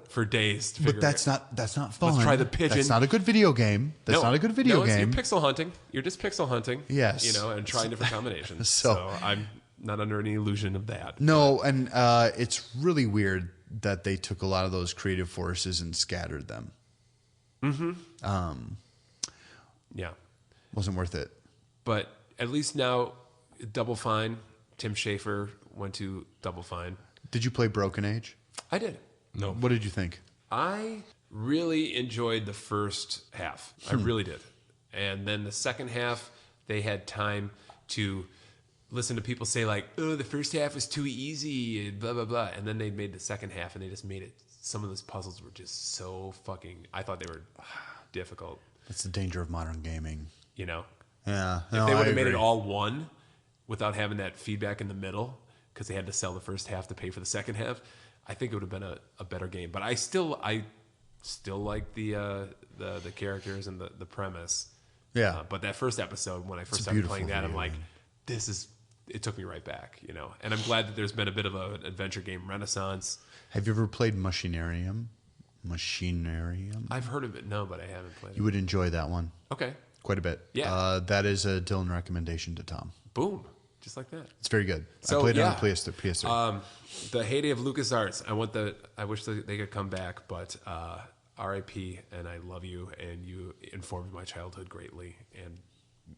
for days. To But that's not fun. Let's try the pigeon. That's not a good video game. That's not a good video game. You're pixel hunting. You're just pixel hunting. Yes. And trying different combinations. So I'm not under any illusion of that. No, and it's really weird that they took a lot of those creative forces and scattered them. Yeah. Wasn't worth it. But at least now, Double Fine, Tim Schafer went to Double Fine. Did you play Broken Age? I did. No. What did you think? I really enjoyed the first half. I really did. And then the second half, they had time to listen to people say like, oh, the first half was too easy, and blah, blah, blah. And then they made the second half, and they just made it. Some of those puzzles were just so fucking, I thought they were difficult. That's the danger of modern gaming. Yeah. No, If they would I have made it agree. all one without having that feedback in the middle, because they had to sell the first half to pay for the second half, I think it would have been a better game. But I still like the characters and the premise. Yeah. But that first episode, when I first a started beautiful playing that, I'm video like, game. it took me right back, And I'm glad that there's been a bit of an adventure game renaissance. Have you ever played Machinarium? I've heard of it, no, but I haven't played You it. would enjoy that one Okay. quite a bit. Yeah. That is a Dylan recommendation to Tom. Boom. Just like that. It's very good. So, I played it on yeah. PS3. The heyday of LucasArts. I wish that they could come back, but R.I.P. and I love you, and you informed my childhood greatly and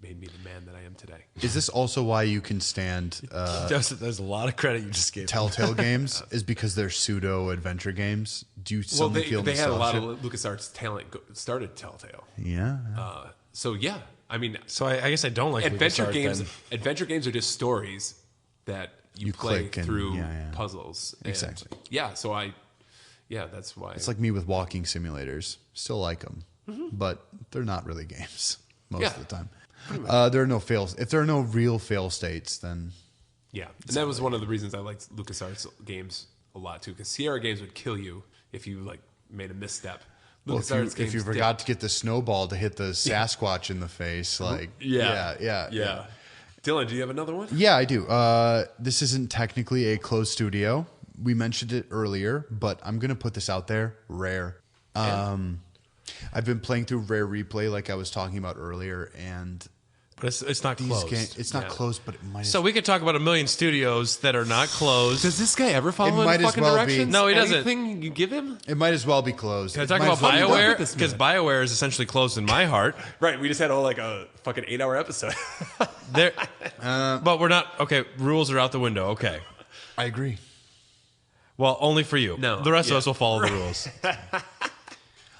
made me the man that I am today. Is this also why you can stand There's a lot of credit you just gave. Telltale games? Is because they're pseudo adventure games? Do you suddenly feel they had a lot nostalgia? of LucasArts talent started Telltale. Yeah. So yeah, I mean, So I guess I don't like adventure LucasArts games. then. Adventure games are just stories that you play click and- through yeah. puzzles. And Exactly. Yeah. So that's why It's like me with walking simulators. Still like them, but they're not really games most of the time. There are no fails. If there are no real fail states, then yeah. And that was one of the reasons I liked LucasArts games a lot too, because Sierra games would kill you if you like made a misstep. well, LucasArts if you games forgot to get the snowball to hit the Sasquatch in the face, like yeah. Dylan, do you have another one? Yeah, I do. This isn't technically a closed studio. We mentioned it earlier, but I'm going to put this out there. Rare. I've been playing through Rare Replay like I was talking about earlier, and But it's not closed. it's not closed, but it might So we could talk about a million studios that are not closed. Does this guy ever follow It might in as fucking well be. directions? No, he doesn't. Anything you give him? it might as well be closed. Can I It talk might about as well be done BioWare? with this Because minute? BioWare is essentially closed in my heart. Right. We just had like a fucking 8-hour episode. There, but we're not okay. Rules are out the window. Okay. I agree. Well, only for you. No, the rest of yeah. us will follow the rules.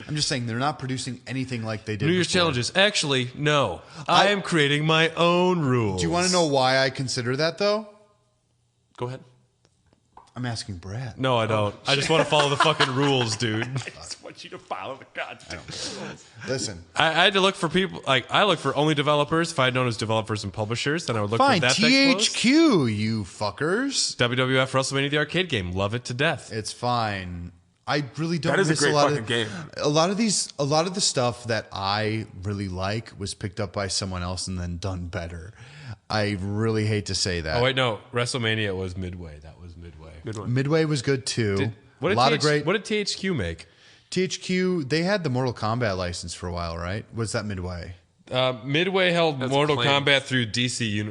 I'm just saying they're not producing anything like they did. New Year's before. challenges. Actually, no. I am creating my own rules. Do you want to know why I consider that though? Go ahead. I'm asking Brad. No, I don't. I just want to follow the fucking rules, dude. I just want you to follow the goddamn rules. Listen, I had to look for people. Like I look for only developers. If I had known as developers and publishers, then I would look fine. for that close. THQ, you fuckers. WWF WrestleMania the arcade game. Love it to death. It's fine. I really don't That is a miss great a lot fucking of game. A lot of the stuff that I really like was picked up by someone else and then done better. I really hate to say that. Oh wait, no. WrestleMania was Midway. That was Midway. Good one. Midway was good too. What a did lot of great. What did THQ make? THQ, they had the Mortal Kombat license for a while, right? Was that Midway? Midway held That's Mortal Acclaim. Kombat through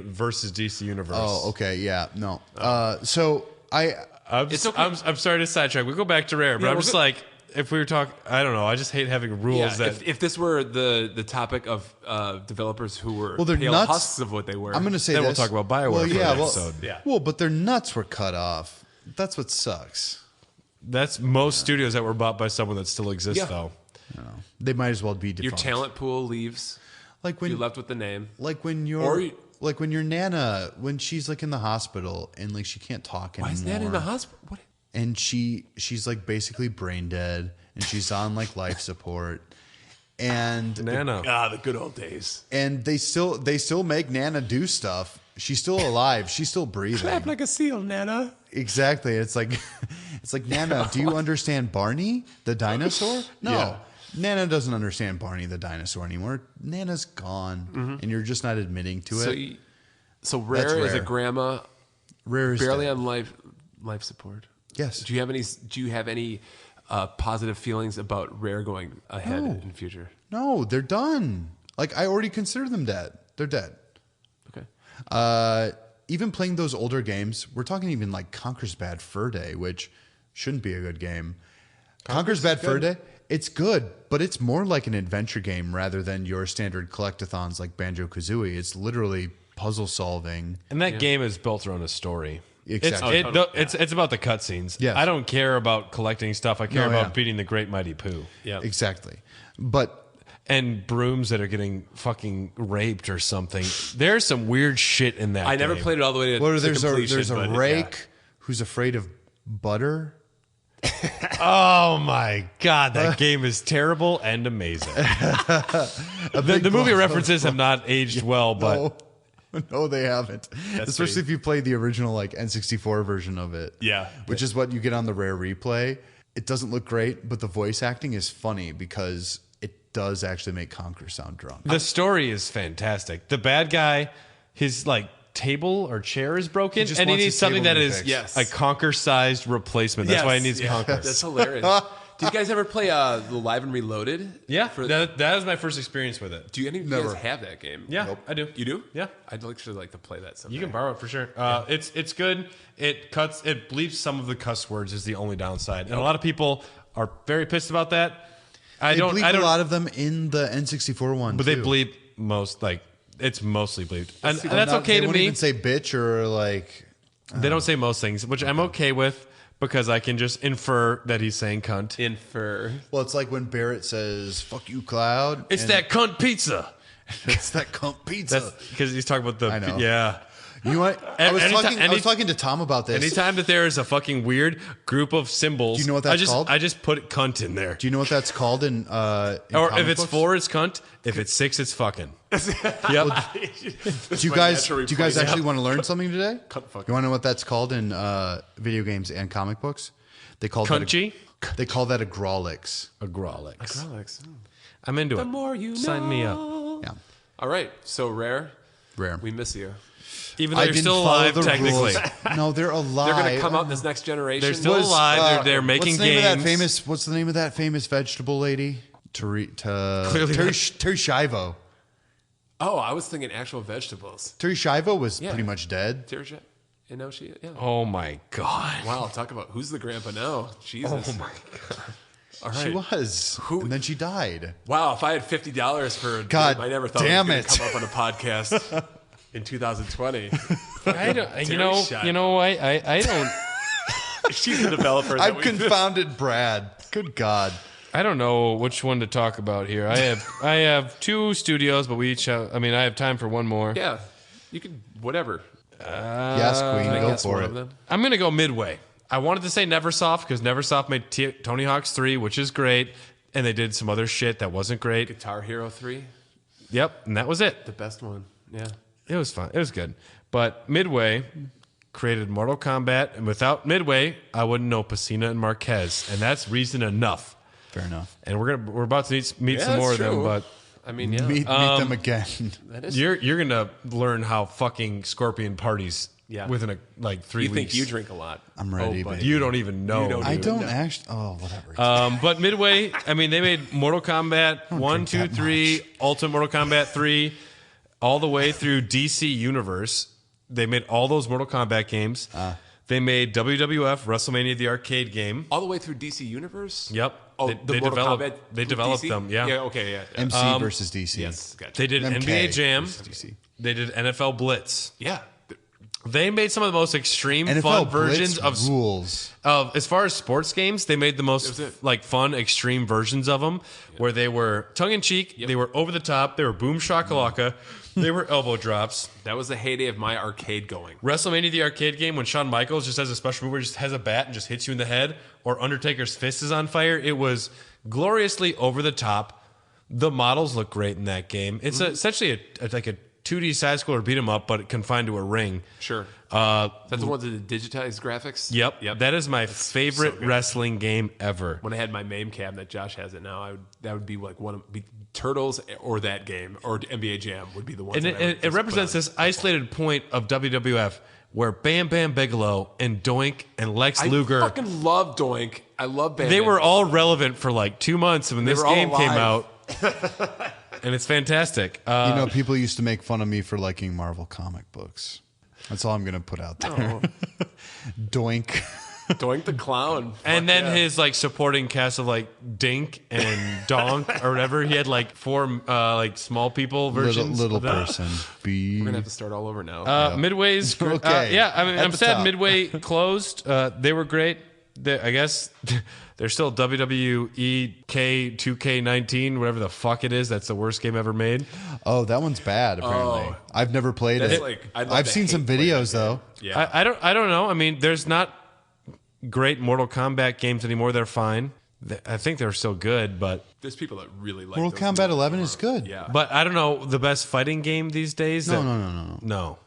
versus DC Universe. Oh, okay, yeah, no. So It's okay. I'm sorry to sidetrack. We go back to Rare, but Yeah, I'm we're just good. like, if we were talking, I don't know. I just hate having rules Yeah, that. if this were the topic of developers who were Well, they're pale nuts. husks of what they were, I'm going to say Then we'll this. talk about BioWare Well, for yeah, an well, episode. Yeah. well, but their nuts were cut off. That's what sucks. That's most studios that were bought by someone that still exists, Yeah. though. They might as well be your defunct. talent pool leaves. like when You're left with the name. like when you're Or you- like when your Nana, when she's like in the hospital and like she can't talk anymore. Why is that in the hospital? What? And she's like basically brain dead and she's on like life support. And Nana. Ah, the good old days. and they still make Nana do stuff. she's still alive. She's still breathing. Clap like a seal, Nana. Exactly. It's like Nana, do you understand Barney the dinosaur? No. Yeah. Nana doesn't understand Barney the dinosaur anymore. Nana's gone, and you're just not admitting to it. So Rare is a Rare. grandma, Rare is barely dead. on life support. Yes. Do you have any positive feelings about Rare going ahead in the future? No, they're done. Like, I already consider them dead. They're dead. Okay. Even playing those older games, we're talking even like Conker's Bad Fur Day, which shouldn't be a good game. Conker's Bad Fur Day, it's good, but it's more like an adventure game rather than your standard collectathons like Banjo-Kazooie. It's literally puzzle solving. And that game is built around a story. Exactly. It's about the cutscenes. Yes. I don't care about collecting stuff. I care No, about yeah. beating the Great Mighty Pooh. Yeah. Exactly. But And brooms that are getting fucking raped or something. There's some weird shit in that I never game. played it all the way to there's completion. a rake who's afraid of butter. Oh my god, that game is terrible and amazing. The movie references have not aged well, but No, they haven't. Especially if you play the original like N64 version of it. Yeah. Which is what you get on the Rare replay. It doesn't look great, but the voice acting is funny because it does actually make Conker sound drunk. the story is fantastic. The bad guy, his like table or chair is broken, just and he wants needs his something table that to be is fixed. Yes. a Conker-sized replacement. That's why he needs Conker. That's hilarious. Did you guys ever play the Live and Reloaded? Yeah, that is my first experience with it. Do any of you guys have that game? Yeah, I do. You do? Yeah. I'd actually like to play that someday. You can borrow it for sure. It's good. It bleeps some of the cuss words is the only downside, and a lot of people are very pissed about that. They bleep a lot of them in the N64 one, but too. they bleep most it's mostly bleeped, and Well, that's okay they to won't me. even say bitch or like. They don't say most things, which I'm okay with because I can just infer that he's saying cunt. Infer. Well, it's like when Barrett says "fuck you, Cloud." It's that cunt pizza. It's that cunt pizza. That's because he's talking about the I know. yeah. You know what? I was Anytime- talking to Tom about this. Anytime that there is a fucking weird group of symbols, Do you know what that's called? I just put cunt in there. Do you know what that's called in Or if comic it's books? 4, it's cunt. If it's 6, it's fucking. Yep. Do you guys actually want to learn something today? Cunt fucking. You want to know what that's called in video games and comic books? They call Cunchy? They call that a Grolix. A Grolix. Alex. I'm into it. The more you Sign me up. Yeah, All right. So Rare. Rare. We miss you. Even though I you're didn't still follow alive, the technically. rules. No, they're alive. They're going to come out in this next generation. They're still alive. They're making what's the name games. Of that famous, what's the name of that famous vegetable lady? Terry Clearly Schiavo. Oh, I was thinking actual vegetables. Terry Schiavo was Yeah. pretty much dead. Terry, you know she. Yeah. Oh my god. Wow. Talk about who's the grandpa now. Jesus. Oh my god. All right. She was. Who- And then she died. Wow. If I had $50 for a God dream, I never thought damn it was it. gonna come up on a podcast in 2020. I don't. Terry Schiavo. I don't. She's the developer. that I've we- confounded Brad. Good God. I don't know which one to talk about here. I have 2 studios, but we each have. I mean, I have time for one more. Yeah. You can whatever. Yes, Queen. Can I Go guess for one it. of them? I'm gonna go Midway. I wanted to say Neversoft because Neversoft made Tony Hawk's 3, which is great, and they did some other shit that wasn't great. Guitar Hero 3, Yep, and that was it. the best one. Yeah. It was fun. It was good. But Midway created Mortal Kombat, and without Midway, I wouldn't know Pacina and Marquez, and that's reason enough. Fair enough. And we're about to meet Yeah, some more that's of them, true. but I mean, yeah. Meet them again. That is. you're gonna learn how fucking Scorpion parties Yeah. within like 3 You weeks. think you drink a lot? I'm ready, buddy. baby. You don't even know. You don't I even don't know. actually. Oh, whatever. But Midway, I mean, they made Mortal Kombat 1, 2, 3, Ultimate Mortal Kombat 3, all the way through DC Universe. They made all those Mortal Kombat games. They made WWF WrestleMania the arcade game. All the way through DC Universe? Yep. Oh, they the Mortal developed. Kombat They through developed DC? them. Yeah. Yeah. Okay. Yeah. MC versus DC. Yes. Gotcha. They did MK NBA Jam. versus DC. They did NFL Blitz. Yeah. They made some of the most extreme NFL fun Blitz versions of rules. as far as sports games. They made the most like fun extreme versions of them, where they were tongue in cheek, they were over the top, they were boom shakalaka, they were elbow drops. That was the heyday of my arcade going. WrestleMania the arcade game, when Shawn Michaels just has a special move where he just has a bat and just hits you in the head, or Undertaker's fist is on fire. It was gloriously over the top. The models look great in that game. It's essentially like a 2D side scroller beat 'em up, but confined to a ring. Sure. That's the ones with the digitized graphics? Yep. That is my favorite wrestling game ever. When I had my MAME cabinet, Josh has it now. That would be like Turtles or that game or NBA Jam would be the ones. And it represents this isolated point of WWF where Bam Bam Bigelow and Doink and Lex Luger. I fucking love Doink. I love Bam. They Bam were Bigelow. all relevant for like 2 months when this game came out. And it's fantastic. People used to make fun of me for liking Marvel comic books. That's all I'm going to put out there. Oh. Doink. Doink the Clown. And then his like supporting cast of like Dink and Donk or whatever. He had like 4 like small people versions. Little of that. person. We're going to have to start all over now. Midway's Okay. I'm sad top. Midway closed. They were great. I guess they're still WWE K2K19, whatever the fuck it is. That's the worst game ever made. Oh, that one's bad. Apparently, I've never played That's it. like- I'd love I've to seen some hate playing videos that though. Yeah. I don't know. I mean, there's not great Mortal Kombat games anymore. They're fine. I think they're still good, but There's people that really like Mortal those Kombat movies. 11 is good. Yeah. but I don't know the best fighting game these days. No.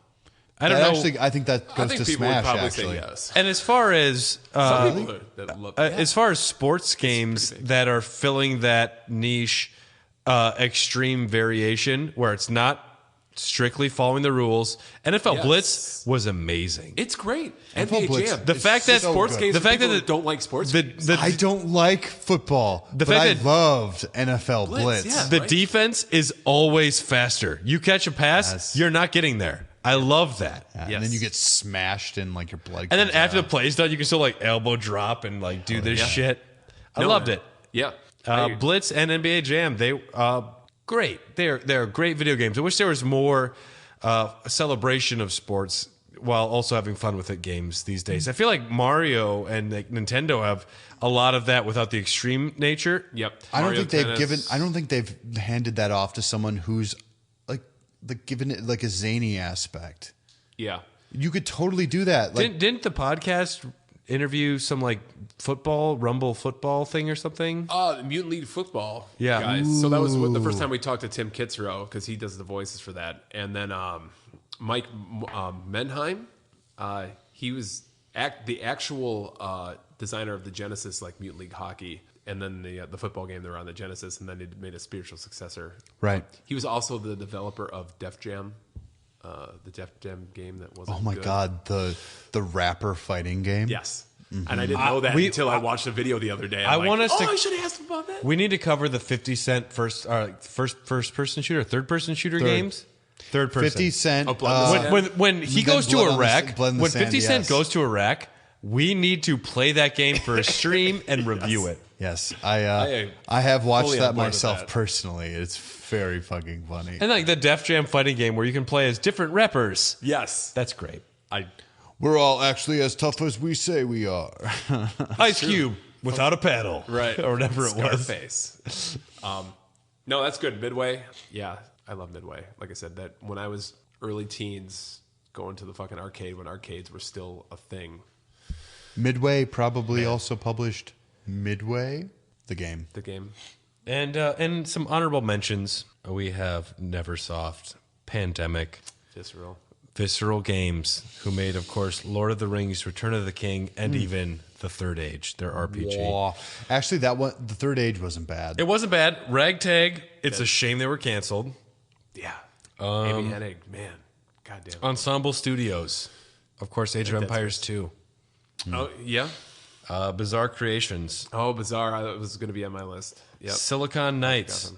I don't know. Actually, I think that I goes think to people Smash. would probably Actually, say yes. And as far as Some people that love as far as sports games that are filling that niche, extreme variation where it's not strictly following the rules, NFL Yes. Blitz was amazing. It's great. NFL NBA Blitz Jam. The fact that so sports good. games the for fact people that don't like sports the, games. the, I don't like football, The but fact I that- loved NFL Blitz. yeah. the right? defense is always faster. You catch a pass, Yes. you're not getting there. I love that. Yeah, Yes. And then you get smashed and like your blood. And then comes after out. the play's done, you can still like elbow drop and like do this shit. I loved it. Yeah. Blitz and NBA Jam, they great. They're great video games. I wish there was more a celebration of sports while also having fun with it games these days. I feel like Mario and like, Nintendo have a lot of that without the extreme nature. Yep. I don't Mario think they've Tennis. given. I don't think they've handed that off to someone who's like given it like a zany aspect. Yeah. You could totally do that. Like Didn't the podcast interview some like Rumble football thing or something? Mutant League Football. Yeah. Guys. So that was the first time we talked to Tim Kitzrow because he does the voices for that. And then Mike Menheim, he was the actual designer of the Genesis, like Mutant League Hockey. And then the football game they were on the Genesis, and then they made a spiritual successor. Right. He was also the developer of Def Jam, the Def Jam game that wasn't oh my good. god, the rapper fighting game. Yes. And I didn't know that until I watched a video the other day. I want us to- I should have asked him about that. We need to cover the 50 Cent first person shooter, third person shooter games. Third person. 50 Cent. Oh, Blood in the Sand. When he Then goes to Blood on the- Iraq, Blood in the when Sand, 50 Cent yes. goes to Iraq, we need to play that game for a stream and review it. Yes, am I have watched fully that on board with myself that. personally. It's very fucking funny. And like the Def Jam fighting game where you can play as different rappers. Yes. That's great. We're all actually as tough as we say we are. Ice Cube without a paddle. Right. Or whatever it was. Scarface. No, that's good. Midway. Yeah, I love Midway. Like I said, that when I was early teens going to the fucking arcade when arcades were still a thing. Midway probably also published Midway, the game. The game. And some honorable mentions. We have Neversoft, Pandemic, Visceral Games, who made, of course, Lord of the Rings, Return of the King, and even The Third Age, their RPG. Wow. Actually, that one, the Third Age wasn't bad. It wasn't bad. Ragtag, it's a shame they were canceled. Yeah. Amy Hennig, man. Goddamn. Ensemble Studios, of course, Age of Empires 2. Oh, yeah. Bizarre Creations, Oh, Bizarre. That was going to be on my list. Yep. Silicon Knights,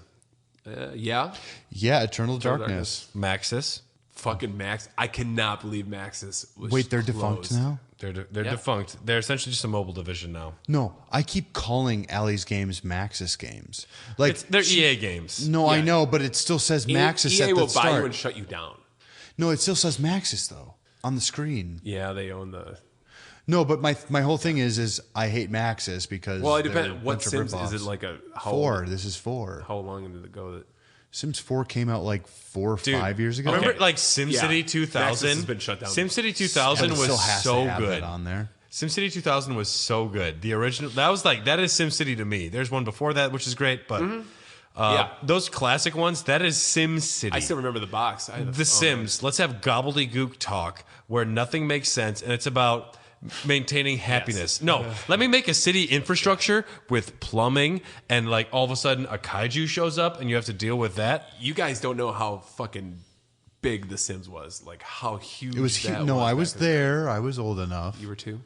Yeah. Yeah, Eternal Darkness. Maxis. Fucking Max. I cannot believe Maxis was Wait, they're defunct closed. now? They're defunct. They're essentially just a mobile division now. No, I keep calling Allie's games Maxis games. Like They're EA games. No, I know, but it still says Maxis EA at will the buy start. you and shut you down. No, it still says Maxis though on the screen. Yeah, they own the... No, but my whole thing is I hate Maxis because Well, it they're a depends. What bunch of Sims is ripoffs. it like a... How 4. This is 4. How long did it go? That Sims 4 came out like 4 or 5 years ago. Remember, like SimCity Yeah. 2000? Maxis has been shut down. SimCity 2000 But it still was has to so have good. that on there. SimCity 2000 was so good. The original, that is SimCity to me. There's one before that, which is great, but Those classic ones, that is Sim City. I still remember the box. The Sims. Let's have gobbledygook talk where nothing makes sense, and it's about maintaining happiness. No, let me make a city infrastructure with plumbing, and like all of a sudden a kaiju shows up, and you have to deal with that. You guys don't know how fucking big The Sims was. Like how huge It was huge. No, I was there. I was old enough. You were too?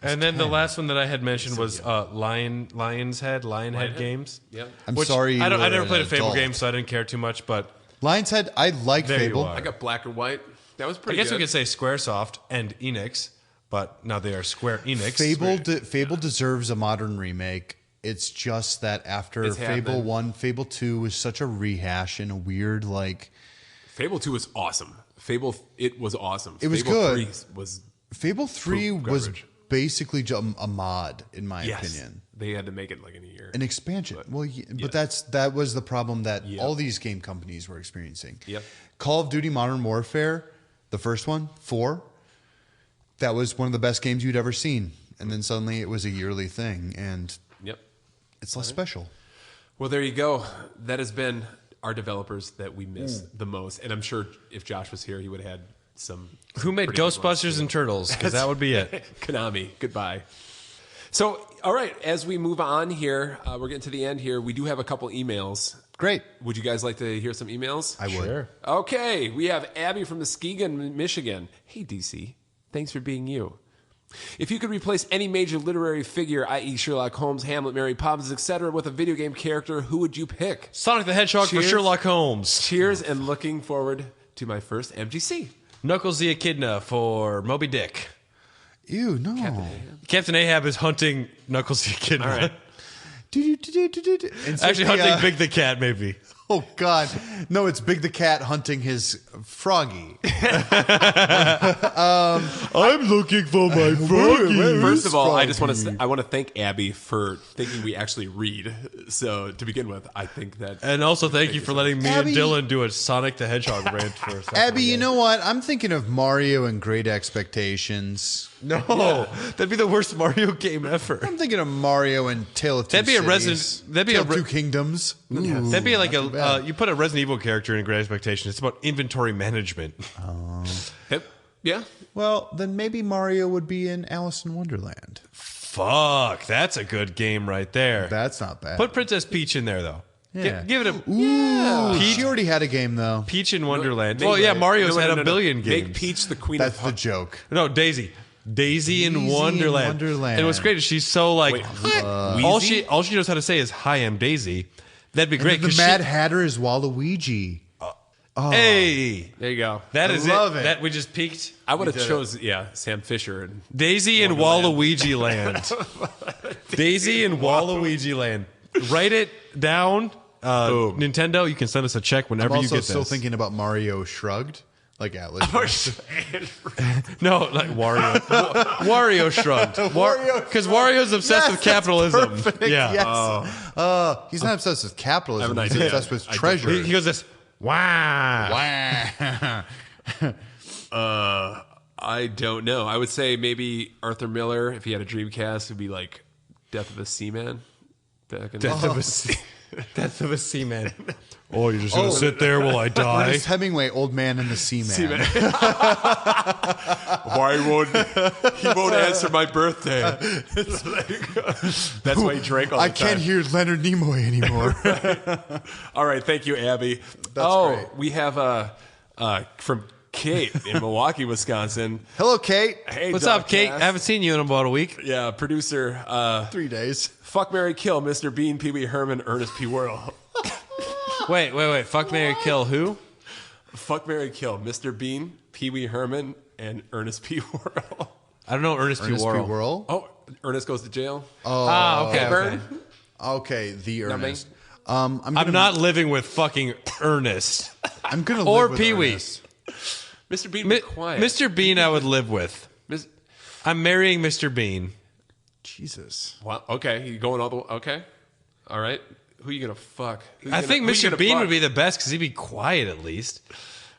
And then the last one that I had mentioned was Lionhead Games. Yep. I'm sorry. I never an played a Fable adult. game, so I didn't care too much. But Lion's Head, I like There you Fable. are. I got Black and White. That was I pretty guess good. we could say SquareSoft and Enix, but now they are Square Enix. Fable deserves a modern remake. It's just that after It's Fable happened. 1, Fable 2 was such a rehash and a weird, like... Fable 2 was awesome. It was awesome. It was Fable good. 3 was Fable 3 Poop was garbage. basically a mod, in my opinion. They had to make it like in a year. An expansion. But that was the problem that all these game companies were experiencing. Yep. Call of Duty Modern Warfare, the first one, 4, that was one of the best games you'd ever seen. And then suddenly it was a yearly thing, and Yep. it's less special. Well, there you go. That has been our developers that we miss the most. And I'm sure if Josh was here, he would have had some... Who made pretty good ones, Ghostbusters too. and Turtles? Because that would be it. Konami, goodbye. So, all right, as we move on here, we're getting to the end here. We do have a couple emails. Great. Would you guys like to hear some emails? I would. Sure. Okay, we have Abby from Muskegon, Michigan. Hey, DC. Thanks for being you. If you could replace any major literary figure, i.e. Sherlock Holmes, Hamlet, Mary Poppins, etc., with a video game character, who would you pick? Sonic the Hedgehog for Cheers. Sherlock Holmes. Cheers, and looking forward to my first MGC. Knuckles the Echidna for Moby Dick. Ew, no. Captain Ahab is hunting Knuckles the Echidna. All right. Actually, hunting Big the Cat, maybe. Oh, God. No, it's Big the Cat hunting his froggy. I'm looking for my froggy. First of all, I just want to thank Abby for thinking we actually read. So to begin with, I think that And also thank you for letting me Abby- and Dylan do a Sonic the Hedgehog rant for a second. Abby, you know what? I'm thinking of Mario and Great Expectations. No, that'd be the worst Mario game ever. I'm thinking of Mario and Tale of Two That'd be a Cities. Resident- that'd be Tale a of re- Two Kingdoms. That'd be like not too bad. you put a Resident Evil character in Great Expectations. It's about inventory management. yeah. Well, then maybe Mario would be in Alice in Wonderland. Fuck, that's a good game right there. That's not bad. Put Princess Peach in there though. Yeah. Give it a Ooh, Peach- she already had a game, though. Peach in Wonderland. Make- Well, yeah, Mario's no, had no, a no, no. billion games. Make Peach the queen That's of the joke. No, Daisy in Daisy in Wonderland. Wonderland. And what's great is she's so like Wait, all Wheezy? she knows how to say is "Hi, I'm Daisy." That'd be great. The 'cause Mad Hatter is Waluigi. Hey, There you go. that is love it. That we just peaked. I would have chose Sam Fisher and Daisy in Waluigi Land. Daisy in Waluigi Land. Write it down. Boom. Nintendo, you can send us a check I'm whenever you also get still this. thinking about Mario Shrugged, like Atlas. No, like Wario. Wario shrugged. Because Wario's obsessed with capitalism. Perfect. Yeah. Yes. He's not obsessed with capitalism. I have He's an idea. obsessed with I treasure. He goes this. Wow. I don't know. I would say maybe Arthur Miller, if he had a Dreamcast, would be like Death of a Seaman. Back in Death of a seaman. Oh, you're just gonna sit there while I die? Ernest Hemingway, Old Man and the Seaman. Why won't he won't answer my birthday? That's why he drank all the I time. can't hear Leonard Nimoy anymore. All right, thank you, Abby. That's great. We have from Kate in Milwaukee, Wisconsin. Hello, Kate. Hey, What's up, Kate? Dogcast. I haven't seen you in about a week. Yeah, producer. 3 days. Fuck, Mary, Kill, Mr. Bean, Pee Wee Herman, Ernest P. Worrell. Wait. Fuck, marry, kill who? Fuck, Mary, Kill, Mr. Bean, Pee Wee Herman, and Ernest P. Worrell. I don't know Ernest P. Ernest P. Worrell. Worrell. Oh, Ernest goes to jail. Okay. Burn. Okay, the Not me. Ernest. I'm not living with fucking Ernest. I'm gonna Or live with Pee-wee. Ernest. Mr. Bean, be quiet. Mr. Bean, I would live with. Mis- I'm marrying Mr. Bean. Jesus. Well, okay, you going all the way? Okay, all right. Who you gonna fuck? I think Mr. Bean would be the best because he'd be quiet at least.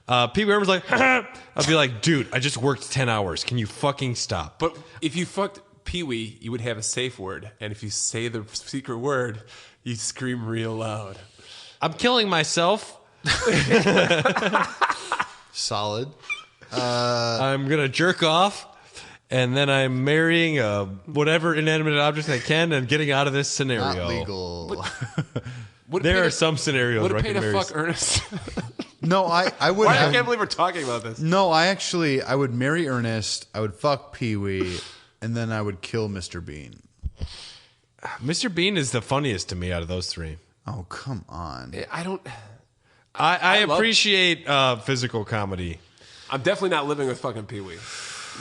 Pee Wee Herman's like, I'd be like, dude, I just worked 10 hours. Can you fucking stop? But if you fucked Pee Wee, you would have a safe word, and if you say the secret word, you scream real loud. I'm killing myself. Solid. I'm going to jerk off. And then I'm marrying whatever inanimate object I can and getting out of this scenario. Not legal. There are some scenarios would where it I pay can to marry. fuck Ernest? No, I would. I can't believe we're talking about this. No, I would marry Ernest. I would fuck Pee-wee, and then I would kill Mr. Bean. Mr. Bean is the funniest to me out of those three. Oh, come on. I don't. I love- appreciate physical comedy. I'm definitely not living with fucking Pee-wee.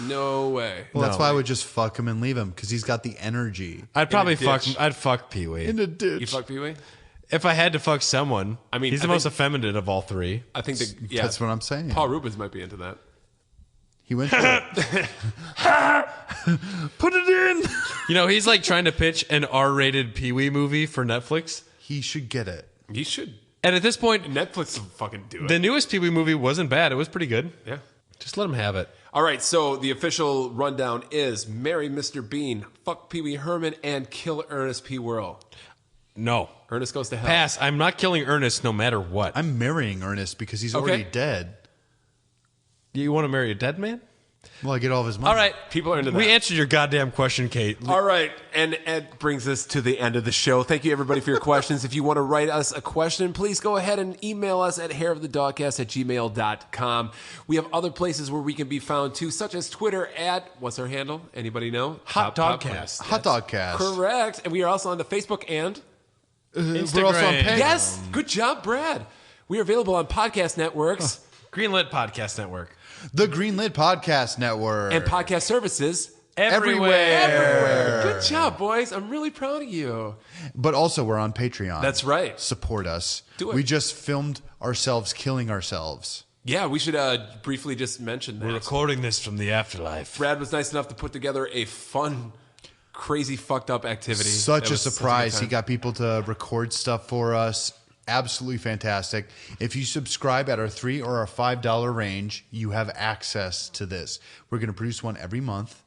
No way. Well, that's why I would just fuck him and leave him, because he's got the energy. I'd probably In a ditch. I'd fuck Pee-wee. In a ditch. You fuck Pee-wee? If I had to fuck someone, I mean, he's the most effeminate of all three. I think that, That's what I'm saying. Paul Rubens might be into that. He went for it. Put it in. You know, he's like trying to pitch an R-rated Pee-wee movie for Netflix. He should get it. He should. And at this point, Netflix will fucking do it. the newest Pee-wee movie wasn't bad. It was pretty good. Yeah. Just let him have it. All right, so the official rundown is marry Mr. Bean, fuck Pee Wee Herman, and kill Ernest P. Worrell. No. Ernest goes to hell. Pass. I'm not killing Ernest no matter what. I'm marrying Ernest because he's already dead. You want to marry a dead man? Well, I get all of his money. All right. People are into that. We answered your goddamn question, Kate. All right, and Ed brings us to the end of the show. Thank you, everybody, for your questions. If you want to write us a question, please go ahead and email us at hairofthedogcast@gmail.com. We have other places where we can be found, too, such as Twitter at, what's our handle? Anybody know? Hot Top Dogcast. Hot Dog Cast. Correct. And we are also on the Facebook and... We're also on Instagram. Peg. Yes, good job, Brad. We are available on podcast networks Greenlit Podcast Network. The Greenlit Podcast Network. and podcast services. Everywhere. Good job, boys. I'm really proud of you. But also, we're on Patreon. That's right. Support us. Do it. We just filmed ourselves killing ourselves. Yeah, we should briefly just mention that. We're recording this from the afterlife. Brad was nice enough to put together a fun, crazy, fucked up activity. Such That a was surprise. good He time. got people to record stuff for us. Absolutely fantastic. If you subscribe at our $3 or our $5 range, you have access to this. We're going to produce one every month.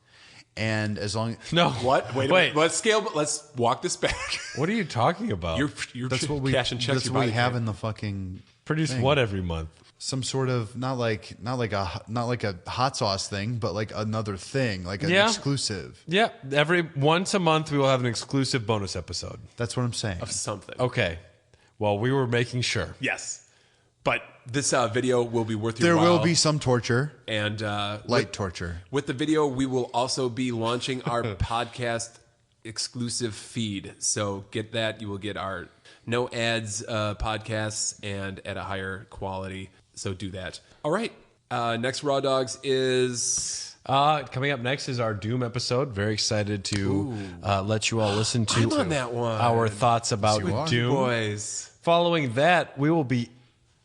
And as long No. What? Wait. Let's walk this back. What are you talking about? You're that's what we cash and checks. that's what we have in the fucking Produce thing. what every month? Some sort of not like a hot sauce thing, but like another thing, like an Yeah. exclusive. Yeah. Once a month, we will have an exclusive bonus episode. That's what I'm saying. of something. Okay. Well, we were making sure. Yes, but this video will be worth your There while. will be some torture, And light torture. with the video, we will also be launching our podcast exclusive feed. So get that. You will get our no ads podcasts and at a higher quality. So do that. All right. Next Raw Dogs is... Coming up next is our Doom episode. Very excited to let you all listen to I'm on that one. our thoughts about You are. Doom. Boys. Following that, we will be...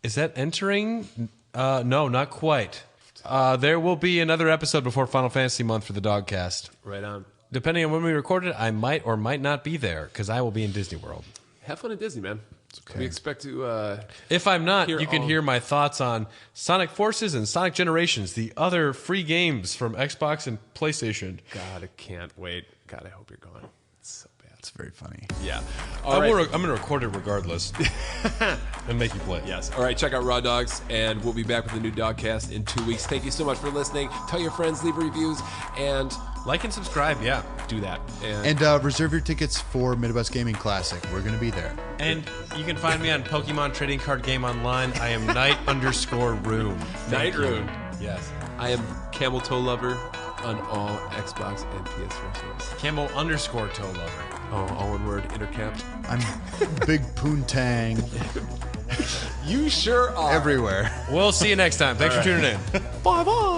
Is that entering? No, not quite. There will be another episode before Final Fantasy month for the Dogcast. Right on. Depending on when we record it, I might or might not be there because I will be in Disney World. Have fun at Disney, man. We expect to... If I'm not, Hear you can all- hear my thoughts on Sonic Forces and Sonic Generations, the other free games from Xbox and PlayStation. God, I can't wait. God, I hope you're gone. It's so bad. It's very funny. Yeah. I'm All right. going to record it regardless and make you play it. Yes. All right, check out Raw Dogs, and we'll be back with a new Dogcast in 2 weeks. Thank you so much for listening. Tell your friends, leave reviews, and Like and subscribe, yeah. do that. And And reserve your tickets for Midwest Gaming Classic. We're going to be there. And you can find me on Pokemon Trading Card Game Online. I am Knight_Rune. Night Rune. Yes. I am Camel Toe Lover on all Xbox and PS4 services. Camel_toe lover. Oh, all one word, intercapped. I'm Big Poontang You sure are. everywhere. We'll see you next time. Thanks for tuning in. Bye-bye.